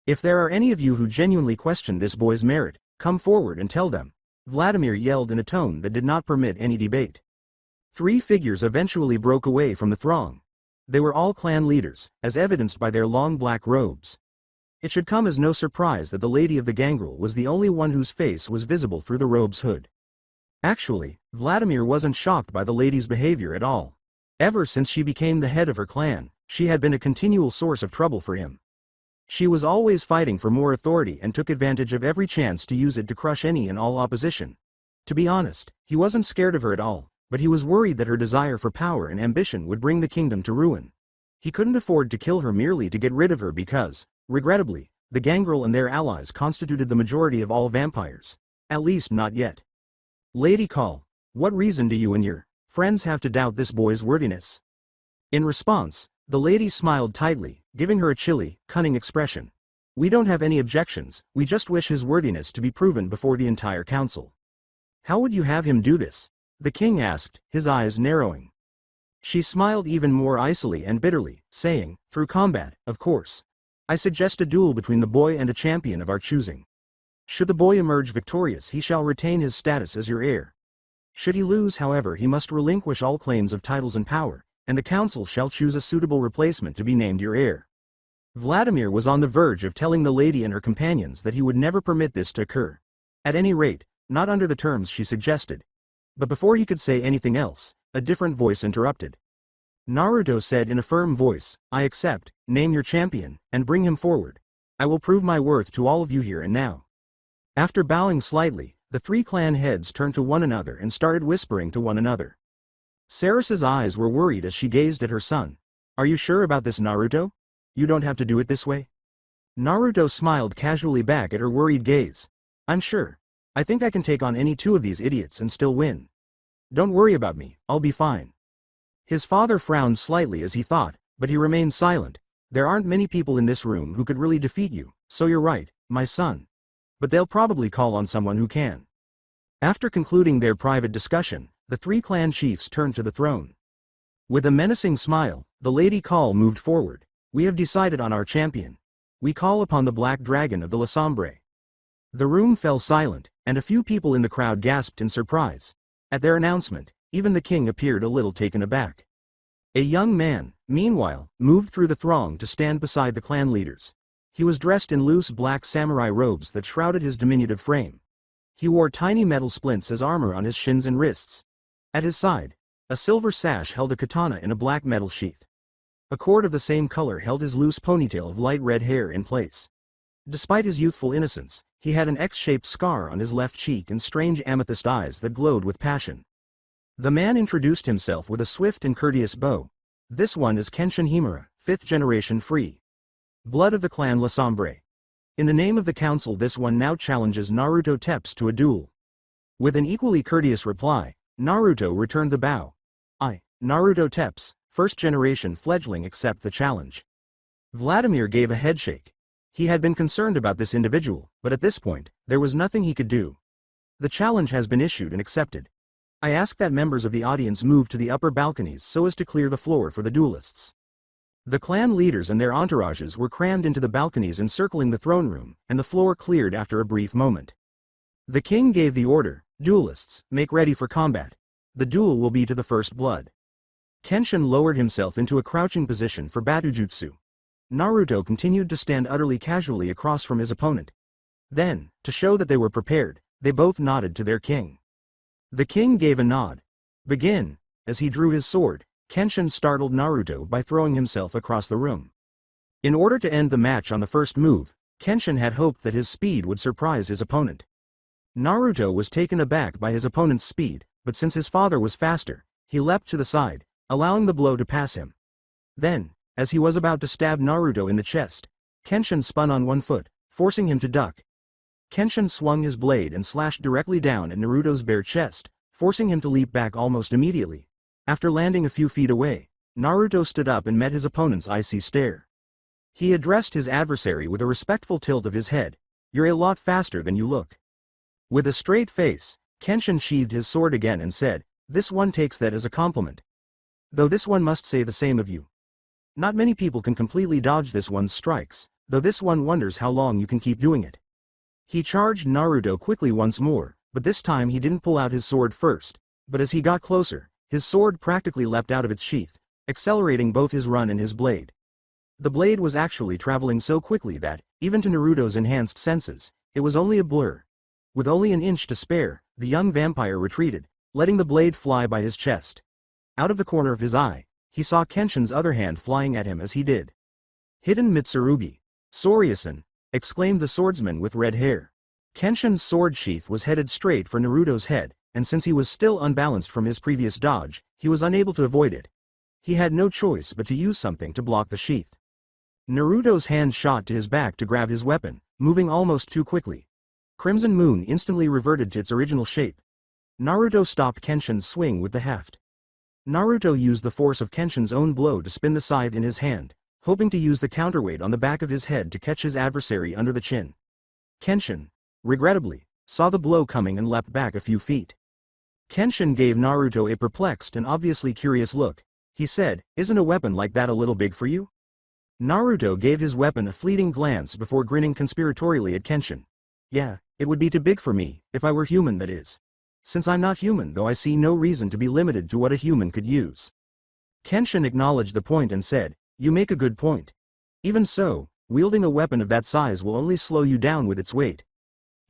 B: "If there are any of you who genuinely question this boy's merit, come forward and tell them," Vladimir yelled in a tone that did not permit any debate. 3 figures eventually broke away from the throng. They were all clan leaders, as evidenced by their long black robes. It should come as no surprise that the lady of the gangrel was the only one whose face was visible through the robe's hood. Actually, Vladimir wasn't shocked by the lady's behavior at all. Ever since she became the head of her clan, she had been a continual source of trouble for him. She was always fighting for more authority and took advantage of every chance to use it to crush any and all opposition. To be honest, he wasn't scared of her at all, but he was worried that her desire for power and ambition would bring the kingdom to ruin. He couldn't afford to kill her merely to get rid of her because, regrettably, the gangrel and their allies constituted the majority of all vampires. At least not yet. "Lady Call, what reason do you and your friends have to doubt this boy's worthiness?" In response, the lady smiled tightly, giving her a chilly, cunning expression. "We don't have any objections, we just wish his worthiness to be proven before the entire council." "How would you have him do this?" the king asked, his eyes narrowing. She smiled even more icily and bitterly, saying, "Through combat, of course. I suggest a duel between the boy and a champion of our choosing. Should the boy emerge victorious, he shall retain his status as your heir. Should he lose, however, he must relinquish all claims of titles and power, and the council shall choose a suitable replacement to be named your heir. Vladimir was on the verge of telling the lady and her companions that he would never permit this to occur. At any rate, not under the terms she suggested. But before he could say anything else, a different voice interrupted. Naruto said in a firm voice, I accept, name your champion, and bring him forward. I will prove my worth to all of you here and now. After bowing slightly, the three clan heads turned to one another and started whispering to one another. Saras's eyes were worried as she gazed at her son. Are you sure about this, Naruto? You don't have to do it this way? Naruto smiled casually back at her worried gaze. I'm sure. I think I can take on any two of these idiots and still win. Don't worry about me, I'll be fine. His father frowned slightly as he thought, but he remained silent. There aren't many people in this room who could really defeat you, so you're right, my son. But they'll probably call on someone who can. After concluding their private discussion, the three clan chiefs turned to the throne. With a menacing smile, the Lady Call moved forward. We have decided on our champion. We call upon the Black Dragon of the Lassombre. The room fell silent, and a few people in the crowd gasped in surprise. At their announcement, even the king appeared a little taken aback. A young man, meanwhile, moved through the throng to stand beside the clan leaders. He was dressed in loose black samurai robes that shrouded his diminutive frame. He wore tiny metal splints as armor on his shins and wrists. At his side, a silver sash held a katana in a black metal sheath. A cord of the same color held his loose ponytail of light red hair in place. Despite his youthful innocence, he had an X-shaped scar on his left cheek and strange amethyst eyes that glowed with passion. The man introduced himself with a swift and courteous bow. This one is Kenshin Himura, 5th generation free. Blood of the clan Lassombre. In the name of the council, this one now challenges Naruto Tepes to a duel. With an equally courteous reply, Naruto returned the bow. I, Naruto Tepes, 1st generation fledgling, accept the challenge. Vladimir gave a headshake. He had been concerned about this individual, but at this point, there was nothing he could do. The challenge has been issued and accepted. I ask that members of the audience move to the upper balconies so as to clear the floor for the duelists. The clan leaders and their entourages were crammed into the balconies encircling the throne room, and the floor cleared after a brief moment. The king gave the order, duelists, make ready for combat. The duel will be to the first blood. Kenshin lowered himself into a crouching position for Batujutsu. Naruto continued to stand utterly casually across from his opponent. Then, to show that they were prepared, they both nodded to their king. The king gave a nod. Begin. As he drew his sword, Kenshin startled Naruto by throwing himself across the room. In order to end the match on the first move, Kenshin had hoped that his speed would surprise his opponent. Naruto was taken aback by his opponent's speed, but since his father was faster, he leapt to the side, allowing the blow to pass him. Then, as he was about to stab Naruto in the chest, Kenshin spun on one foot, forcing him to duck. Kenshin swung his blade and slashed directly down at Naruto's bare chest, forcing him to leap back almost immediately. After landing a few feet away, Naruto stood up and met his opponent's icy stare. He addressed his adversary with a respectful tilt of his head. You're a lot faster than you look. With a straight face, Kenshin sheathed his sword again and said, this one takes that as a compliment. Though this one must say the same of you. Not many people can completely dodge this one's strikes, though this one wonders how long you can keep doing it. He charged Naruto quickly once more, but this time he didn't pull out his sword first, but as he got closer, his sword practically leapt out of its sheath, accelerating both his run and his blade. The blade was actually traveling so quickly that, even to Naruto's enhanced senses, it was only a blur. With only an inch to spare, the young vampire retreated, letting the blade fly by his chest. Out of the corner of his eye, he saw Kenshin's other hand flying at him as he did. Hidden Mitsurugi. Soryasan, exclaimed the swordsman with red hair. Kenshin's sword sheath was headed straight for Naruto's head, and since he was still unbalanced from his previous dodge, he was unable to avoid it. He had no choice but to use something to block the sheath. Naruto's hand shot to his back to grab his weapon, moving almost too quickly. Crimson Moon instantly reverted to its original shape. Naruto stopped Kenshin's swing with the haft. Naruto used the force of Kenshin's own blow to spin the scythe in his hand, hoping to use the counterweight on the back of his head to catch his adversary under the chin. Kenshin, regrettably, saw the blow coming and leapt back a few feet. Kenshin gave Naruto a perplexed and obviously curious look. He said, isn't a weapon like that a little big for you? Naruto gave his weapon a fleeting glance before grinning conspiratorially at Kenshin. Yeah, it would be too big for me, if I were human that is. Since I'm not human though I see no reason to be limited to what a human could use. Kenshin acknowledged the point and said, you make a good point. Even so, wielding a weapon of that size will only slow you down with its weight.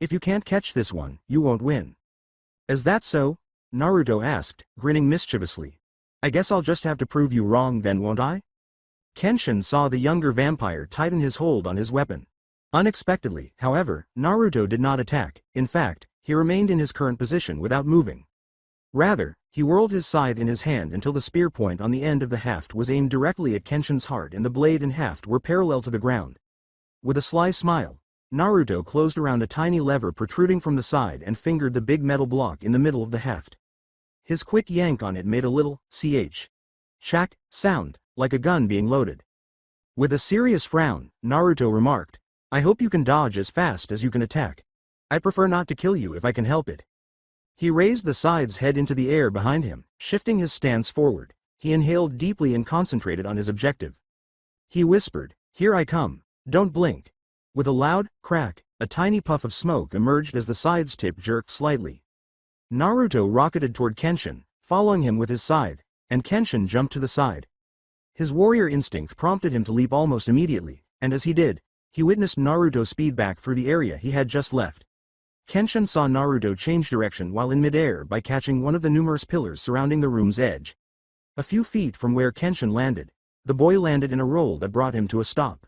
B: If you can't catch this one, you won't win. Is that so? Naruto asked, grinning mischievously. I guess I'll just have to prove you wrong then, won't I? Kenshin saw the younger vampire tighten his hold on his weapon. Unexpectedly, however, Naruto did not attack. In fact, he remained in his current position without moving. Rather, he whirled his scythe in his hand until the spear point on the end of the haft was aimed directly at Kenshin's heart and the blade and haft were parallel to the ground. With a sly smile, Naruto closed around a tiny lever protruding from the side and fingered the big metal block in the middle of the haft. His quick yank on it made a little chack sound, like a gun being loaded. With a serious frown, Naruto remarked, I hope you can dodge as fast as you can attack. I prefer not to kill you if I can help it. He raised the scythe's head into the air behind him, shifting his stance forward. He inhaled deeply and concentrated on his objective. He whispered, here I come, don't blink. With a loud crack, a tiny puff of smoke emerged as the scythe's tip jerked slightly. Naruto rocketed toward Kenshin, following him with his scythe, and Kenshin jumped to the side. His warrior instinct prompted him to leap almost immediately, and as he did, he witnessed Naruto speed back through the area he had just left. Kenshin saw Naruto change direction while in midair by catching one of the numerous pillars surrounding the room's edge. A few feet from where Kenshin landed, the boy landed in a roll that brought him to a stop.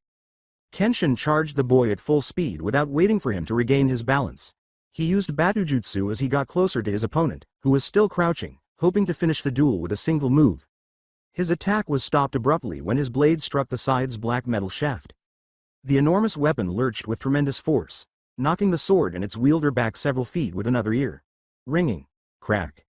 B: Kenshin charged the boy at full speed without waiting for him to regain his balance. He used Batujutsu as he got closer to his opponent, who was still crouching, hoping to finish the duel with a single move. His attack was stopped abruptly when his blade struck the scythe's black metal shaft. The enormous weapon lurched with tremendous force, knocking the sword and its wielder back several feet with another ear. Ringing. Crack.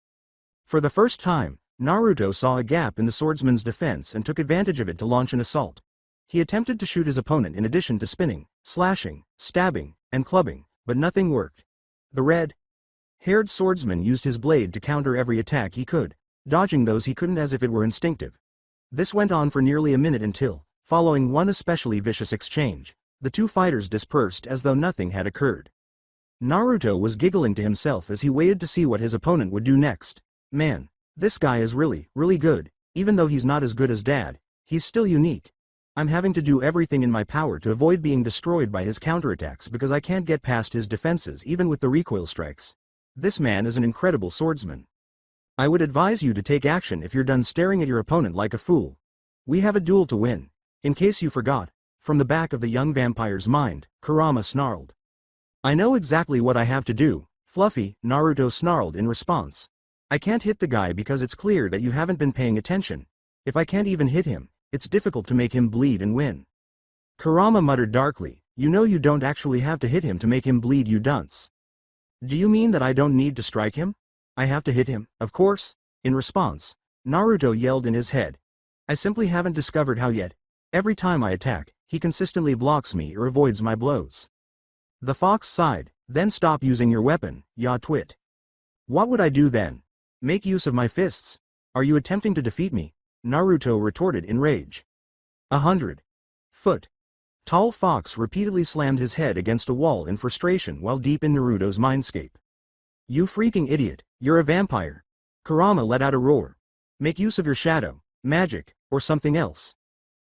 B: For the first time, Naruto saw a gap in the swordsman's defense and took advantage of it to launch an assault. He attempted to shoot his opponent in addition to spinning, slashing, stabbing, and clubbing, but nothing worked. The red-haired swordsman used his blade to counter every attack he could, dodging those he couldn't as if it were instinctive. This went on for nearly a minute until, following one especially vicious exchange, the two fighters dispersed as though nothing had occurred. Naruto was giggling to himself as he waited to see what his opponent would do next. Man, this guy is really good, even though he's not as good as Dad, he's still unique. I'm having to do everything in my power to avoid being destroyed by his counterattacks because I can't get past his defenses even with the recoil strikes. This man is an incredible swordsman. I would advise you to take action if you're done staring at your opponent like a fool. We have a duel to win. In case you forgot, from the back of the young vampire's mind, Kurama snarled. I know exactly what I have to do, Fluffy, Naruto snarled in response. I can't hit the guy because it's clear that you haven't been paying attention. If I can't even hit him, it's difficult to make him bleed and win. Kurama muttered darkly, you know you don't actually have to hit him to make him bleed, you dunce. Do you mean that I don't need to strike him? I have to hit him, of course. In response, Naruto yelled in his head. I simply haven't discovered how yet. Every time I attack, he consistently blocks me or avoids my blows. The fox sighed, then stop using your weapon, ya twit. What would I do then? Make use of my fists. Are you attempting to defeat me? Naruto retorted in rage. 100-foot tall fox repeatedly slammed his head against a wall in frustration while deep in Naruto's mindscape. You freaking idiot, you're a vampire. Kurama let out a roar. Make use of your shadow, magic, or something else.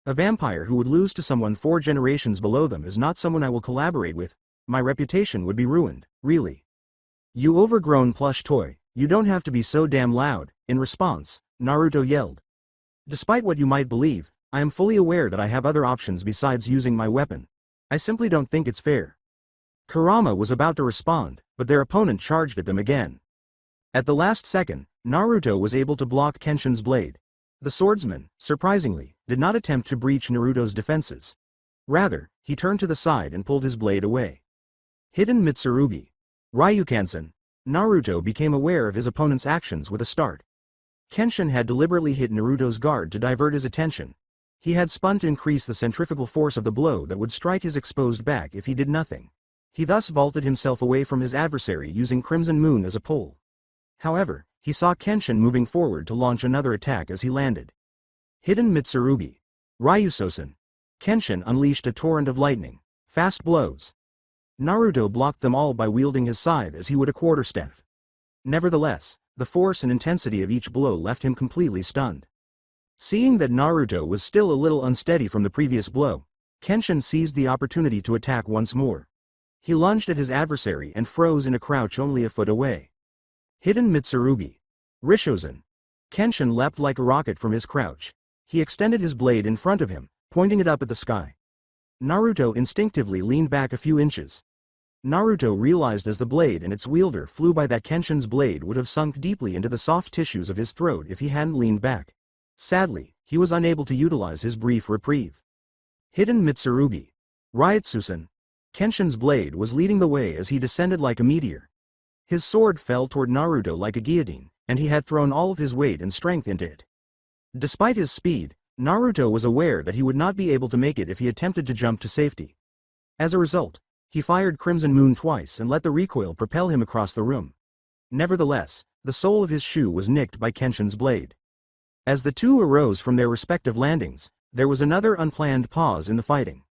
B: A vampire who would lose to someone 4 generations below them is not someone I will collaborate with. My reputation would be ruined, really. You overgrown plush toy, you don't have to be so damn loud. In response, Naruto yelled. Despite what you might believe, I am fully aware that I have other options besides using my weapon. I simply don't think it's fair. Kurama was about to respond, but their opponent charged at them again. At the last second, Naruto was able to block Kenshin's blade. The swordsman, surprisingly, did not attempt to breach Naruto's defenses. Rather, he turned to the side and pulled his blade away. Hidden Mitsurugi. Ryukansen. Naruto became aware of his opponent's actions with a start. Kenshin had deliberately hit Naruto's guard to divert his attention. He had spun to increase the centrifugal force of the blow that would strike his exposed back if he did nothing. He thus vaulted himself away from his adversary using Crimson Moon as a pole. However, he saw Kenshin moving forward to launch another attack as he landed. Hidden Mitsurugi. Ryusosen. Kenshin unleashed a torrent of lightning. Fast blows. Naruto blocked them all by wielding his scythe as he would a quarterstaff. Nevertheless, the force and intensity of each blow left him completely stunned. Seeing that Naruto was still a little unsteady from the previous blow, Kenshin seized the opportunity to attack once more. He lunged at his adversary and froze in a crouch only a foot away. Hidden Mitsurugi. Rishozan. Kenshin leapt like a rocket from his crouch. He extended his blade in front of him, pointing it up at the sky. Naruto instinctively leaned back a few inches. Naruto realized as the blade and its wielder flew by that Kenshin's blade would have sunk deeply into the soft tissues of his throat if he hadn't leaned back. Sadly, he was unable to utilize his brief reprieve. Hidden Mitsurugi. Ryutsusen. Kenshin's blade was leading the way as he descended like a meteor. His sword fell toward Naruto like a guillotine, and he had thrown all of his weight and strength into it. Despite his speed, Naruto was aware that he would not be able to make it if he attempted to jump to safety. As a result, he fired Crimson Moon twice and let the recoil propel him across the room. Nevertheless, the sole of his shoe was nicked by Kenshin's blade. As the two arose from their respective landings, there was another unplanned pause in the fighting.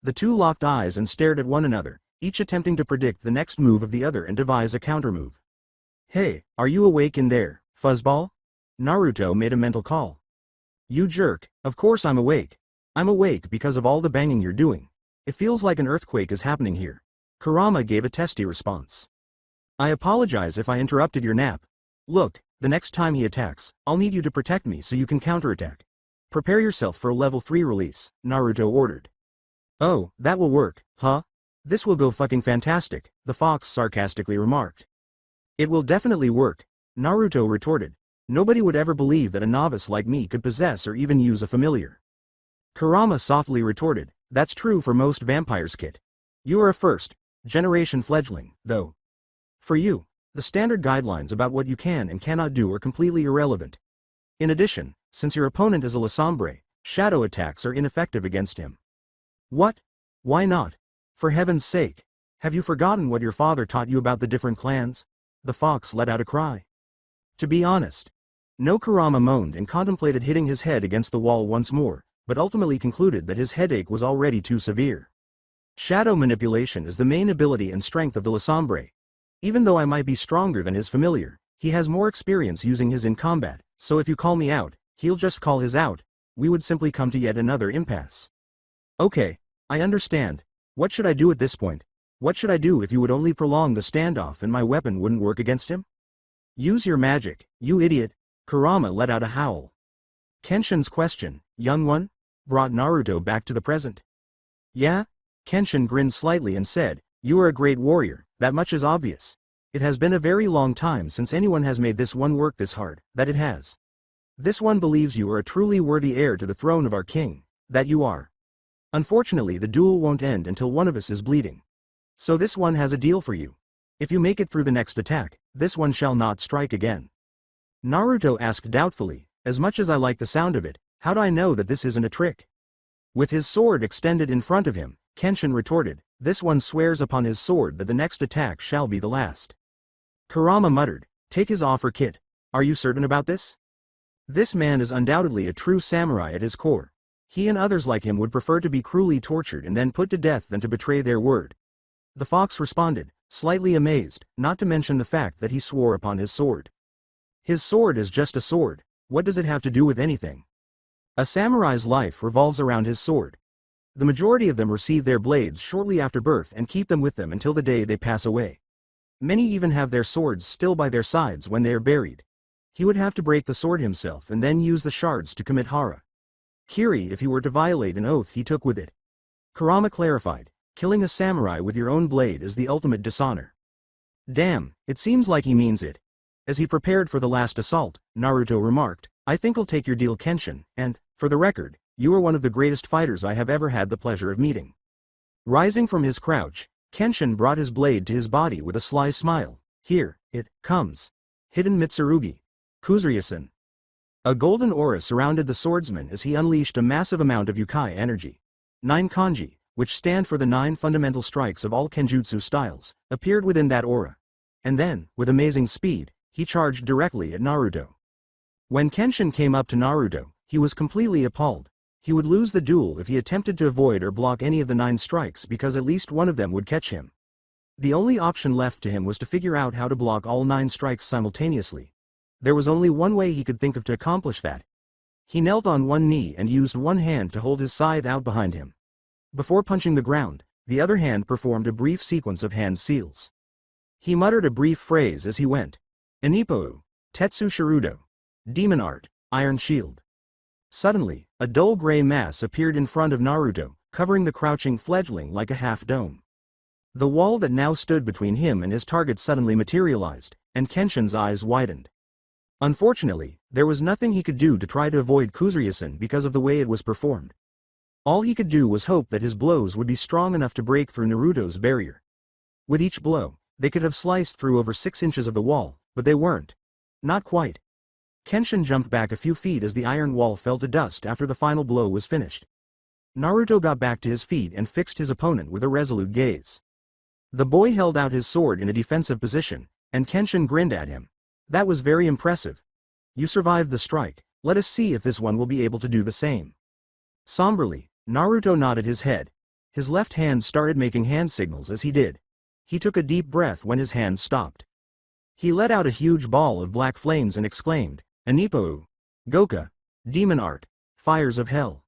B: The two locked eyes and stared at one another, each attempting to predict the next move of the other and devise a countermove. "Hey, are you awake in there, fuzzball?" Naruto made a mental call. "You jerk, of course I'm awake. I'm awake because of all the banging you're doing. It feels like an earthquake is happening here." Kurama gave a testy response. "I apologize if I interrupted your nap. Look, the next time he attacks, I'll need you to protect me so you can counterattack. Prepare yourself for a level 3 release," Naruto ordered. "Oh, that will work, huh? This will go fucking fantastic," the fox sarcastically remarked. "It will definitely work," Naruto retorted. "Nobody would ever believe that a novice like me could possess or even use a familiar." Kurama softly retorted, "That's true for most vampires, kid. You are a first-generation fledgling, though. For you, the standard guidelines about what you can and cannot do are completely irrelevant. In addition, since your opponent is a Lasombre, shadow attacks are ineffective against him." "What? Why not? For heaven's sake, have you forgotten what your father taught you about the different clans?" The fox let out a cry. "To be honest." No, Kurama moaned and contemplated hitting his head against the wall once more, but ultimately concluded that his headache was already too severe. "Shadow manipulation is the main ability and strength of the Lasombre. Even though I might be stronger than his familiar, he has more experience using his in combat, so if you call me out, he'll just call his out. We would simply come to yet another impasse." "Okay, I understand. What should I do at this point? What should I do if you would only prolong the standoff and my weapon wouldn't work against him?" "Use your magic, you idiot." Kurama let out a howl. Kenshin's question, "Young one?" brought Naruto back to the present. "Yeah?" Kenshin grinned slightly and said, "You are a great warrior, that much is obvious. It has been a very long time since anyone has made this one work this hard, that it has. This one believes you are a truly worthy heir to the throne of our king, that you are. Unfortunately, the duel won't end until one of us is bleeding. So this one has a deal for you. If you make it through the next attack, this one shall not strike again." Naruto asked doubtfully, "As much as I like the sound of it, how do I know that this isn't a trick?" With his sword extended in front of him, Kenshin retorted, "This one swears upon his sword that the next attack shall be the last." Kurama muttered, "Take his offer, kid. Are you certain about this? This man is undoubtedly a true samurai at his core. He and others like him would prefer to be cruelly tortured and then put to death than to betray their word." The fox responded, slightly amazed, not to mention the fact that he swore upon his sword. "His sword is just a sword. What does it have to do with anything? A samurai's life revolves around his sword. The majority of them receive their blades shortly after birth and keep them with them until the day they pass away. Many even have their swords still by their sides when they are buried. He would have to break the sword himself and then use the shards to commit hara kiri if he were to violate an oath he took with it." Kurama clarified, "Killing a samurai with your own blade is the ultimate dishonor." "Damn, it seems like he means it." As he prepared for the last assault, Naruto remarked, "I think I'll take your deal, Kenshin, and, for the record, you are one of the greatest fighters I have ever had the pleasure of meeting." Rising from his crouch, Kenshin brought his blade to his body with a sly smile. "Here, it comes." Hidden Mitsurugi. Kuzuryasen. A golden aura surrounded the swordsman as he unleashed a massive amount of Yukai energy. 9 kanji, which stand for the 9 fundamental strikes of all kenjutsu styles, appeared within that aura. And then, with amazing speed, he charged directly at Naruto. When Kenshin came up to Naruto, he was completely appalled. He would lose the duel if he attempted to avoid or block any of the 9 strikes because at least one of them would catch him. The only option left to him was to figure out how to block all 9 strikes simultaneously. There was only one way he could think of to accomplish that. He knelt on one knee and used one hand to hold his scythe out behind him. Before punching the ground, the other hand performed a brief sequence of hand seals. He muttered a brief phrase as he went. Enipo, Tetsu Shirudo. Demon Art, Iron Shield. Suddenly, a dull gray mass appeared in front of Naruto, covering the crouching fledgling like a half-dome. The wall that now stood between him and his target suddenly materialized, and Kenshin's eyes widened. Unfortunately, there was nothing he could do to try to avoid Kuzuryusen because of the way it was performed. All he could do was hope that his blows would be strong enough to break through Naruto's barrier. With each blow, they could have sliced through over 6 inches of the wall, but they weren't. Not quite. Kenshin jumped back a few feet as the iron wall fell to dust after the final blow was finished. Naruto got back to his feet and fixed his opponent with a resolute gaze. The boy held out his sword in a defensive position, and Kenshin grinned at him. That was very impressive. You survived the strike, let us see if this one will be able to do the same. Somberly, Naruto nodded his head. His left hand started making hand signals as he did. He took a deep breath when his hand stopped. He let out a huge ball of black flames and exclaimed, Enipo, Goka, Demon Art, Fires of Hell.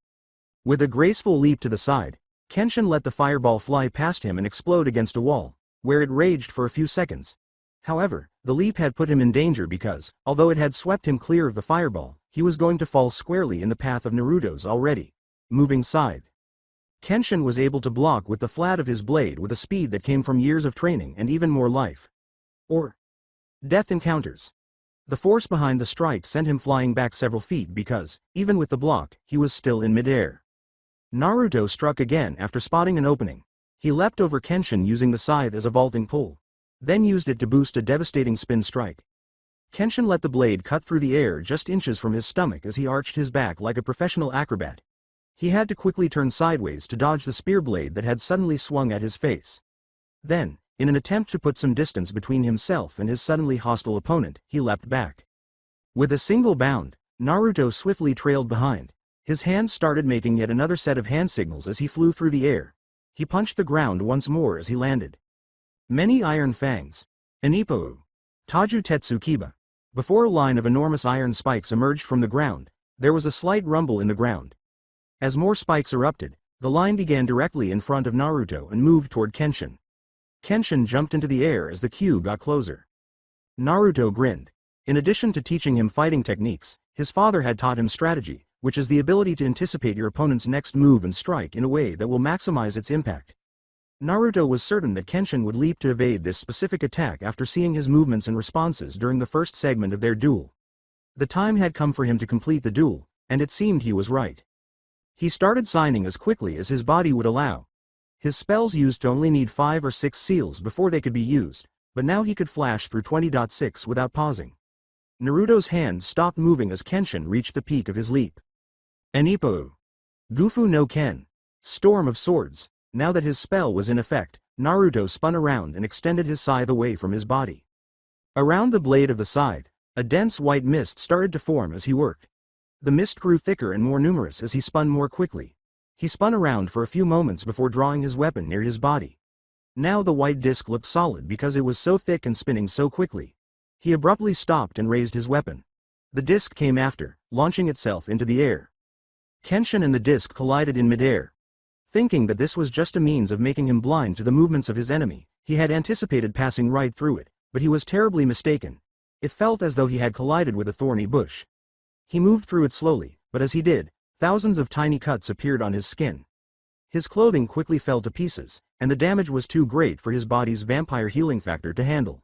B: With a graceful leap to the side, Kenshin let the fireball fly past him and explode against a wall, where it raged for a few seconds. However, the leap had put him in danger because, although it had swept him clear of the fireball, he was going to fall squarely in the path of Naruto's already moving scythe. Kenshin was able to block with the flat of his blade with a speed that came from years of training and even more life or death encounters. The force behind the strike sent him flying back several feet because, even with the block, he was still in midair. Naruto struck again after spotting an opening. He leapt over Kenshin using the scythe as a vaulting pull, then used it to boost a devastating spin strike. Kenshin let the blade cut through the air just inches from his stomach as he arched his back like a professional acrobat. He had to quickly turn sideways to dodge the spear blade that had suddenly swung at his face. Then, in an attempt to put some distance between himself and his suddenly hostile opponent, he leapt back. With a single bound, Naruto swiftly trailed behind. His hand started making yet another set of hand signals as he flew through the air. He punched the ground once more as he landed. Many iron fangs. Enipo. Taju Tetsu Kiba. Before a line of enormous iron spikes emerged from the ground, there was a slight rumble in the ground. As more spikes erupted, the line began directly in front of Naruto and moved toward Kenshin. Kenshin jumped into the air as the queue got closer. Naruto grinned. In addition to teaching him fighting techniques, his father had taught him strategy, which is the ability to anticipate your opponent's next move and strike in a way that will maximize its impact. Naruto was certain that Kenshin would leap to evade this specific attack after seeing his movements and responses during the first segment of their duel. The time had come for him to complete the duel, and it seemed he was right. He started signing as quickly as his body would allow. His spells used to only need 5 or 6 seals before they could be used, but now he could flash through 20.6 without pausing. Naruto's hand stopped moving as Kenshin reached the peak of his leap. Enipo. Gufu no Ken. Storm of Swords. Now that his spell was in effect, Naruto spun around and extended his scythe away from his body. Around the blade of the scythe, a dense white mist started to form as he worked. The mist grew thicker and more numerous as he spun more quickly. He spun around for a few moments before drawing his weapon near his body. Now the white disc looked solid because it was so thick and spinning so quickly. He abruptly stopped and raised his weapon. The disc came after, launching itself into the air. Kenshin and the disc collided in midair. Thinking that this was just a means of making him blind to the movements of his enemy, he had anticipated passing right through it, but he was terribly mistaken. It felt as though he had collided with a thorny bush. He moved through it slowly, but as he did, thousands of tiny cuts appeared on his skin. His clothing quickly fell to pieces, and the damage was too great for his body's vampire healing factor to handle.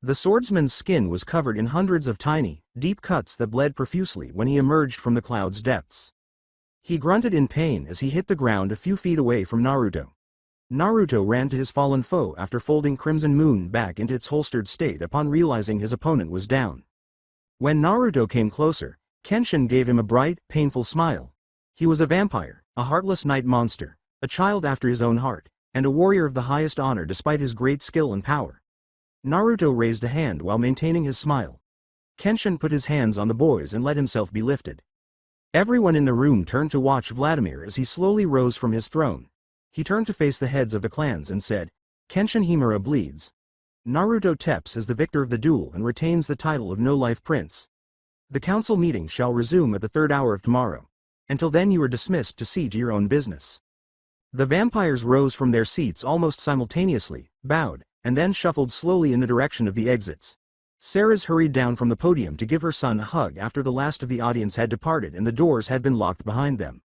B: The swordsman's skin was covered in hundreds of tiny, deep cuts that bled profusely when he emerged from the cloud's depths. He grunted in pain as he hit the ground a few feet away from Naruto. Naruto ran to his fallen foe after folding Crimson Moon back into its holstered state upon realizing his opponent was down. When Naruto came closer, Kenshin gave him a bright, painful smile. He was a vampire, a heartless night monster, a child after his own heart, and a warrior of the highest honor despite his great skill and power. Naruto raised a hand while maintaining his smile. Kenshin put his hands on the boys and let himself be lifted. Everyone in the room turned to watch Vladimir as he slowly rose from his throne. He turned to face the heads of the clans and said, Kenshin Himura bleeds. Naruto Teps is the victor of the duel and retains the title of No-Life Prince. The council meeting shall resume at the 3rd hour of tomorrow. Until then you are dismissed to see to your own business. The vampires rose from their seats almost simultaneously, bowed, and then shuffled slowly in the direction of the exits. Ceres hurried down from the podium to give her son a hug after the last of the audience had departed and the doors had been locked behind them.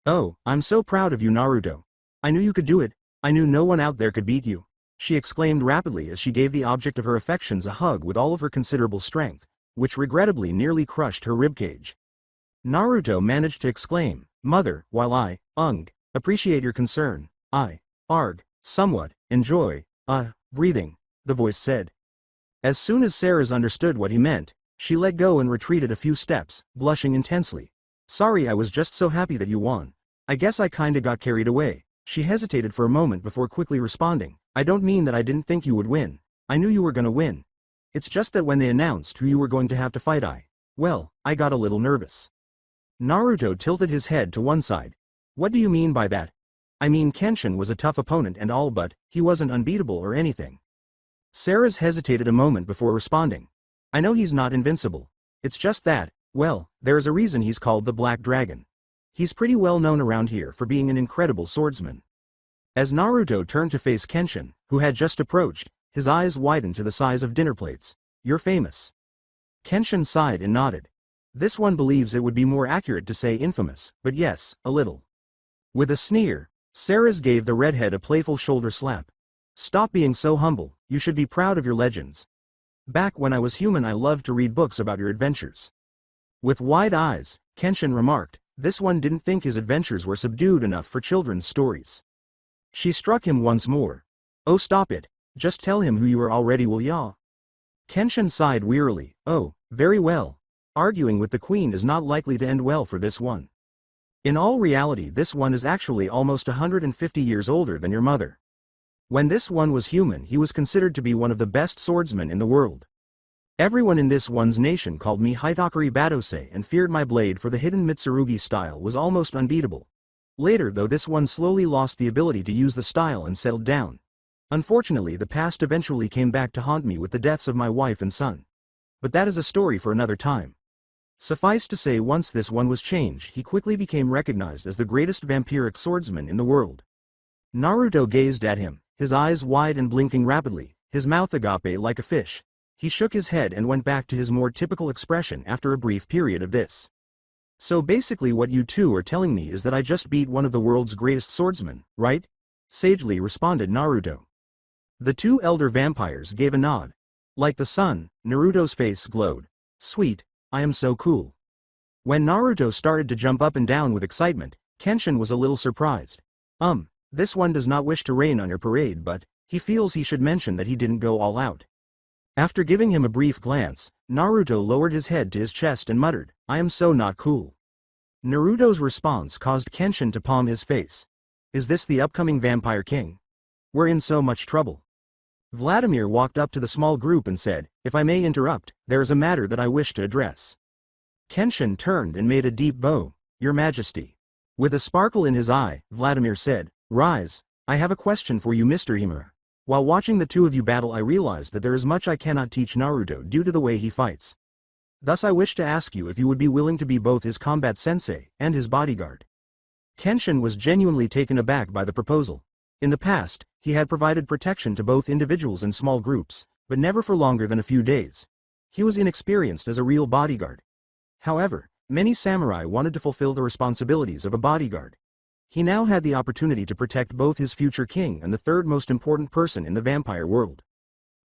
B: Oh, I'm so proud of you, Naruto. I knew you could do it. I knew no one out there could beat you. She exclaimed rapidly as she gave the object of her affections a hug with all of her considerable strength, which regrettably nearly crushed her ribcage. Naruto managed to exclaim, Mother, while I, appreciate your concern, somewhat, enjoy, breathing, the voice said. As soon as Ceres understood what he meant, she let go and retreated a few steps, blushing intensely. Sorry, I was just so happy that you won. I guess I kinda got carried away. She hesitated for a moment before quickly responding, I don't mean that I didn't think you would win. I knew you were gonna win. It's just that when they announced who you were going to have to fight I got a little nervous. Naruto tilted his head to one side. What do you mean by that? I mean Kenshin was a tough opponent and all, but he wasn't unbeatable or anything. Ceres hesitated a moment before responding. I know he's not invincible. It's just that, well, there is a reason he's called the Black Dragon. He's pretty well known around here for being an incredible swordsman. As Naruto turned to face Kenshin, who had just approached, his eyes widened to the size of dinner plates. You're famous. Kenshin sighed and nodded. This one believes it would be more accurate to say infamous, but yes, a little. With a sneer, Ceres gave the redhead a playful shoulder slap. Stop being so humble, you should be proud of your legends. Back when I was human I loved to read books about your adventures. With wide eyes, Kenshin remarked, this one didn't think his adventures were subdued enough for children's stories. She struck him once more. Oh, stop it, just tell him who you are already, will ya? Kenshin sighed wearily. Oh, very well. Arguing with the queen is not likely to end well for this one. In all reality this one is actually almost 150 years older than your mother. When this one was human he was considered to be one of the best swordsmen in the world. Everyone in this one's nation called me Hitakari Badose and feared my blade for the hidden Mitsurugi style was almost unbeatable. Later though this one slowly lost the ability to use the style and settled down. Unfortunately the past eventually came back to haunt me with the deaths of my wife and son. But that is a story for another time. Suffice to say once this one was changed he quickly became recognized as the greatest vampiric swordsman in the world. Naruto gazed at him, his eyes wide and blinking rapidly, his mouth agape like a fish. He shook his head and went back to his more typical expression after a brief period of this. So basically what you two are telling me is that I just beat one of the world's greatest swordsmen, right? Sagely responded Naruto. The two elder vampires gave a nod. Like the sun, Naruto's face glowed. Sweet, I am so cool. When Naruto started to jump up and down with excitement, Kenshin was a little surprised. This one does not wish to rain on your parade, but he feels he should mention that he didn't go all out. After giving him a brief glance, Naruto lowered his head to his chest and muttered, I am so not cool. Naruto's response caused Kenshin to palm his face. Is this the upcoming Vampire King? We're in so much trouble. Vladimir walked up to the small group and said, if I may interrupt, there is a matter that I wish to address. Kenshin turned and made a deep bow. Your Majesty. With a sparkle in his eye, Vladimir said, Rise, I have a question for you, Mr. Himura. While watching the two of you battle I realized that there is much I cannot teach Naruto due to the way he fights. Thus I wish to ask you if you would be willing to be both his combat sensei and his bodyguard. Kenshin was genuinely taken aback by the proposal. In the past, he had provided protection to both individuals and small groups, but never for longer than a few days. He was inexperienced as a real bodyguard. However, many samurai wanted to fulfill the responsibilities of a bodyguard. He now had the opportunity to protect both his future king and the third most important person in the vampire world.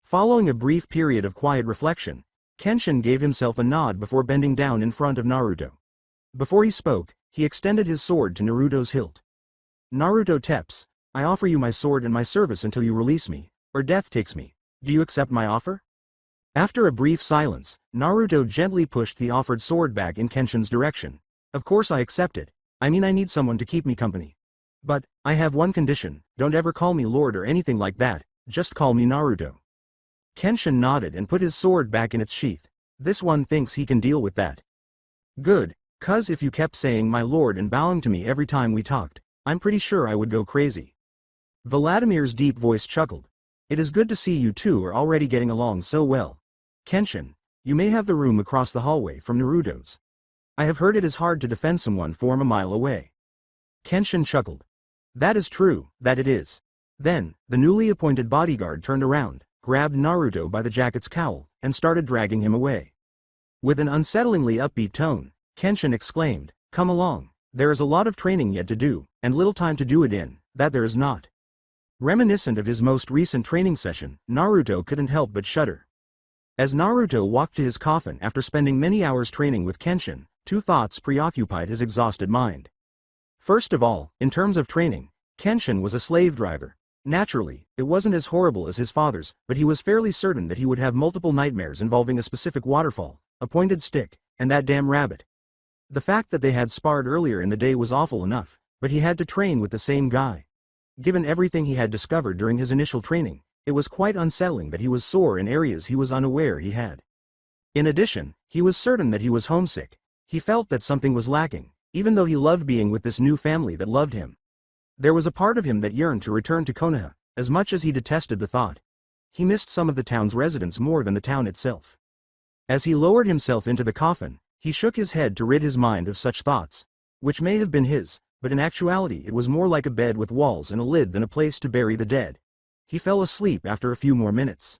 B: Following a brief period of quiet reflection, Kenshin gave himself a nod before bending down in front of Naruto. Before he spoke, he extended his sword to Naruto's hilt. Naruto Teps, I offer you my sword and my service until you release me, or death takes me. Do you accept my offer? After a brief silence, Naruto gently pushed the offered sword back in Kenshin's direction. Of course I accept it. I mean I need someone to keep me company. But, I have one condition, don't ever call me Lord or anything like that, just call me Naruto. Kenshin nodded and put his sword back in its sheath. This one thinks he can deal with that. Good, 'Cause if you kept saying my lord and bowing to me every time we talked, I'm pretty sure I would go crazy. Vladimir's deep voice chuckled. It is good to see you two are already getting along so well. Kenshin, you may have the room across the hallway from Naruto's. I have heard it is hard to defend someone from a mile away. Kenshin chuckled. That is true, that it is. Then, the newly appointed bodyguard turned around, grabbed Naruto by the jacket's cowl, and started dragging him away. With an unsettlingly upbeat tone, Kenshin exclaimed, Come along, there is a lot of training yet to do, and little time to do it in, that there is not. Reminiscent of his most recent training session, Naruto couldn't help but shudder. As Naruto walked to his coffin after spending many hours training with Kenshin, two thoughts preoccupied his exhausted mind. First of all, in terms of training, Kenshin was a slave driver. Naturally, it wasn't as horrible as his father's, but he was fairly certain that he would have multiple nightmares involving a specific waterfall, a pointed stick, and that damn rabbit. The fact that they had sparred earlier in the day was awful enough, but he had to train with the same guy. Given everything he had discovered during his initial training, it was quite unsettling that he was sore in areas he was unaware he had. In addition, he was certain that he was homesick. He felt that something was lacking, even though he loved being with this new family that loved him. There was a part of him that yearned to return to Konoha, as much as he detested the thought. He missed some of the town's residents more than the town itself. As he lowered himself into the coffin, he shook his head to rid his mind of such thoughts, which may have been his, but in actuality it was more like a bed with walls and a lid than a place to bury the dead. He fell asleep after a few more minutes.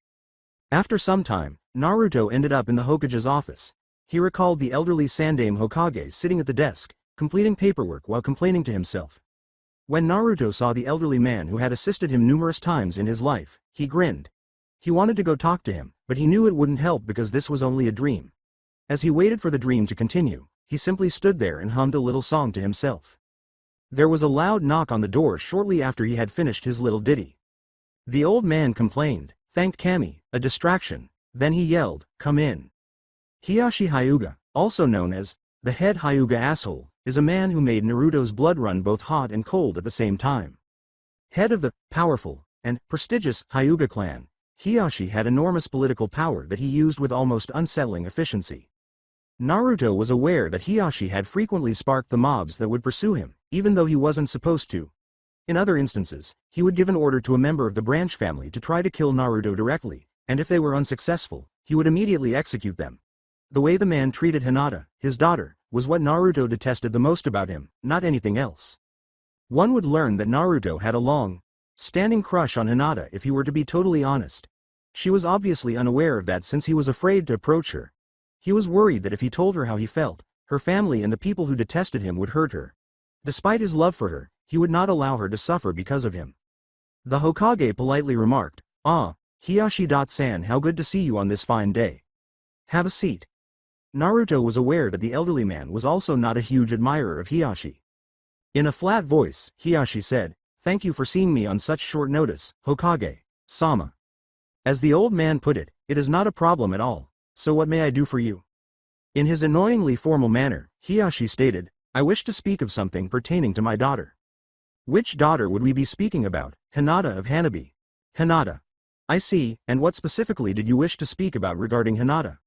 B: After some time, Naruto ended up in the Hokage's office. He recalled the elderly Sandaime Hokage sitting at the desk, completing paperwork while complaining to himself. When Naruto saw the elderly man who had assisted him numerous times in his life, he grinned. He wanted to go talk to him, but he knew it wouldn't help because this was only a dream. As he waited for the dream to continue, he simply stood there and hummed a little song to himself. There was a loud knock on the door shortly after he had finished his little ditty. The old man complained, thanked Kami, a distraction, then he yelled, Come in. Hiyashi Hyuga, also known as the head Hyuga asshole, is a man who made Naruto's blood run both hot and cold at the same time. Head of the powerful and prestigious Hyuga clan, Hiyashi had enormous political power that he used with almost unsettling efficiency. Naruto was aware that Hiyashi had frequently sparked the mobs that would pursue him, even though he wasn't supposed to. In other instances, he would give an order to a member of the branch family to try to kill Naruto directly, and if they were unsuccessful, he would immediately execute them. The way the man treated Hinata, his daughter, was what Naruto detested the most about him, not anything else. One would learn that Naruto had a long-standing crush on Hinata if he were to be totally honest. She was obviously unaware of that since he was afraid to approach her. He was worried that if he told her how he felt, her family and the people who detested him would hurt her. Despite his love for her, he would not allow her to suffer because of him. The Hokage politely remarked, Hiyashi-san, how good to see you on this fine day. Have a seat. Naruto was aware that the elderly man was also not a huge admirer of Hiyashi. In a flat voice, Hiyashi said, Thank you for seeing me on such short notice, Hokage-sama. As the old man put it, it is not a problem at all, so what may I do for you? In his annoyingly formal manner, Hiyashi stated, I wish to speak of something pertaining to my daughter. Which daughter would we be speaking about? Hinata of Hanabi. Hinata. I see, and what specifically did you wish to speak about regarding Hinata?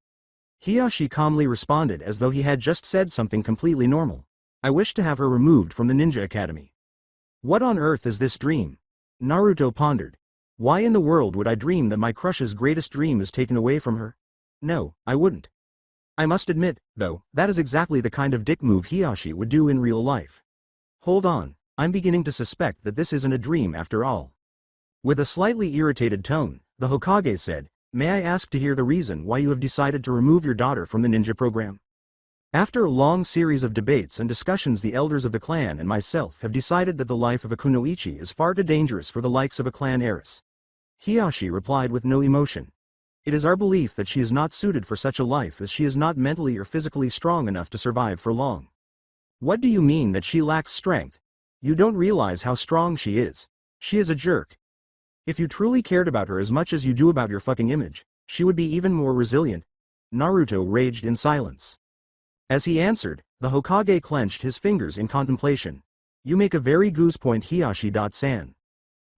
B: Hiyashi calmly responded as though he had just said something completely normal. I wish to have her removed from the ninja academy. What on earth is this dream? Naruto pondered. Why in the world would I dream that my crush's greatest dream is taken away from her? No, I wouldn't. I must admit, though, that is exactly the kind of dick move Hiyashi would do in real life. Hold on, I'm beginning to suspect that this isn't a dream after all. With a slightly irritated tone, the Hokage said, May I ask to hear the reason why you have decided to remove your daughter from the ninja program? After a long series of debates and discussions, the elders of the clan and myself have decided that the life of a kunoichi is far too dangerous for the likes of a clan heiress. Hiyashi replied with no emotion. It is our belief that she is not suited for such a life as she is not mentally or physically strong enough to survive for long. What do you mean that she lacks strength? You don't realize how strong she is. She is a jerk. If you truly cared about her as much as you do about your fucking image, she would be even more resilient. Naruto raged in silence. As he answered, the Hokage clenched his fingers in contemplation. You make a very goose point, Hiyashi-san.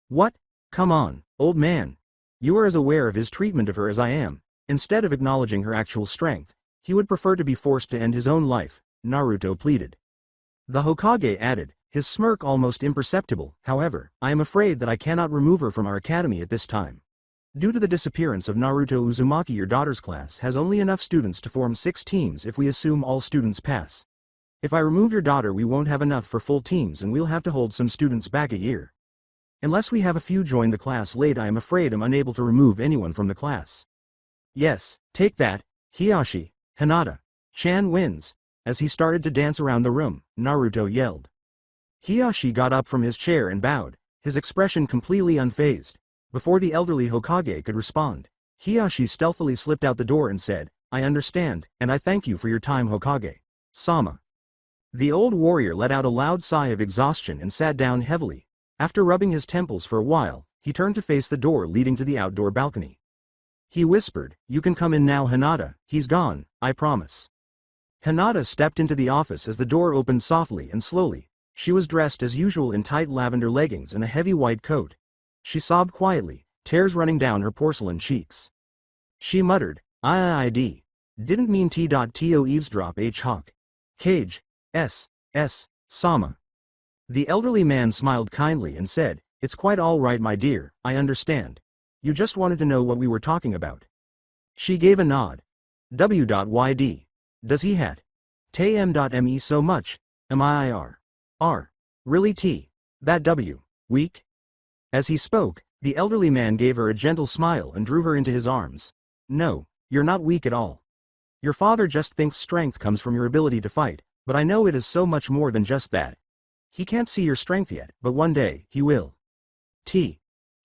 B: What? Come on, old man. You are as aware of his treatment of her as I am. Instead of acknowledging her actual strength, he would prefer to be forced to end his own life, Naruto pleaded. The Hokage added, his smirk almost imperceptible. However, I am afraid that I cannot remove her from our academy at this time. Due to the disappearance of Naruto Uzumaki, your daughter's class has only enough students to form 6 teams if we assume all students pass. If I remove your daughter, we won't have enough for full teams and we'll have to hold some students back a year. Unless we have a few join the class late, I am afraid I'm unable to remove anyone from the class. Yes, take that, Hiyashi, Hinata. Chan wins. As he started to dance around the room, Naruto yelled. Hiyashi got up from his chair and bowed, his expression completely unfazed. Before the elderly Hokage could respond, Hiyashi stealthily slipped out the door and said, I understand, and I thank you for your time, Hokage. Sama. The old warrior let out a loud sigh of exhaustion and sat down heavily. After rubbing his temples for a while, he turned to face the door leading to the outdoor balcony. He whispered, you can come in now, Hinata. He's gone, I promise. Hinata stepped into the office as the door opened softly and slowly. She was dressed as usual in tight lavender leggings and a heavy white coat. She sobbed quietly, tears running down her porcelain cheeks. She muttered, I didn't mean to eavesdrop Hawk. Cage, Sama. The elderly man smiled kindly and said, it's quite all right, my dear, I understand. You just wanted to know what we were talking about. She gave a nod. W.yd. Does he hat? Me so much, MIR. Really T. That W. Weak? As he spoke, the elderly man gave her a gentle smile and drew her into his arms. No, you're not weak at all. Your father just thinks strength comes from your ability to fight, but I know it is so much more than just that. He can't see your strength yet, but one day, he will. T.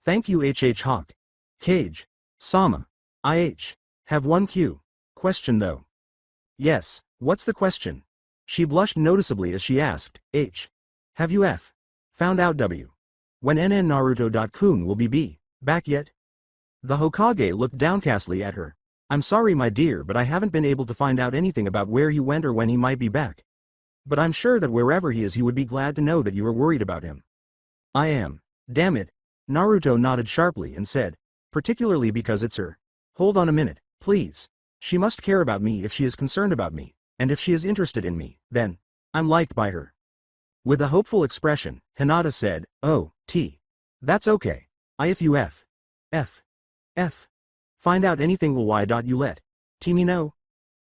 B: Thank you Hawk. Cage. Sama. Have one question though. Yes, what's the question? She blushed noticeably as she asked, Have you found out W? When Naruto-kun will be back yet? The Hokage looked downcastly at her. I'm sorry my dear, but I haven't been able to find out anything about where he went or when he might be back. But I'm sure that wherever he is he would be glad to know that you are worried about him. I am. Damn it. Naruto nodded sharply and said, particularly because it's her. Hold on a minute, please. She must care about me if she is concerned about me, and if she is interested in me, then I'm liked by her. With a hopeful expression, Hinata said, oh, that's okay. If you find out anything, will you let me know?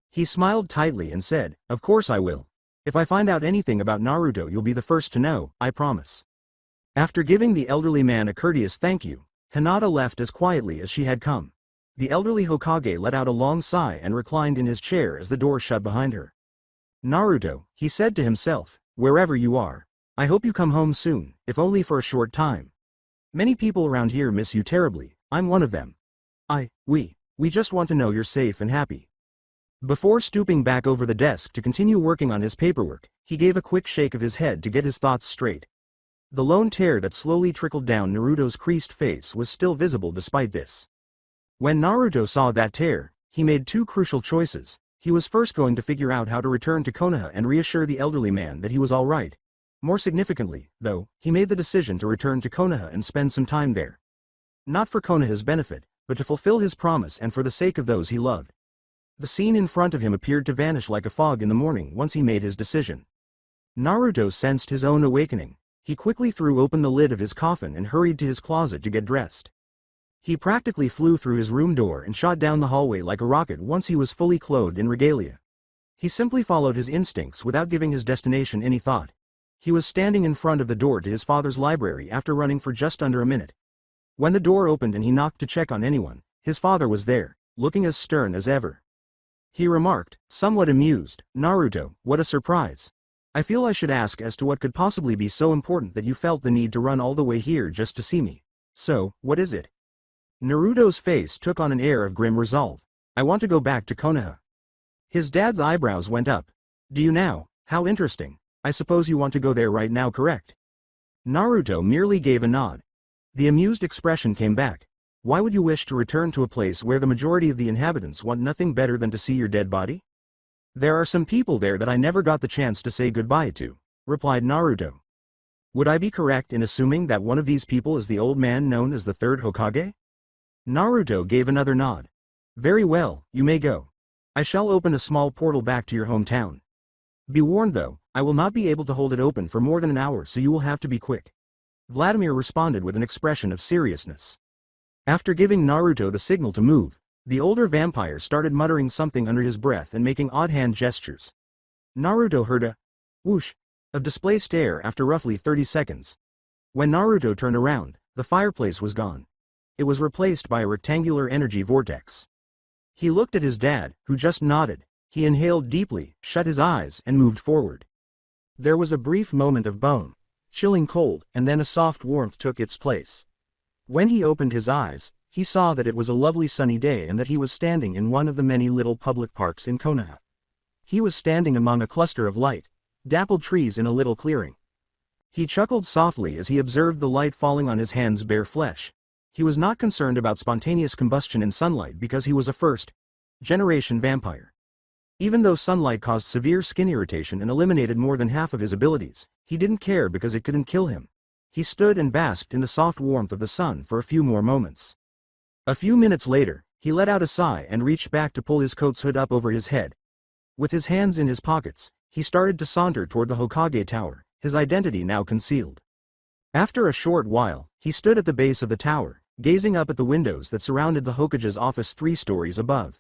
B: He smiled tightly and said, of course I will. If I find out anything about Naruto, you'll be the first to know, I promise. After giving the elderly man a courteous thank you, Hinata left as quietly as she had come. The elderly Hokage let out a long sigh and reclined in his chair as the door shut behind her. Naruto, he said to himself, wherever you are, I hope you come home soon, if only for a short time. Many people around here miss you terribly, I'm one of them. We just want to know you're safe and happy. Before stooping back over the desk to continue working on his paperwork, he gave a quick shake of his head to get his thoughts straight. The lone tear that slowly trickled down Naruto's creased face was still visible despite this. When Naruto saw that tear, he made 2 crucial choices. He was first going to figure out how to return to Konoha and reassure the elderly man that he was all right. More significantly, though, he made the decision to return to Konoha and spend some time there. Not for Konoha's benefit, but to fulfill his promise and for the sake of those he loved. The scene in front of him appeared to vanish like a fog in the morning once he made his decision. Naruto sensed his own awakening. He quickly threw open the lid of his coffin and hurried to his closet to get dressed. He practically flew through his room door and shot down the hallway like a rocket once he was fully clothed in regalia. He simply followed his instincts without giving his destination any thought. He was standing in front of the door to his father's library after running for just under a minute. When the door opened and he knocked to check on anyone, his father was there, looking as stern as ever. He remarked, somewhat amused, Naruto, what a surprise. I feel I should ask as to what could possibly be so important that you felt the need to run all the way here just to see me. So, what is it? Naruto's face took on an air of grim resolve. I want to go back to Konoha. His dad's eyebrows went up. Do you now? How interesting. I suppose you want to go there right now, correct? Naruto merely gave a nod. The amused expression came back. Why would you wish to return to a place where the majority of the inhabitants want nothing better than to see your dead body? There are some people there that I never got the chance to say goodbye to, replied Naruto. Would I be correct in assuming that one of these people is the old man known as the third Hokage? Naruto gave another nod. Very well, you may go. I shall open a small portal back to your hometown. Be warned though, I will not be able to hold it open for more than an hour, so you will have to be quick. Vladimir responded with an expression of seriousness. After giving Naruto the signal to move, the older vampire started muttering something under his breath and making odd hand gestures. Naruto heard a whoosh of displaced air after roughly 30 seconds. When Naruto turned around, the fireplace was gone. It was replaced by a rectangular energy vortex. He looked at his dad, who just nodded. He inhaled deeply, shut his eyes, and moved forward. There was a brief moment of bone-chilling cold, and then a soft warmth took its place. When he opened his eyes, he saw that it was a lovely sunny day and that he was standing in one of the many little public parks in Konoha. He was standing among a cluster of light-dappled trees in a little clearing. He chuckled softly as he observed the light falling on his hands' bare flesh. He was not concerned about spontaneous combustion in sunlight because he was a first-generation vampire. Even though sunlight caused severe skin irritation and eliminated more than half of his abilities, he didn't care because it couldn't kill him. He stood and basked in the soft warmth of the sun for a few more moments. A few minutes later, he let out a sigh and reached back to pull his coat's hood up over his head. With his hands in his pockets, he started to saunter toward the Hokage tower, his identity now concealed. After a short while, he stood at the base of the tower, gazing up at the windows that surrounded the Hokage's office 3 stories above.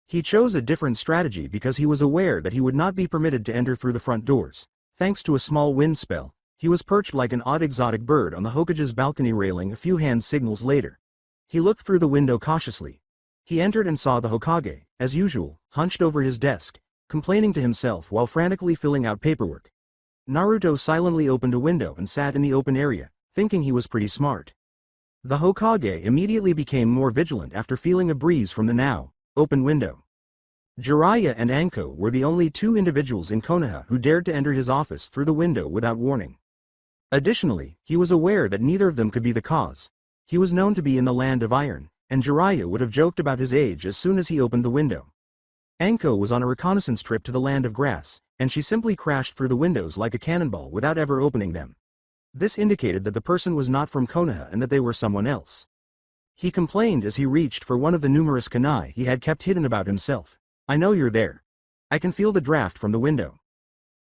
B: He chose a different strategy because he was aware that he would not be permitted to enter through the front doors. Thanks to a small wind spell, he was perched like an odd exotic bird on the Hokage's balcony railing a few hand signals later. He looked through the window cautiously. He entered and saw the Hokage, as usual, hunched over his desk, complaining to himself while frantically filling out paperwork. Naruto silently opened a window and sat in the open area, thinking he was pretty smart. The Hokage immediately became more vigilant after feeling a breeze from the now open window. Jiraiya and Anko were the only 2 individuals in Konoha who dared to enter his office through the window without warning. Additionally, he was aware that neither of them could be the cause. He was known to be in the land of iron, and Jiraiya would have joked about his age as soon as he opened the window. Anko was on a reconnaissance trip to the land of grass, and she simply crashed through the windows like a cannonball without ever opening them. This indicated that the person was not from Konoha and that they were someone else. He complained as he reached for one of the numerous kunai he had kept hidden about himself. I know you're there. I can feel the draft from the window.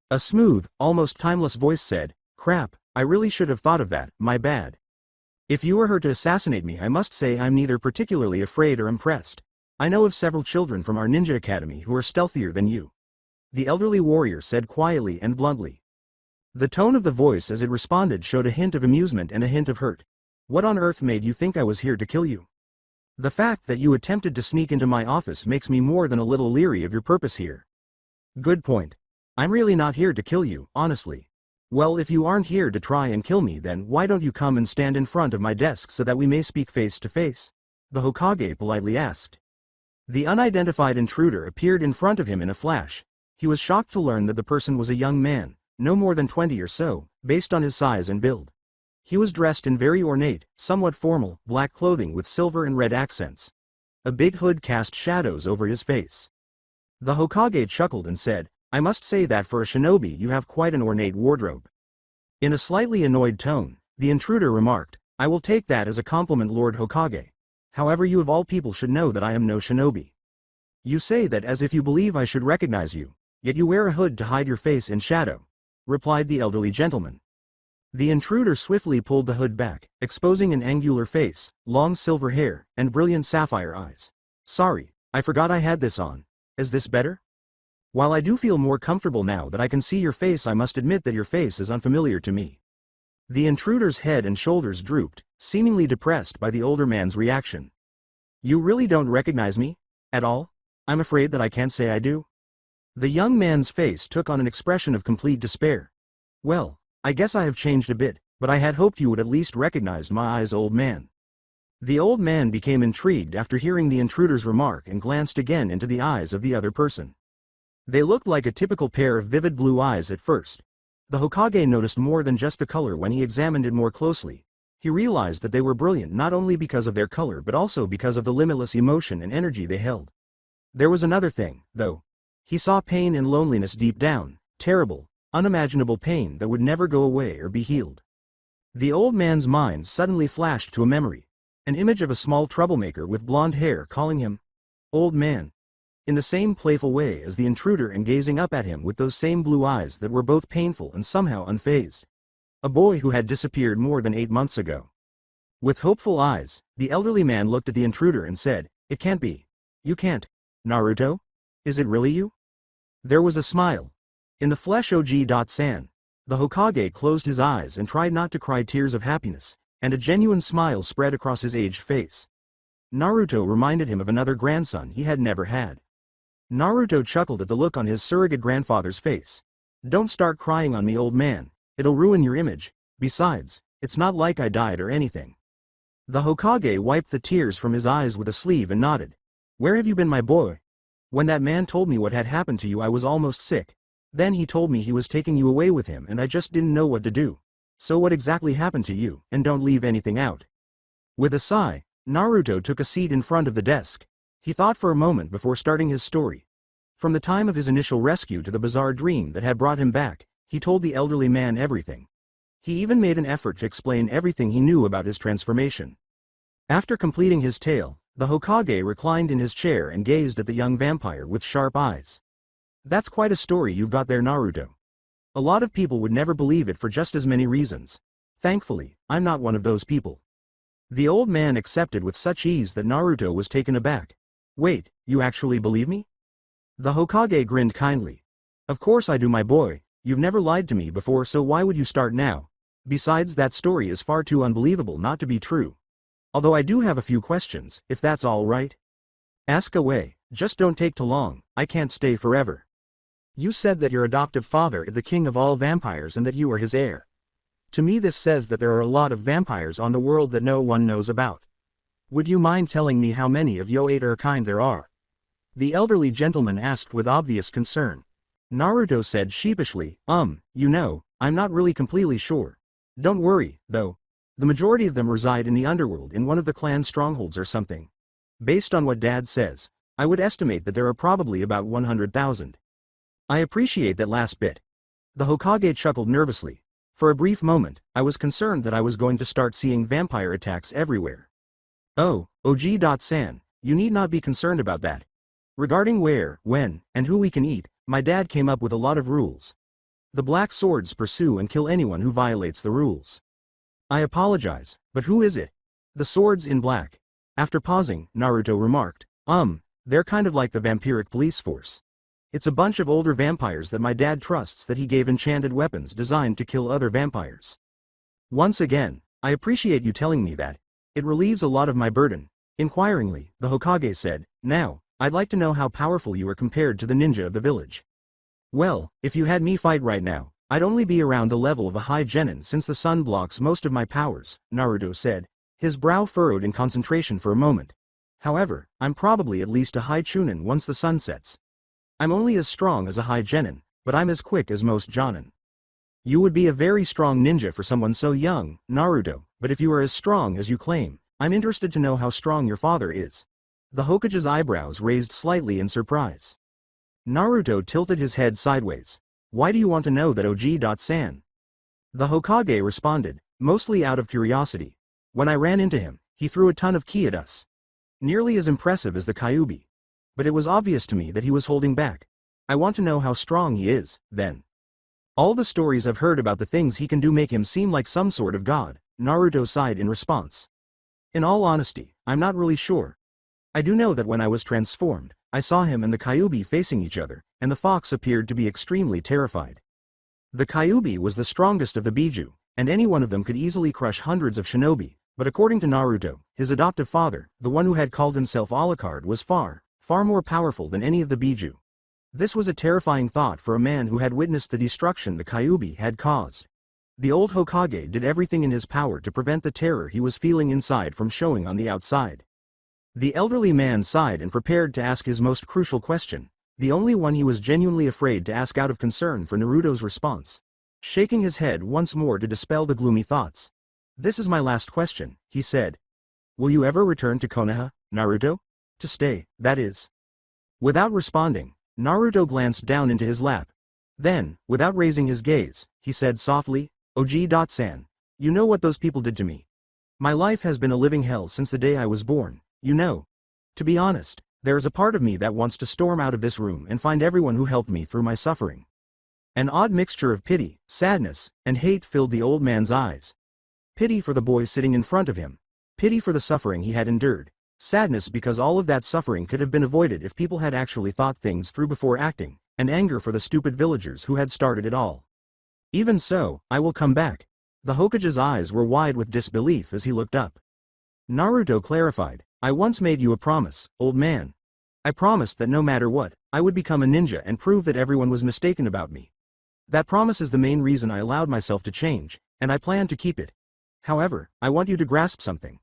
B: A smooth, almost timeless voice said, crap, I really should have thought of that, my bad. If you were here to assassinate me, I must say I'm neither particularly afraid or impressed. I know of several children from our ninja academy who are stealthier than you. The elderly warrior said quietly and bluntly. The tone of the voice as it responded showed a hint of amusement and a hint of hurt. What on earth made you think I was here to kill you? The fact that you attempted to sneak into my office makes me more than a little leery of your purpose here. Good point. I'm really not here to kill you, honestly. Well, if you aren't here to try and kill me, then why don't you come and stand in front of my desk so that we may speak face to face? The Hokage politely asked. The unidentified intruder appeared in front of him in a flash. He was shocked to learn that the person was a young man, no more than 20 or so, based on his size and build. He was dressed in very ornate, somewhat formal, black clothing with silver and red accents. A big hood cast shadows over his face. The Hokage chuckled and said, I must say that for a shinobi you have quite an ornate wardrobe. In a slightly annoyed tone, the intruder remarked, I will take that as a compliment, Lord Hokage. However, you of all people should know that I am no shinobi. You say that as if you believe I should recognize you, yet you wear a hood to hide your face in shadow, replied the elderly gentleman. The intruder swiftly pulled the hood back, exposing an angular face, long silver hair, and brilliant sapphire eyes. Sorry, I forgot I had this on. Is this better? While I do feel more comfortable now that I can see your face, I must admit that your face is unfamiliar to me. The intruder's head and shoulders drooped, seemingly depressed by the older man's reaction. You really don't recognize me? At all? I'm afraid that I can't say I do. The young man's face took on an expression of complete despair. Well, I guess I have changed a bit, but I had hoped you would at least recognize my eyes, old man. The old man became intrigued after hearing the intruder's remark and glanced again into the eyes of the other person. They looked like a typical pair of vivid blue eyes at first. The Hokage noticed more than just the color when he examined it more closely. He realized that they were brilliant not only because of their color but also because of the limitless emotion and energy they held. There was another thing, though. He saw pain and loneliness deep down, terrible, unimaginable pain that would never go away or be healed. The old man's mind suddenly flashed to a memory, an image of a small troublemaker with blonde hair calling him, "Old man." in the same playful way as the intruder and gazing up at him with those same blue eyes that were both painful and somehow unfazed. A boy who had disappeared more than 8 months ago. With hopeful eyes, the elderly man looked at the intruder and said, "It can't be. You can't. Naruto? Is it really you?" There was a smile. In the flesh OG.san. The Hokage closed his eyes and tried not to cry tears of happiness, and a genuine smile spread across his aged face. Naruto reminded him of another grandson he had never had. Naruto chuckled at the look on his surrogate grandfather's face. "Don't start crying on me, old man. It'll ruin your image. Besides, it's not like I died or anything." The Hokage wiped the tears from his eyes with a sleeve and nodded. "Where have you been, my boy? When that man told me what had happened to you, I was almost sick. Then he told me he was taking you away with him and I just didn't know what to do. So what exactly happened to you, and don't leave anything out." With a sigh, Naruto took a seat in front of the desk. He thought for a moment before starting his story. From the time of his initial rescue to the bizarre dream that had brought him back, he told the elderly man everything. He even made an effort to explain everything he knew about his transformation. After completing his tale, the Hokage reclined in his chair and gazed at the young vampire with sharp eyes. "That's quite a story you've got there, Naruto. A lot of people would never believe it for just as many reasons. Thankfully, I'm not one of those people." The old man accepted with such ease that Naruto was taken aback. "Wait, you actually believe me?" The Hokage grinned kindly. "Of course I do, my boy. You've never lied to me before, so why would you start now? Besides, that story is far too unbelievable not to be true. Although I do have a few questions, if that's all right." "Ask away, just don't take too long, I can't stay forever." "You said that your adoptive father is the king of all vampires and that you are his heir. To me this says that there are a lot of vampires on the world that no one knows about. Would you mind telling me how many of your kind there are?" The elderly gentleman asked with obvious concern. Naruto said sheepishly, I'm not really completely sure. Don't worry, though. The majority of them reside in the underworld in one of the clan strongholds or something. Based on what Dad says, I would estimate that there are probably about 100,000. I appreciate that last bit." The Hokage chuckled nervously. "For a brief moment, I was concerned that I was going to start seeing vampire attacks everywhere." "Oh, OG.san, you need not be concerned about that. Regarding where, when, and who we can eat, my dad came up with a lot of rules. The Black Swords pursue and kill anyone who violates the rules." "I apologize, but who is it?" "The Swords in Black." After pausing, Naruto remarked, They're kind of like the vampiric police force. It's a bunch of older vampires that my dad trusts that he gave enchanted weapons designed to kill other vampires." "Once again, I appreciate you telling me that. It relieves a lot of my burden." Inquiringly, the Hokage said, "Now, I'd like to know how powerful you are compared to the ninja of the village." "Well, if you had me fight right now, I'd only be around the level of a high genin since the sun blocks most of my powers," Naruto said, his brow furrowed in concentration for a moment. "However, I'm probably at least a high chunin once the sun sets. I'm only as strong as a high genin, but I'm as quick as most jonin." "You would be a very strong ninja for someone so young, Naruto, but if you are as strong as you claim, I'm interested to know how strong your father is." The Hokage's eyebrows raised slightly in surprise. Naruto tilted his head sideways. "Why do you want to know that, OG.san?" The Hokage responded, "Mostly out of curiosity. When I ran into him, he threw a ton of ki at us. Nearly as impressive as the Kyuubi. But it was obvious to me that he was holding back. I want to know how strong he is, then. All the stories I've heard about the things he can do make him seem like some sort of god," Naruto sighed in response. "In all honesty, I'm not really sure. I do know that when I was transformed, I saw him and the Kyuubi facing each other, and the fox appeared to be extremely terrified. The Kyuubi was the strongest of the Biju, and any one of them could easily crush hundreds of shinobi, but according to Naruto, his adoptive father, the one who had called himself Alucard, was far more powerful than any of the Biju. This was a terrifying thought for a man who had witnessed the destruction the Kyuubi had caused. The old Hokage did everything in his power to prevent the terror he was feeling inside from showing on the outside. The elderly man sighed and prepared to ask his most crucial question, the only one he was genuinely afraid to ask out of concern for Naruto's response. Shaking his head once more to dispel the gloomy thoughts. "This is my last question," he said. "Will you ever return to Konoha, Naruto? To stay, that is." Without responding, Naruto glanced down into his lap. Then, without raising his gaze, he said softly, "OG.san, you know what those people did to me. My life has been a living hell since the day I was born, you know. To be honest, There is a part of me that wants to storm out of this room and find everyone who helped me through my suffering. An odd mixture of pity, sadness, and hate filled the old man's eyes. Pity for the boy sitting in front of him. Pity for the suffering he had endured. Sadness because all of that suffering could have been avoided if people had actually thought things through before acting, and anger for the stupid villagers who had started it all. Even so, I will come back. The Hokage's eyes were wide with disbelief as he looked up. Naruto clarified, I once made you a promise, old man. I promised that no matter what, I would become a ninja and prove that everyone was mistaken about me. That promise is the main reason I allowed myself to change, and I plan to keep it. However, I want you to grasp something.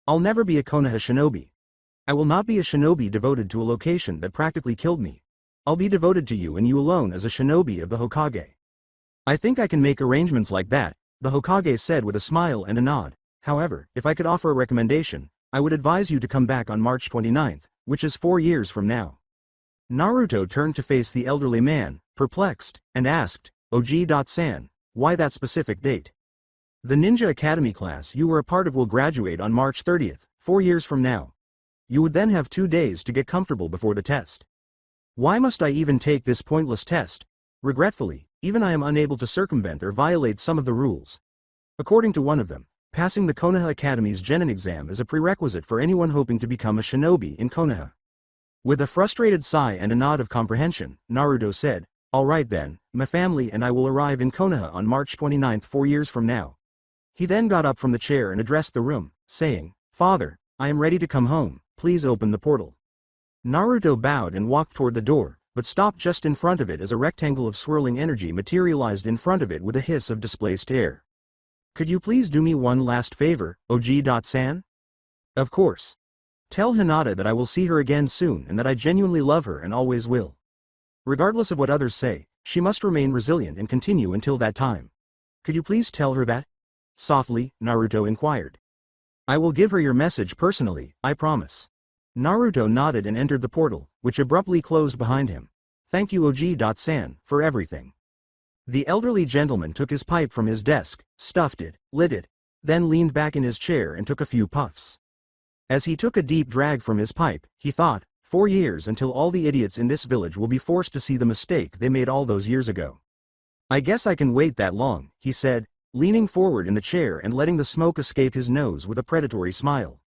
B: I'll never be a Konoha shinobi. I will not be a shinobi devoted to a location that practically killed me. I'll be devoted to you and you alone as a shinobi of the Hokage. I think I can make arrangements like that, the Hokage said with a smile and a nod. However, if I could offer a recommendation, I would advise you to come back on March 29th, which is 4 years from now. Naruto turned to face the elderly man, perplexed, and asked, Oji-san, why that specific date? The Ninja Academy class you were a part of will graduate on March 30th, 4 years from now. You would then have 2 days to get comfortable before the test. Why must I even take this pointless test? Regretfully, even I am unable to circumvent or violate some of the rules. According to one of them, passing the Konoha Academy's Genin exam is a prerequisite for anyone hoping to become a shinobi in Konoha. With a frustrated sigh and a nod of comprehension, Naruto said, all right then, my family and I will arrive in Konoha on March 29th 4 years from now. He then got up from the chair and addressed the room, saying, Father, I am ready to come home, please open the portal. Naruto bowed and walked toward the door, but stopped just in front of it as a rectangle of swirling energy materialized in front of it with a hiss of displaced air. Could you please do me one last favor, Oji-san? Of course. Tell Hinata that I will see her again soon and that I genuinely love her and always will. Regardless of what others say, she must remain resilient and continue until that time. Could you please tell her that? Softly, Naruto inquired. I will give her your message personally, I promise. Naruto nodded and entered the portal, which abruptly closed behind him. Thank you Oji-san, for everything. The elderly gentleman took his pipe from his desk, stuffed it, lit it, then leaned back in his chair and took a few puffs. As he took a deep drag from his pipe, he thought, 4 years until all the idiots in this village will be forced to see the mistake they made all those years ago. I guess I can wait that long, he said, leaning forward in the chair and letting the smoke escape his nose with a predatory smile.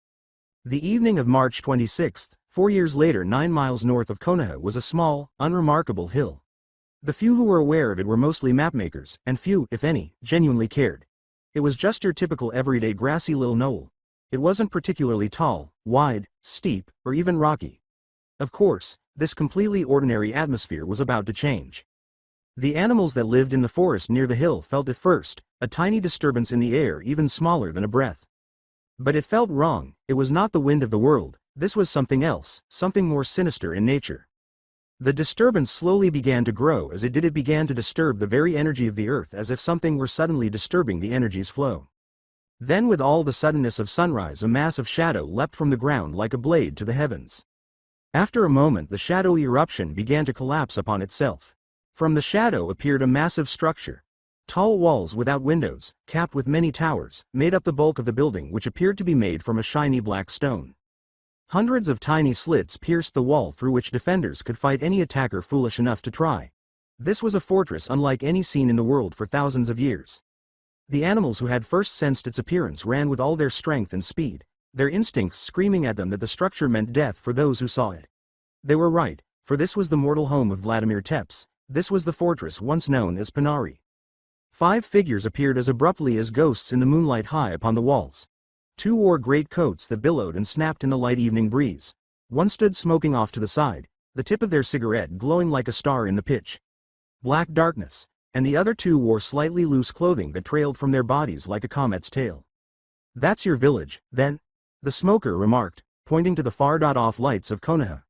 B: The evening of March 26th, 4 years later 9 miles north of Konoha was a small, unremarkable hill. The few who were aware of it were mostly mapmakers, and few, if any, genuinely cared. It was just your typical everyday grassy little knoll. It wasn't particularly tall, wide, steep, or even rocky. Of course, this completely ordinary atmosphere was about to change. The animals that lived in the forest near the hill felt at first, a tiny disturbance in the air even smaller than a breath. But it felt wrong, it was not the wind of the world, this was something else, something more sinister in nature. The disturbance slowly began to grow as it began to disturb the very energy of the earth as if something were suddenly disturbing the energy's flow. Then with all the suddenness of sunrise a mass of shadow leapt from the ground like a blade to the heavens. After a moment the shadowy eruption began to collapse upon itself. From the shadow appeared a massive structure. Tall walls without windows, capped with many towers, made up the bulk of the building which appeared to be made from a shiny black stone. Hundreds of tiny slits pierced the wall through which defenders could fight any attacker foolish enough to try. This was a fortress unlike any seen in the world for thousands of years. The animals who had first sensed its appearance ran with all their strength and speed, their instincts screaming at them that the structure meant death for those who saw it. They were right, for this was the mortal home of Vladimir Tepes, this was the fortress once known as Panari. 5 figures appeared as abruptly as ghosts in the moonlight high upon the walls. 2 wore great coats that billowed and snapped in the light evening breeze. 1 stood smoking off to the side, the tip of their cigarette glowing like a star in the pitch black darkness, and the other 2 wore slightly loose clothing that trailed from their bodies like a comet's tail. That's your village, then? The smoker remarked, pointing to the far-off lights of Konoha.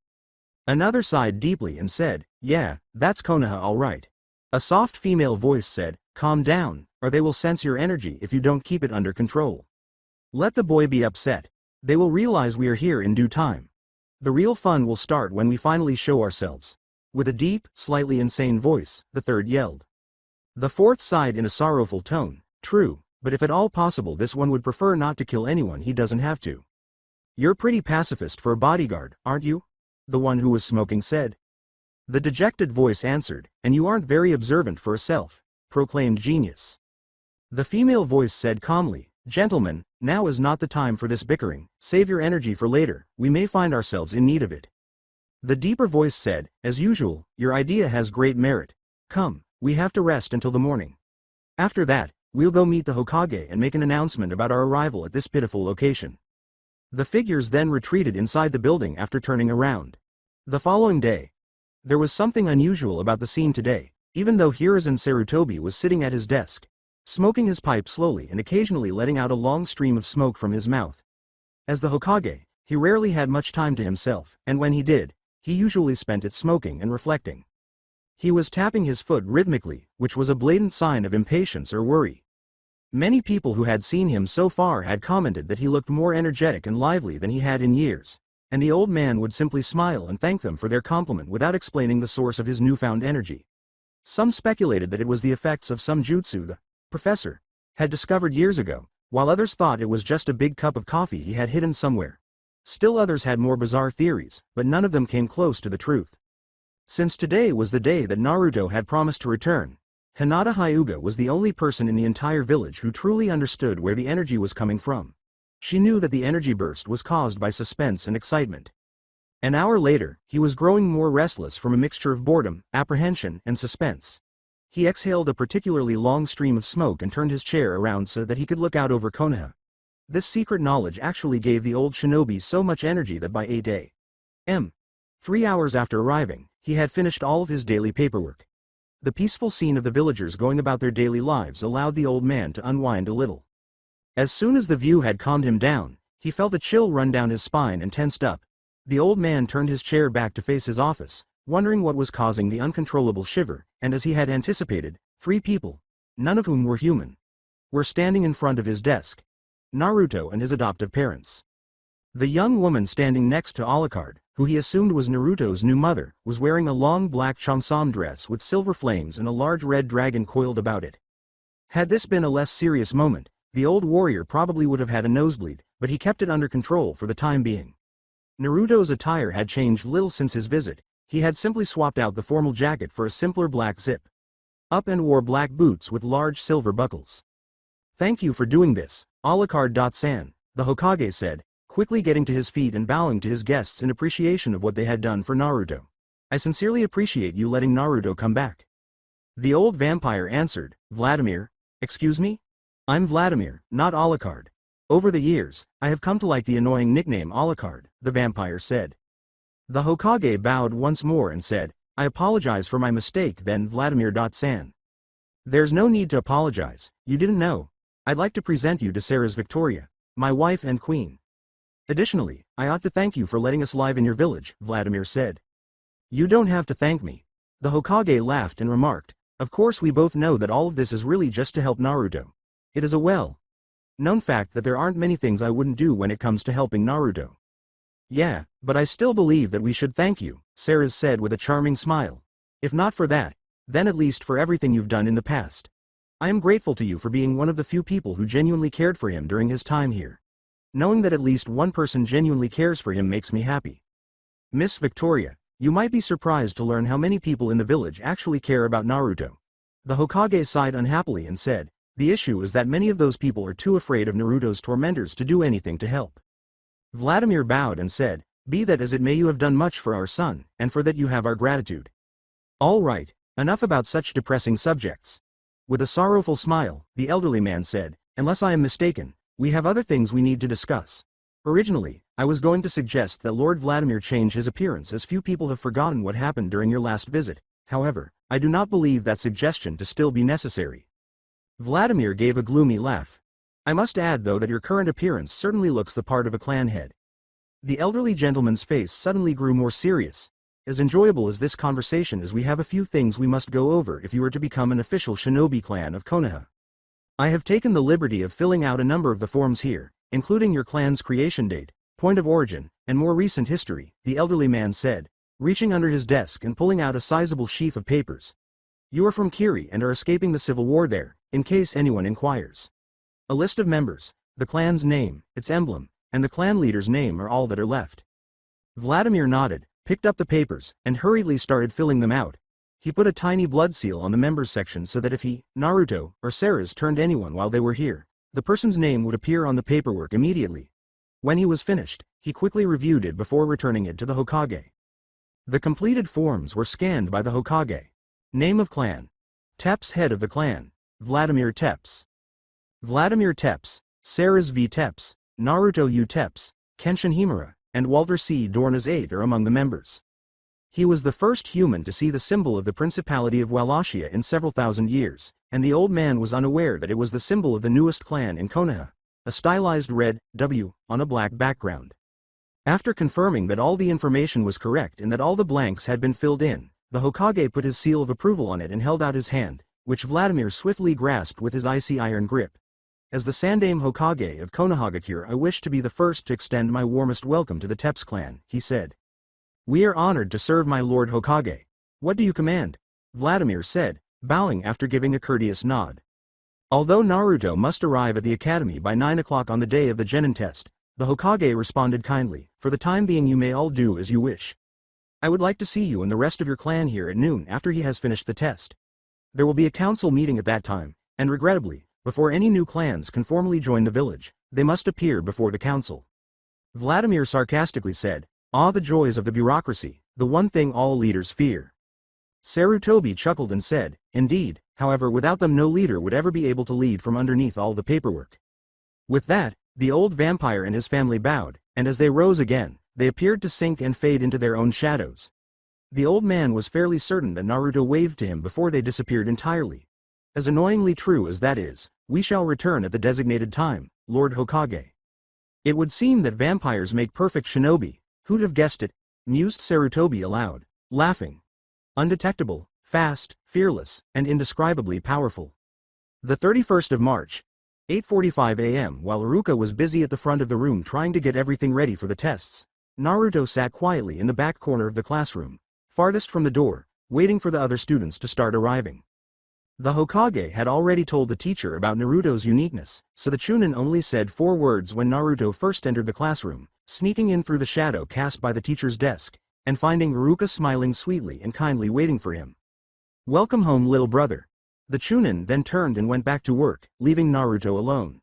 B: Another sighed deeply and said, yeah, that's Konoha all right. A soft female voice said, calm down, or they will sense your energy if you don't keep it under control. Let the boy be upset. They will realize we are here in due time. The real fun will start when we finally show ourselves. With a deep, slightly insane voice, the third yelled. The fourth sighed in a sorrowful tone, true, but if at all possible this one would prefer not to kill anyone he doesn't have to. You're pretty pacifist for a bodyguard, aren't you? the one who was smoking said. The dejected voice answered, and you aren't very observant for a self-proclaimed genius. The female voice said calmly, gentlemen, now is not the time for this bickering, save your energy for later, we may find ourselves in need of it. The deeper voice said, as usual, your idea has great merit. Come, we have to rest until the morning. After that, we'll go meet the Hokage and make an announcement about our arrival at this pitiful location. The figures then retreated inside the building after turning around. The following day. There was something unusual about the scene today, even though Hiruzen Sarutobi was sitting at his desk, smoking his pipe slowly and occasionally letting out a long stream of smoke from his mouth. As the Hokage, he rarely had much time to himself, and when he did, he usually spent it smoking and reflecting. He was tapping his foot rhythmically, which was a blatant sign of impatience or worry. Many people who had seen him so far had commented that he looked more energetic and lively than he had in years, and the old man would simply smile and thank them for their compliment without explaining the source of his newfound energy. Some speculated that it was the effects of some jutsu the professor had discovered years ago, while others thought it was just a big cup of coffee he had hidden somewhere. Still others had more bizarre theories, but none of them came close to the truth. Since today was the day that Naruto had promised to return, Hinata Hyuga was the only person in the entire village who truly understood where the energy was coming from. She knew that the energy burst was caused by suspense and excitement. An hour later, he was growing more restless from a mixture of boredom, apprehension, and suspense. He exhaled a particularly long stream of smoke and turned his chair around so that he could look out over Konoha. This secret knowledge actually gave the old shinobi so much energy that by 8 a.m. 3 hours after arriving, he had finished all of his daily paperwork. The peaceful scene of the villagers going about their daily lives allowed the old man to unwind a little. As soon as the view had calmed him down, he felt a chill run down his spine and tensed up. The old man turned his chair back to face his office, wondering what was causing the uncontrollable shiver, and as he had anticipated, 3 people, none of whom were human, were standing in front of his desk. Naruto and his adoptive parents. The young woman standing next to Alucard, who he assumed was Naruto's new mother, was wearing a long black cheongsam dress with silver flames and a large red dragon coiled about it. Had this been a less serious moment, the old warrior probably would have had a nosebleed, but he kept it under control for the time being. Naruto's attire had changed little since his visit. He had simply swapped out the formal jacket for a simpler black zip up and wore black boots with large silver buckles. Thank you for doing this, Alucard-san, the Hokage said, quickly getting to his feet and bowing to his guests in appreciation of what they had done for Naruto. I sincerely appreciate you letting Naruto come back. The old vampire answered, Vladimir, excuse me? I'm Vladimir, not Alucard. Over the years, I have come to like the annoying nickname Alucard, the vampire said. The Hokage bowed once more and said, I apologize for my mistake then Vladimir-san. There's no need to apologize, you didn't know. I'd like to present you to Sarah's Victoria, my wife and queen. Additionally, I ought to thank you for letting us live in your village, Vladimir said. You don't have to thank me. The Hokage laughed and remarked, of course we both know that all of this is really just to help Naruto. It is a well-known fact that there aren't many things I wouldn't do when it comes to helping Naruto. Yeah, but I still believe that we should thank you, Sarah said with a charming smile. If not for that, then at least for everything you've done in the past. I am grateful to you for being one of the few people who genuinely cared for him during his time here. Knowing that at least one person genuinely cares for him makes me happy. Miss Victoria, you might be surprised to learn how many people in the village actually care about Naruto. The Hokage sighed unhappily and said, the issue is that many of those people are too afraid of Naruto's tormentors to do anything to help. Vladimir bowed and said, be that as it may, you have done much for our son, and for that you have our gratitude. All right, enough about such depressing subjects. With a sorrowful smile, the elderly man said, unless I am mistaken, we have other things we need to discuss. Originally, I was going to suggest that Lord Vladimir change his appearance as few people have forgotten what happened during your last visit. However, I do not believe that suggestion to still be necessary. Vladimir gave a gloomy laugh. I must add though that your current appearance certainly looks the part of a clan head. The elderly gentleman's face suddenly grew more serious. As enjoyable as this conversation is, we have a few things we must go over if you are to become an official shinobi clan of Konoha. I have taken the liberty of filling out a number of the forms here, including your clan's creation date, point of origin, and more recent history, the elderly man said, reaching under his desk and pulling out a sizable sheaf of papers. You are from Kiri and are escaping the civil war there, in case anyone inquires. A list of members, the clan's name, its emblem, and the clan leader's name are all that are left. Vladimir nodded, picked up the papers, and hurriedly started filling them out. He put a tiny blood seal on the members section so that if he, Naruto, or Ceres turned anyone while they were here, the person's name would appear on the paperwork immediately. When he was finished, he quickly reviewed it before returning it to the Hokage. The completed forms were scanned by the Hokage. Name of clan. Tepes, head of the clan. Vladimir Tepes. Vladimir Tepes, Ceres V. Tepes, Naruto U. Tepes, Kenshin Himura, and Walter C. Dorna's 8 are among the members. He was the first human to see the symbol of the Principality of Wallachia in several thousand years, and the old man was unaware that it was the symbol of the newest clan in Konoha, a stylized red W on a black background. After confirming that all the information was correct and that all the blanks had been filled in, the Hokage put his seal of approval on it and held out his hand, which Vladimir swiftly grasped with his icy iron grip. As the Sandaime Hokage of Konohagakure, I wish to be the first to extend my warmest welcome to the Tepes clan, he said. We are honored to serve my Lord Hokage. What do you command? Vladimir said, bowing after giving a courteous nod. Although Naruto must arrive at the academy by 9 o'clock on the day of the Genin test, the Hokage responded kindly, for the time being you may all do as you wish. I would like to see you and the rest of your clan here at noon after he has finished the test. There will be a council meeting at that time, and regrettably, before any new clans can formally join the village, they must appear before the council. Vladimir sarcastically said, Ah, the joys of the bureaucracy, the one thing all leaders fear. Sarutobi chuckled and said, Indeed, however without them no leader would ever be able to lead from underneath all the paperwork. With that, the old vampire and his family bowed, and as they rose again, they appeared to sink and fade into their own shadows. The old man was fairly certain that Naruto waved to him before they disappeared entirely. As annoyingly true as that is, we shall return at the designated time, Lord Hokage. It would seem that vampires make perfect shinobi. Who'd have guessed it? Mused Sarutobi aloud, laughing. Undetectable, fast, fearless, and indescribably powerful. The 31st of March, 8:45 a.m. While Iruka was busy at the front of the room trying to get everything ready for the tests, Naruto sat quietly in the back corner of the classroom, farthest from the door, waiting for the other students to start arriving. The Hokage had already told the teacher about Naruto's uniqueness, so the Chunin only said 4 words when Naruto first entered the classroom, sneaking in through the shadow cast by the teacher's desk, and finding Iruka smiling sweetly and kindly waiting for him. Welcome home, little brother. The Chunin then turned and went back to work, leaving Naruto alone.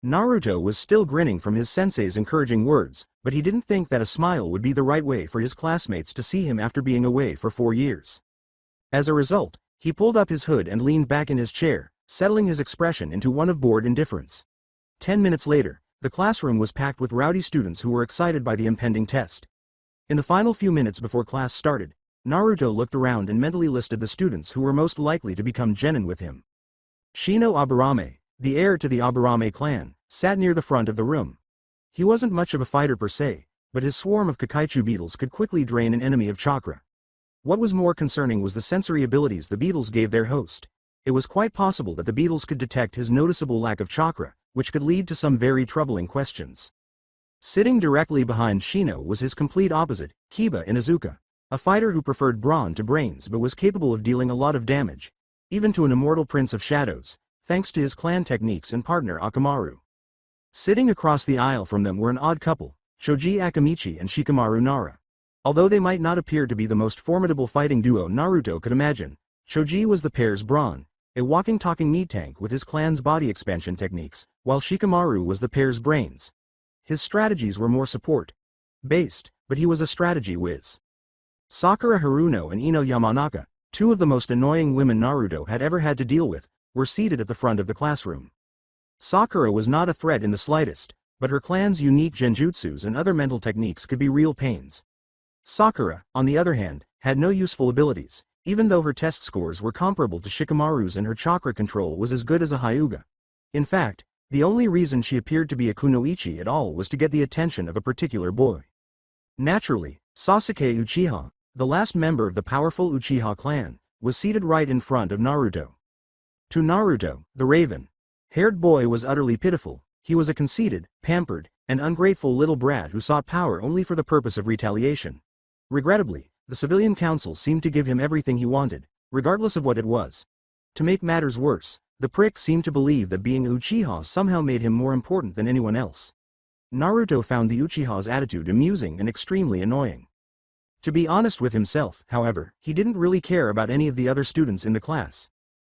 B: Naruto was still grinning from his sensei's encouraging words, but he didn't think that a smile would be the right way for his classmates to see him after being away for 4 years. As a result, he pulled up his hood and leaned back in his chair, settling his expression into one of bored indifference. 10 minutes later, the classroom was packed with rowdy students who were excited by the impending test. In the final few minutes before class started, Naruto looked around and mentally listed the students who were most likely to become genin with him. Shino Aburame, the heir to the Aburame clan, sat near the front of the room. He wasn't much of a fighter per se, but his swarm of Kakaichu beetles could quickly drain an enemy of chakra. What was more concerning was the sensory abilities the beetles gave their host. It was quite possible that the beetles could detect his noticeable lack of chakra, which could lead to some very troubling questions. Sitting directly behind Shino was his complete opposite, Kiba Inuzuka, a fighter who preferred brawn to brains but was capable of dealing a lot of damage, even to an immortal prince of shadows, thanks to his clan techniques and partner Akamaru. Sitting across the aisle from them were an odd couple, Choji Akamichi and Shikamaru Nara. Although they might not appear to be the most formidable fighting duo Naruto could imagine, Choji was the pair's brawn, a walking talking meat tank with his clan's body expansion techniques, while Shikamaru was the pair's brains. His strategies were more support-based, but he was a strategy whiz. Sakura Haruno and Ino Yamanaka, 2 of the most annoying women Naruto had ever had to deal with, were seated at the front of the classroom. Sakura was not a threat in the slightest, but her clan's unique genjutsus and other mental techniques could be real pains. Sakura, on the other hand, had no useful abilities, even though her test scores were comparable to Shikamaru's and her chakra control was as good as a Hyuga. In fact, the only reason she appeared to be a kunoichi at all was to get the attention of a particular boy. Naturally, Sasuke Uchiha, the last member of the powerful Uchiha clan, was seated right in front of Naruto. To Naruto, the raven-haired boy was utterly pitiful. He was a conceited, pampered, and ungrateful little brat who sought power only for the purpose of retaliation. Regrettably, the civilian council seemed to give him everything he wanted, regardless of what it was. To make matters worse, the prick seemed to believe that being Uchiha somehow made him more important than anyone else. Naruto found the Uchiha's attitude amusing and extremely annoying. To be honest with himself, however, he didn't really care about any of the other students in the class.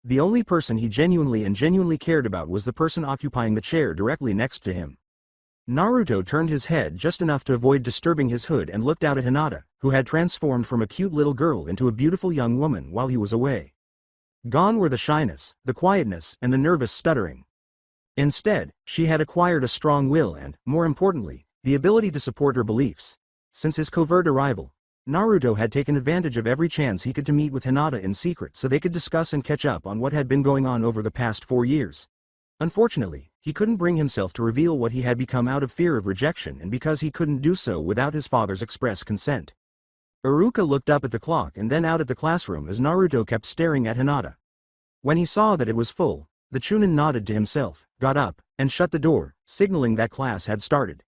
B: The only person he genuinely cared about was the person occupying the chair directly next to him. Naruto turned his head just enough to avoid disturbing his hood and looked out at Hinata, who had transformed from a cute little girl into a beautiful young woman while he was away. Gone were the shyness, the quietness, and the nervous stuttering. Instead, she had acquired a strong will and, more importantly, the ability to support her beliefs. Since his covert arrival, Naruto had taken advantage of every chance he could to meet with Hinata in secret so they could discuss and catch up on what had been going on over the past 4 years. Unfortunately, he couldn't bring himself to reveal what he had become out of fear of rejection and because he couldn't do so without his father's express consent. Iruka looked up at the clock and then out at the classroom as Naruto kept staring at Hinata. When he saw that it was full, the Chunin nodded to himself, got up, and shut the door, signaling that class had started.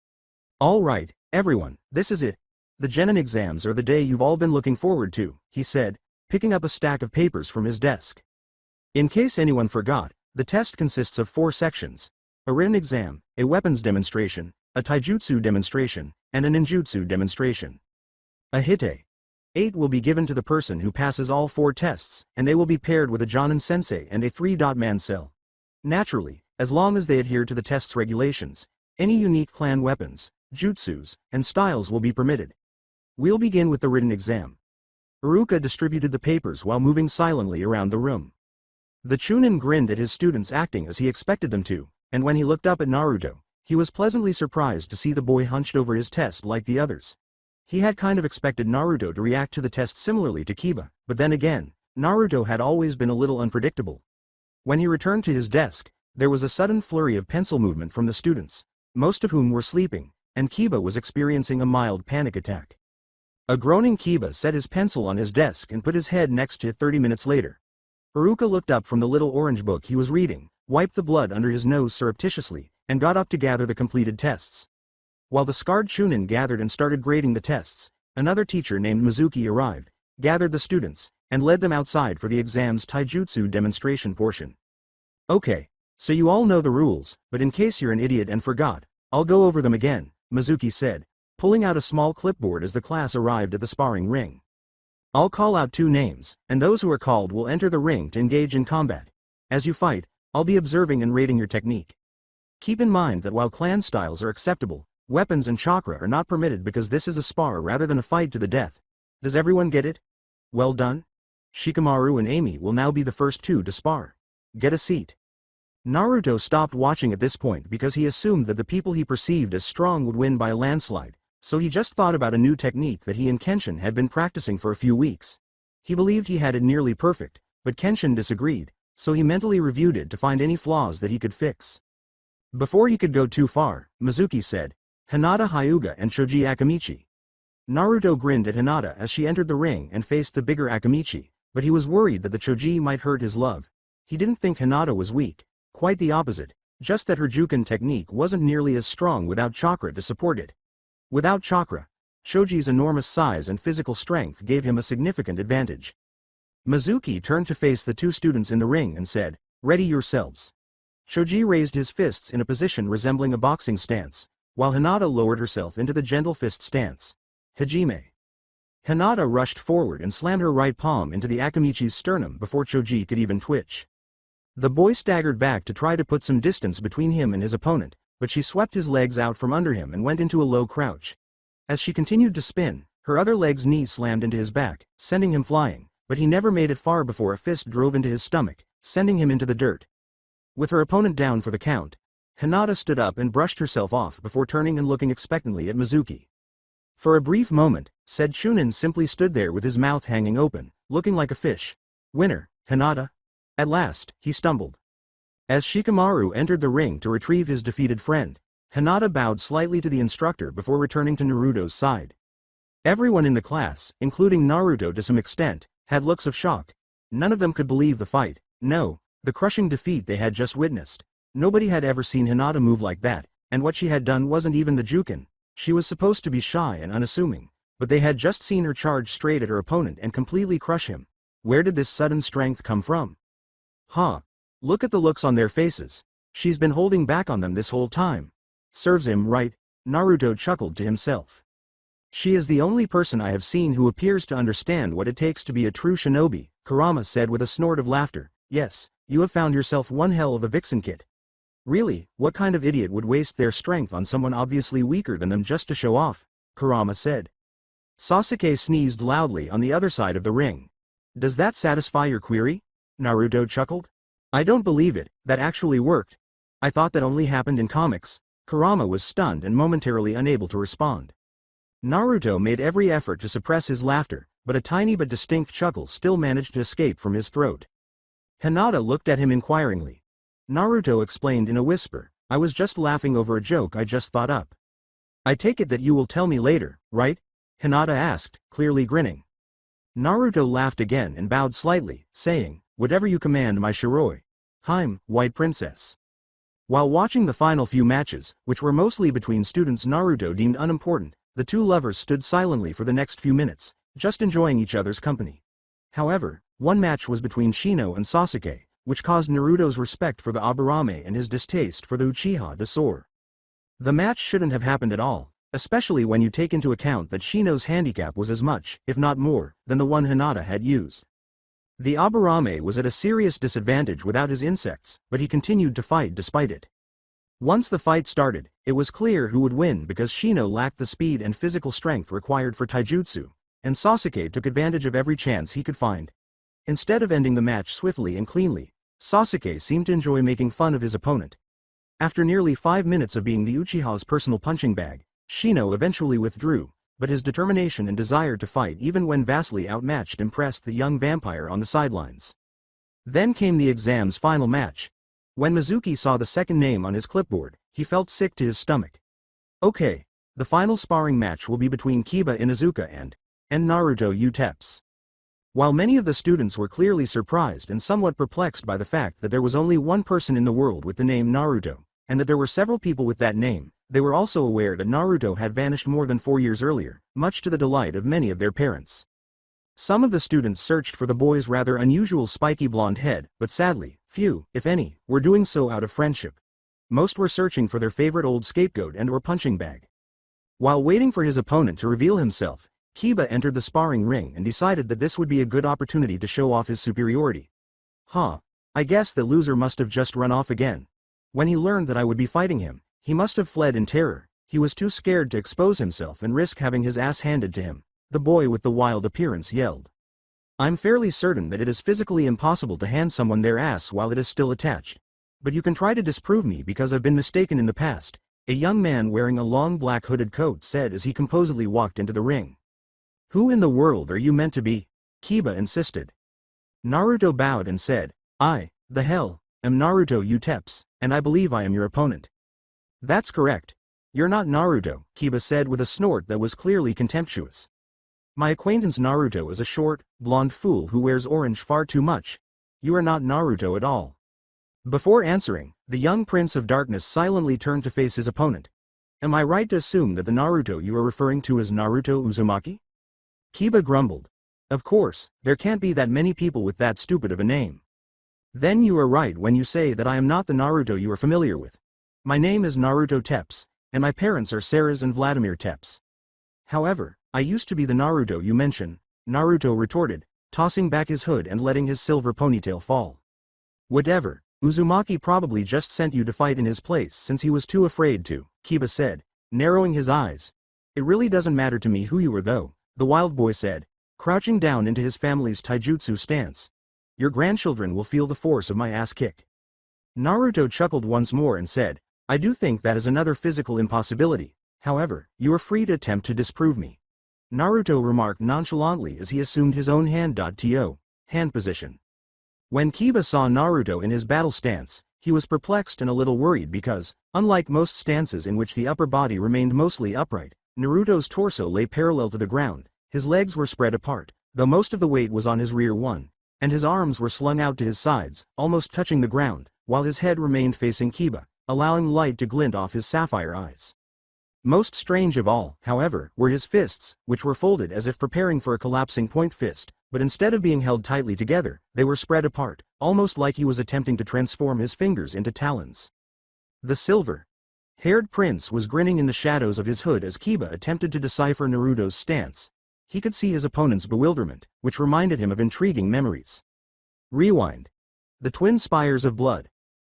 B: "All right, everyone, this is it. The Genin exams are the day you've all been looking forward to," he said, picking up a stack of papers from his desk. In case anyone forgot, the test consists of 4 sections: a written exam, a weapons demonstration, a taijutsu demonstration, and a ninjutsu demonstration. A hite. 8 will be given to the person who passes all 4 tests, and they will be paired with a Jonin sensei and a 3-man cell. Naturally, as long as they adhere to the test's regulations, any unique clan weapons, jutsus, and styles will be permitted. We'll begin with the written exam. Iruka distributed the papers while moving silently around the room. The Chunin grinned at his students acting as he expected them to, and when he looked up at Naruto, he was pleasantly surprised to see the boy hunched over his test like the others. He had kind of expected Naruto to react to the test similarly to Kiba, but then again, Naruto had always been a little unpredictable. When he returned to his desk, there was a sudden flurry of pencil movement from the students, most of whom were sleeping, and Kiba was experiencing a mild panic attack. A groaning Kiba set his pencil on his desk and put his head next to it 30 minutes later. Iruka looked up from the little orange book he was reading, wiped the blood under his nose surreptitiously, and got up to gather the completed tests. While the scarred Chunin gathered and started grading the tests, another teacher named Mizuki arrived, gathered the students, and led them outside for the exam's taijutsu demonstration portion. "Okay, so you all know the rules, but in case you're an idiot and forgot, I'll go over them again," Mizuki said, pulling out a small clipboard as the class arrived at the sparring ring. "I'll call out 2 names, and those who are called will enter the ring to engage in combat. As you fight, I'll be observing and rating your technique. Keep in mind that while clan styles are acceptable, weapons and chakra are not permitted because this is a spar rather than a fight to the death. Does everyone get it? Well done. Shikamaru and Amy will now be the first 2 to spar. Get a seat." Naruto stopped watching at this point because he assumed that the people he perceived as strong would win by a landslide, so he just thought about a new technique that he and Kenshin had been practicing for a few weeks. He believed he had it nearly perfect, but Kenshin disagreed, so he mentally reviewed it to find any flaws that he could fix. Before he could go too far, Mizuki said, "Hinata Hyuga and Choji Akamichi." Naruto grinned at Hinata as she entered the ring and faced the bigger Akamichi, but he was worried that the Choji might hurt his love. He didn't think Hinata was weak, quite the opposite, just that her Juken technique wasn't nearly as strong without chakra to support it. Without chakra, Choji's enormous size and physical strength gave him a significant advantage. Mizuki turned to face the 2 students in the ring and said, "Ready yourselves." Choji raised his fists in a position resembling a boxing stance, while Hinata lowered herself into the gentle fist stance. Hajime. Hinata rushed forward and slammed her right palm into the Akamichi's sternum before Choji could even twitch. The boy staggered back to try to put some distance between him and his opponent, but she swept his legs out from under him and went into a low crouch. As she continued to spin, her other leg's knee slammed into his back, sending him flying, but he never made it far before a fist drove into his stomach, sending him into the dirt. With her opponent down for the count, Hinata stood up and brushed herself off before turning and looking expectantly at Mizuki. For a brief moment, said Chunin simply stood there with his mouth hanging open, looking like a fish. "Winner, Hinata?" At last, he stumbled. As Shikamaru entered the ring to retrieve his defeated friend, Hinata bowed slightly to the instructor before returning to Naruto's side. Everyone in the class, including Naruto to some extent, had looks of shock. None of them could believe the fight, no, the crushing defeat they had just witnessed. Nobody had ever seen Hinata move like that, and what she had done wasn't even the Juken. She was supposed to be shy and unassuming, but they had just seen her charge straight at her opponent and completely crush him. Where did this sudden strength come from? Huh. Look at the looks on their faces. She's been holding back on them this whole time. Serves him right, Naruto chuckled to himself. She is the only person I have seen who appears to understand what it takes to be a true shinobi, Kurama said with a snort of laughter. Yes, you have found yourself one hell of a vixen kit. Really, what kind of idiot would waste their strength on someone obviously weaker than them just to show off? Kurama said. Sasuke sneezed loudly on the other side of the ring. Does that satisfy your query? Naruto chuckled. I don't believe it, that actually worked. I thought that only happened in comics. Kurama was stunned and momentarily unable to respond. Naruto made every effort to suppress his laughter, but a tiny but distinct chuckle still managed to escape from his throat. Hinata looked at him inquiringly. Naruto explained in a whisper, I was just laughing over a joke I just thought up. I take it that you will tell me later, right? Hinata asked, clearly grinning. Naruto laughed again and bowed slightly, saying, whatever you command my Shiroi. Hime, White Princess. While watching the final few matches, which were mostly between students Naruto deemed unimportant, the two lovers stood silently for the next few minutes, just enjoying each other's company. However, one match was between Shino and Sasuke, which caused Naruto's respect for the Aburame and his distaste for the Uchiha to soar. The match shouldn't have happened at all, especially when you take into account that Shino's handicap was as much, if not more, than the one Hinata had used. The Aburame was at a serious disadvantage without his insects, but he continued to fight despite it. Once the fight started, it was clear who would win because Shino lacked the speed and physical strength required for taijutsu, and Sasuke took advantage of every chance he could find. Instead of ending the match swiftly and cleanly, Sasuke seemed to enjoy making fun of his opponent. After nearly 5 minutes of being the Uchiha's personal punching bag, Shino eventually withdrew, but his determination and desire to fight even when vastly outmatched impressed the young vampire on the sidelines. Then came the exam's final match. When Mizuki saw the second name on his clipboard, he felt sick to his stomach. Okay, the final sparring match will be between Kiba Inuzuka and Naruto Uteps. While many of the students were clearly surprised and somewhat perplexed by the fact that there was only one person in the world with the name Naruto, and that there were several people with that name, they were also aware that Naruto had vanished more than 4 years earlier, much to the delight of many of their parents. Some of the students searched for the boy's rather unusual spiky blonde head, but sadly, few, if any, were doing so out of friendship. Most were searching for their favorite old scapegoat and/or punching bag. While waiting for his opponent to reveal himself, Kiba entered the sparring ring and decided that this would be a good opportunity to show off his superiority. I guess the loser must have just run off again. When he learned that I would be fighting him, he must have fled in terror. He was too scared to expose himself and risk having his ass handed to him, the boy with the wild appearance yelled. I'm fairly certain that it is physically impossible to hand someone their ass while it is still attached. But you can try to disprove me because I've been mistaken in the past, a young man wearing a long black hooded coat said as he composedly walked into the ring. Who in the world are you meant to be? Kiba insisted. Naruto bowed and said, I, the hell, am Naruto Uteps, and I believe I am your opponent. That's correct. You're not Naruto, Kiba said with a snort that was clearly contemptuous. My acquaintance Naruto is a short, blonde fool who wears orange far too much. You are not Naruto at all. Before answering, the young Prince of Darkness silently turned to face his opponent. Am I right to assume that the Naruto you are referring to is Naruto Uzumaki? Kiba grumbled. Of course, there can't be that many people with that stupid of a name. Then you are right when you say that I am not the Naruto you are familiar with. My name is Naruto Teps, and my parents are Saras and Vladimir Teps. However, I used to be the Naruto you mention, Naruto retorted, tossing back his hood and letting his silver ponytail fall. Whatever, Uzumaki probably just sent you to fight in his place since he was too afraid to, Kiba said, narrowing his eyes. It really doesn't matter to me who you are though, the wild boy said, crouching down into his family's taijutsu stance. Your grandchildren will feel the force of my ass kick. Naruto chuckled once more and said, I do think that is another physical impossibility, however, you are free to attempt to disprove me. Naruto remarked nonchalantly as he assumed his own hand position. When Kiba saw Naruto in his battle stance, he was perplexed and a little worried because, unlike most stances in which the upper body remained mostly upright, Naruto's torso lay parallel to the ground, his legs were spread apart, though most of the weight was on his rear one, and his arms were slung out to his sides, almost touching the ground, while his head remained facing Kiba, allowing light to glint off his sapphire eyes. Most strange of all, however, were his fists, which were folded as if preparing for a collapsing point fist, but instead of being held tightly together, they were spread apart, almost like he was attempting to transform his fingers into talons. The silver. Haired Prince was grinning in the shadows of his hood as Kiba attempted to decipher Naruto's stance. He could see his opponent's bewilderment, which reminded him of intriguing memories. Rewind. The twin spires of blood.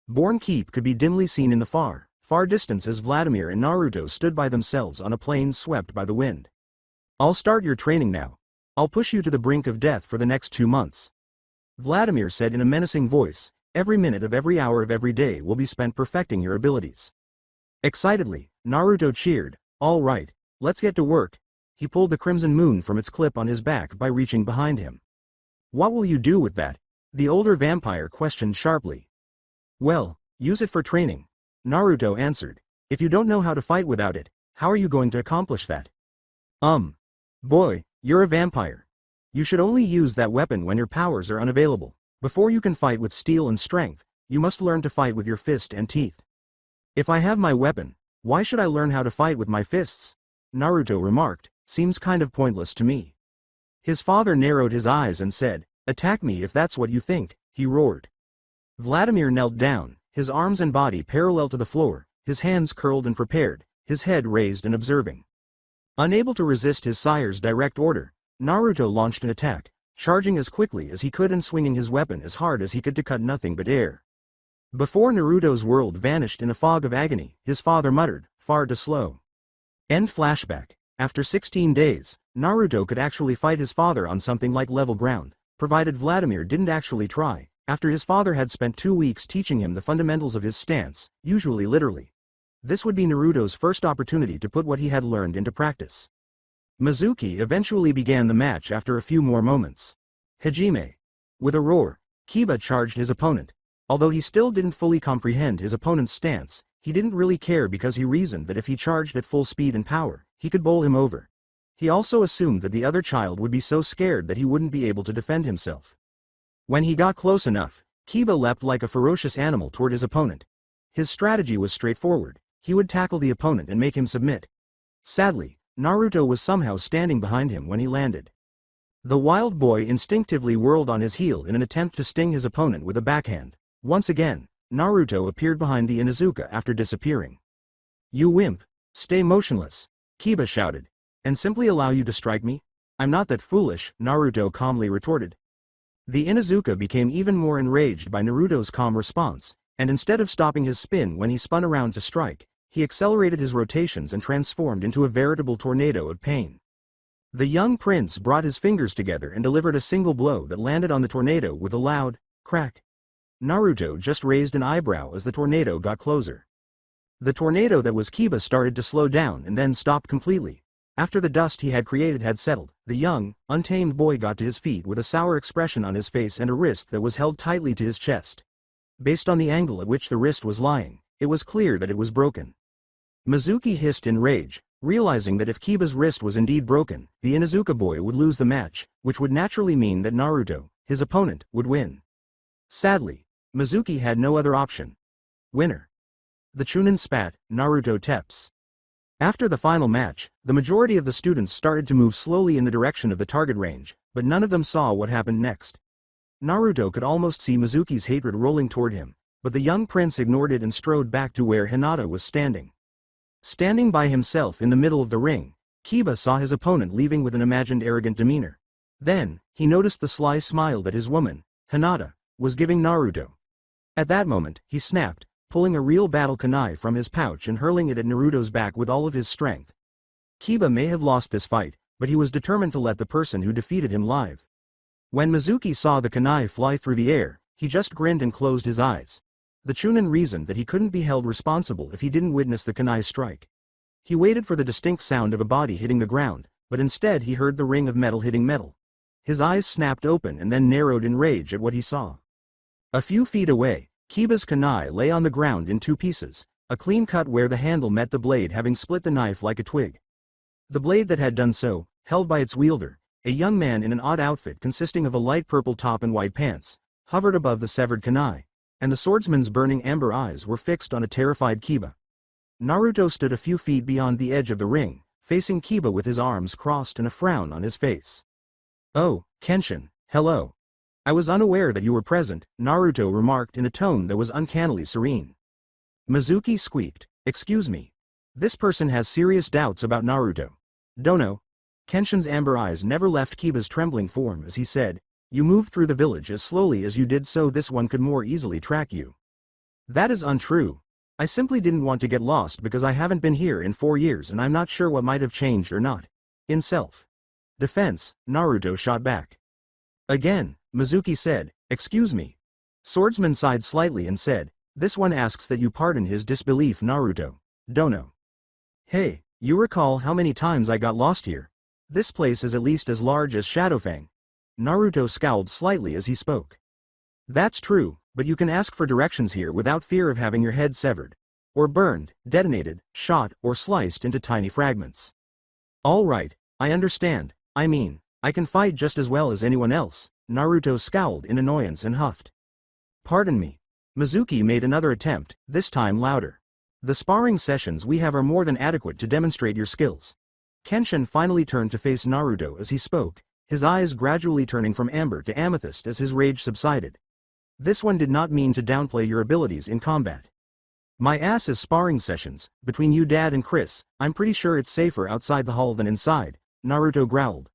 B: Born Keep could be dimly seen in the far distance as Vladimir and Naruto stood by themselves on a plain swept by the wind. I'll start your training now. I'll push you to the brink of death for the next 2 months. Vladimir said in a menacing voice, every minute of every hour of every day will be spent perfecting your abilities. Excitedly, Naruto cheered, all right, let's get to work. He pulled the Crimson Moon from its clip on his back by reaching behind him. What will you do with that? The older vampire questioned sharply. Well, use it for training. Naruto answered. If you don't know how to fight without it, how are you going to accomplish that? Boy, you're a vampire. You should only use that weapon when your powers are unavailable. Before you can fight with steel and strength, you must learn to fight with your fist and teeth. If I have my weapon, why should I learn how to fight with my fists? Naruto remarked, seems kind of pointless to me. His father narrowed his eyes and said, attack me if that's what you think, he roared. Vladimir knelt down, his arms and body parallel to the floor, his hands curled and prepared, his head raised and observing. Unable to resist his sire's direct order, Naruto launched an attack, charging as quickly as he could and swinging his weapon as hard as he could to cut nothing but air. Before Naruto's world vanished in a fog of agony, his father muttered, far too slow. End flashback. After 16 days, Naruto could actually fight his father on something like level ground, provided Vladimir didn't actually try, after his father had spent 2 weeks teaching him the fundamentals of his stance, usually literally. This would be Naruto's first opportunity to put what he had learned into practice. Mizuki eventually began the match after a few more moments. Hajime. With a roar, Kiba charged his opponent. Although he still didn't fully comprehend his opponent's stance, he didn't really care because he reasoned that if he charged at full speed and power, he could bowl him over. He also assumed that the other child would be so scared that he wouldn't be able to defend himself. When he got close enough, Kiba leapt like a ferocious animal toward his opponent. His strategy was straightforward. He would tackle the opponent and make him submit. Sadly, Naruto was somehow standing behind him when he landed. The wild boy instinctively whirled on his heel in an attempt to sting his opponent with a backhand. Once again, Naruto appeared behind the Inuzuka after disappearing. You wimp, stay motionless, Kiba shouted. And simply allow you to strike me? I'm not that foolish, Naruto calmly retorted. The Inuzuka became even more enraged by Naruto's calm response, and instead of stopping his spin when he spun around to strike, he accelerated his rotations and transformed into a veritable tornado of pain. The young prince brought his fingers together and delivered a single blow that landed on the tornado with a loud crack. Naruto just raised an eyebrow as the tornado got closer. The tornado that was Kiba started to slow down and then stopped completely. After the dust he had created had settled, the young, untamed boy got to his feet with a sour expression on his face and a wrist that was held tightly to his chest. Based on the angle at which the wrist was lying, it was clear that it was broken. Mizuki hissed in rage, realizing that if Kiba's wrist was indeed broken, the Inuzuka boy would lose the match, which would naturally mean that Naruto, his opponent, would win. Sadly, Mizuki had no other option. Winner. The Chunin spat, Naruto teps. After the final match, the majority of the students started to move slowly in the direction of the target range, but none of them saw what happened next. Naruto could almost see Mizuki's hatred rolling toward him, but the young prince ignored it and strode back to where Hinata was standing. Standing by himself in the middle of the ring, Kiba saw his opponent leaving with an imagined arrogant demeanor. Then, he noticed the sly smile that his woman, Hinata, was giving Naruto. At that moment, he snapped, pulling a real battle kunai from his pouch and hurling it at Naruto's back with all of his strength. Kiba may have lost this fight, but he was determined to let the person who defeated him live. When Mizuki saw the kunai fly through the air, he just grinned and closed his eyes. The Chunin reasoned that he couldn't be held responsible if he didn't witness the kunai strike. He waited for the distinct sound of a body hitting the ground, but instead he heard the ring of metal hitting metal. His eyes snapped open and then narrowed in rage at what he saw. A few feet away, Kiba's kunai lay on the ground in 2 pieces, a clean cut where the handle met the blade having split the knife like a twig. The blade that had done so, held by its wielder, a young man in an odd outfit consisting of a light purple top and white pants, hovered above the severed kunai, and the swordsman's burning amber eyes were fixed on a terrified Kiba. Naruto stood a few feet beyond the edge of the ring, facing Kiba with his arms crossed and a frown on his face. Oh, Kenshin, hello. I was unaware that you were present, Naruto remarked in a tone that was uncannily serene. Mizuki squeaked, Excuse me. This person has serious doubts about Naruto. Dono. Kenshin's amber eyes never left Kiba's trembling form as he said, you moved through the village as slowly as you did so this one could more easily track you. That is untrue. I simply didn't want to get lost because I haven't been here in 4 years and I'm not sure what might have changed or not. In self-defense, Naruto shot back. Again, Mizuki said, excuse me. Swordsman sighed slightly and said, this one asks that you pardon his disbelief Naruto. Dono. Hey, you recall how many times I got lost here? This place is at least as large as Shadowfang. Naruto scowled slightly as he spoke. That's true, but you can ask for directions here without fear of having your head severed. Or burned, detonated, shot, or sliced into tiny fragments. All right, I understand. I mean, I can fight just as well as anyone else. Naruto scowled in annoyance and huffed. Pardon me. Mizuki made another attempt, this time louder. The sparring sessions we have are more than adequate to demonstrate your skills. Kenshin finally turned to face Naruto as he spoke, his eyes gradually turning from amber to amethyst as his rage subsided. This one did not mean to downplay your abilities in combat. My ass is sparring sessions, between you Dad and Chris, I'm pretty sure it's safer outside the hall than inside, Naruto growled.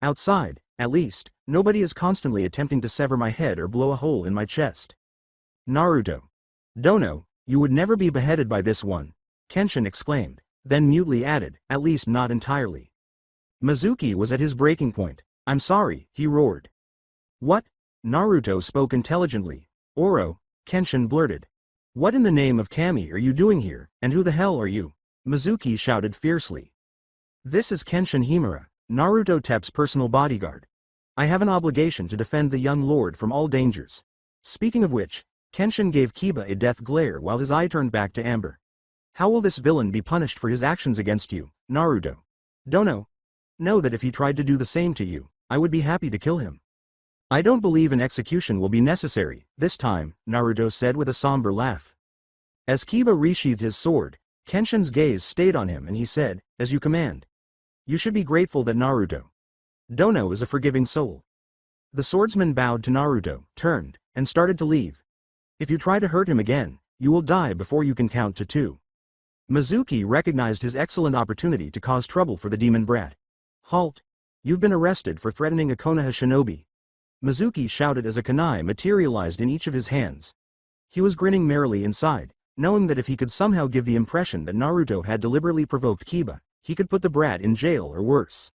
B: Outside, at least, nobody is constantly attempting to sever my head or blow a hole in my chest. Naruto. Dono, you would never be beheaded by this one, Kenshin exclaimed, then mutely added, at least not entirely. Mizuki was at his breaking point. I'm sorry, he roared. What? Naruto spoke intelligently. Oro, Kenshin blurted. What in the name of Kami are you doing here, and who the hell are you? Mizuki shouted fiercely. This is Kenshin Himura, Naruto Tep's personal bodyguard. I have an obligation to defend the young lord from all dangers. Speaking of which, Kenshin gave Kiba a death glare while his eye turned back to amber. How will this villain be punished for his actions against you, Naruto? Dono. Know that if he tried to do the same to you, I would be happy to kill him. I don't believe an execution will be necessary, this time, Naruto said with a somber laugh. As Kiba resheathed his sword, Kenshin's gaze stayed on him and he said, as you command. You should be grateful that Naruto. Dono is a forgiving soul. The swordsman bowed to Naruto, turned, and started to leave. If you try to hurt him again, you will die before you can count to 2. Mizuki recognized his excellent opportunity to cause trouble for the demon brat. Halt! You've been arrested for threatening a Konoha shinobi. Mizuki shouted as a kunai materialized in each of his hands. He was grinning merrily inside, knowing that if he could somehow give the impression that Naruto had deliberately provoked Kiba, he could put the brat in jail or worse.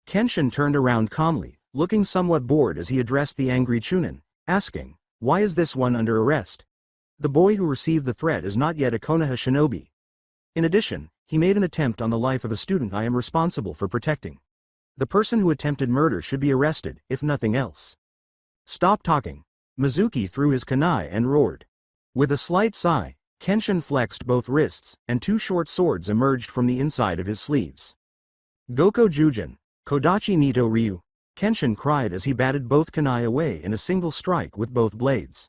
B: Kenshin turned around calmly, looking somewhat bored as he addressed the angry Chunin, asking, why is this one under arrest? The boy who received the threat is not yet a Konoha shinobi. In addition, he made an attempt on the life of a student I am responsible for protecting. The person who attempted murder should be arrested, if nothing else. Stop talking. Mizuki threw his kunai and roared. With a slight sigh, Kenshin flexed both wrists, and 2 short swords emerged from the inside of his sleeves. Goko Jujin, Kodachi Nito Ryu, Kenshin cried as he batted both kunai away in a single strike with both blades.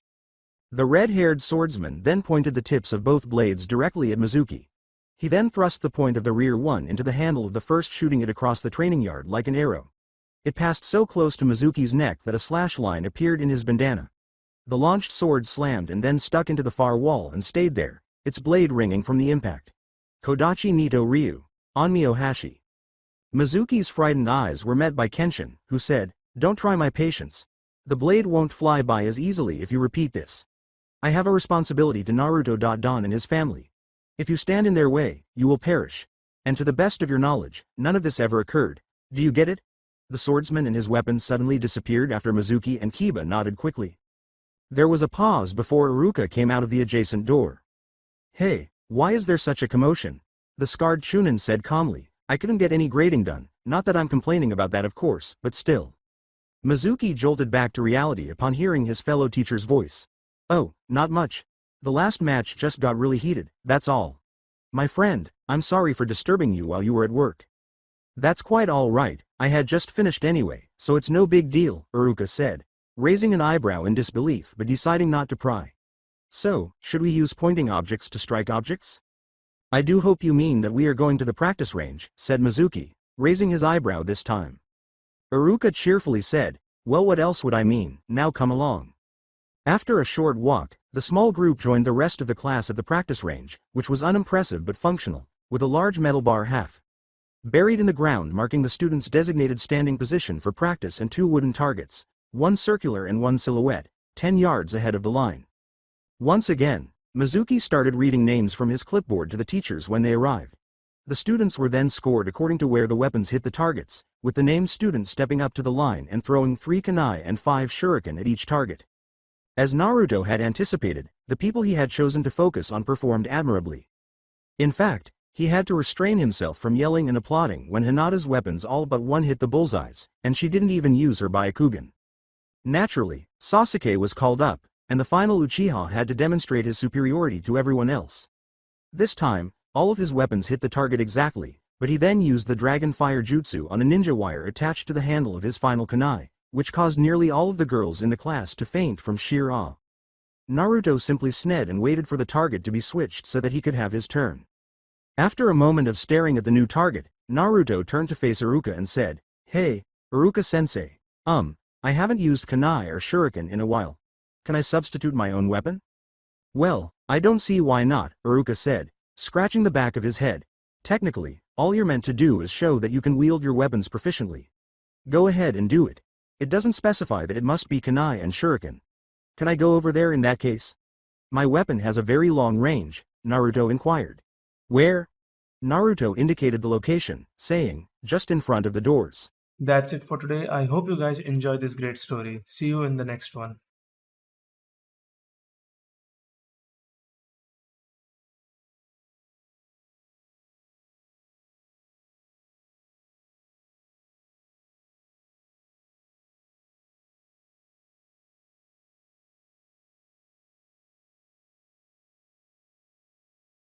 B: The red-haired swordsman then pointed the tips of both blades directly at Mizuki. He then thrust the point of the rear one into the handle of the first, shooting it across the training yard like an arrow. It passed so close to Mizuki's neck that a slash line appeared in his bandana. The launched sword slammed and then stuck into the far wall and stayed there, its blade ringing from the impact. Kodachi Nito Ryu, Onmyo Hashi. Mizuki's frightened eyes were met by Kenshin, who said, don't try my patience. The blade won't fly by as easily if you repeat this. I have a responsibility to Naruto. Don and his family. If you stand in their way, you will perish. And to the best of your knowledge, none of this ever occurred. Do you get it? The swordsman and his weapon suddenly disappeared after Mizuki and Kiba nodded quickly. There was a pause before Iruka came out of the adjacent door. Hey, why is there such a commotion? The scarred Chunin said calmly. I couldn't get any grading done, not that I'm complaining about that of course, but still. Mizuki jolted back to reality upon hearing his fellow teacher's voice. Oh, not much. The last match just got really heated, that's all. My friend, I'm sorry for disturbing you while you were at work. That's quite all right, I had just finished anyway, so it's no big deal, Iruka said, raising an eyebrow in disbelief but deciding not to pry. So, should we use pointing objects to strike objects? I do hope you mean that we are going to the practice range, said Mizuki, raising his eyebrow this time. Iruka cheerfully said, well, what else would I mean, now come along. After a short walk, the small group joined the rest of the class at the practice range, which was unimpressive but functional, with a large metal bar half buried in the ground marking the students' designated standing position for practice and 2 wooden targets, one circular and one silhouette, 10 yards ahead of the line. Once again, Mizuki started reading names from his clipboard to the teachers when they arrived. The students were then scored according to where the weapons hit the targets, with the named student stepping up to the line and throwing 3 kunai and 5 shuriken at each target. As Naruto had anticipated, the people he had chosen to focus on performed admirably. In fact, he had to restrain himself from yelling and applauding when Hinata's weapons all but one hit the bullseyes, and she didn't even use her Byakugan. Naturally, Sasuke was called up, and the final Uchiha had to demonstrate his superiority to everyone else. This time, all of his weapons hit the target exactly, but he then used the Dragon Fire Jutsu on a ninja wire attached to the handle of his final kunai, which caused nearly all of the girls in the class to faint from sheer awe. Naruto simply sned and waited for the target to be switched so that he could have his turn. After a moment of staring at the new target, Naruto turned to face Iruka and said, "Hey, Iruka-sensei, I haven't used kunai or shuriken in a while. Can I substitute my own weapon?" "Well, I don't see why not," Iruka said, scratching the back of his head. "Technically, all you're meant to do is show that you can wield your weapons proficiently. Go ahead and do it. It doesn't specify that it must be kunai and shuriken. Can I go over there in that case?" "My weapon has a very long range," Naruto inquired. "Where?" Naruto indicated the location, saying, "Just in front of the doors."
A: That's it for today. I hope you guys enjoyed this great story. See you in the next one.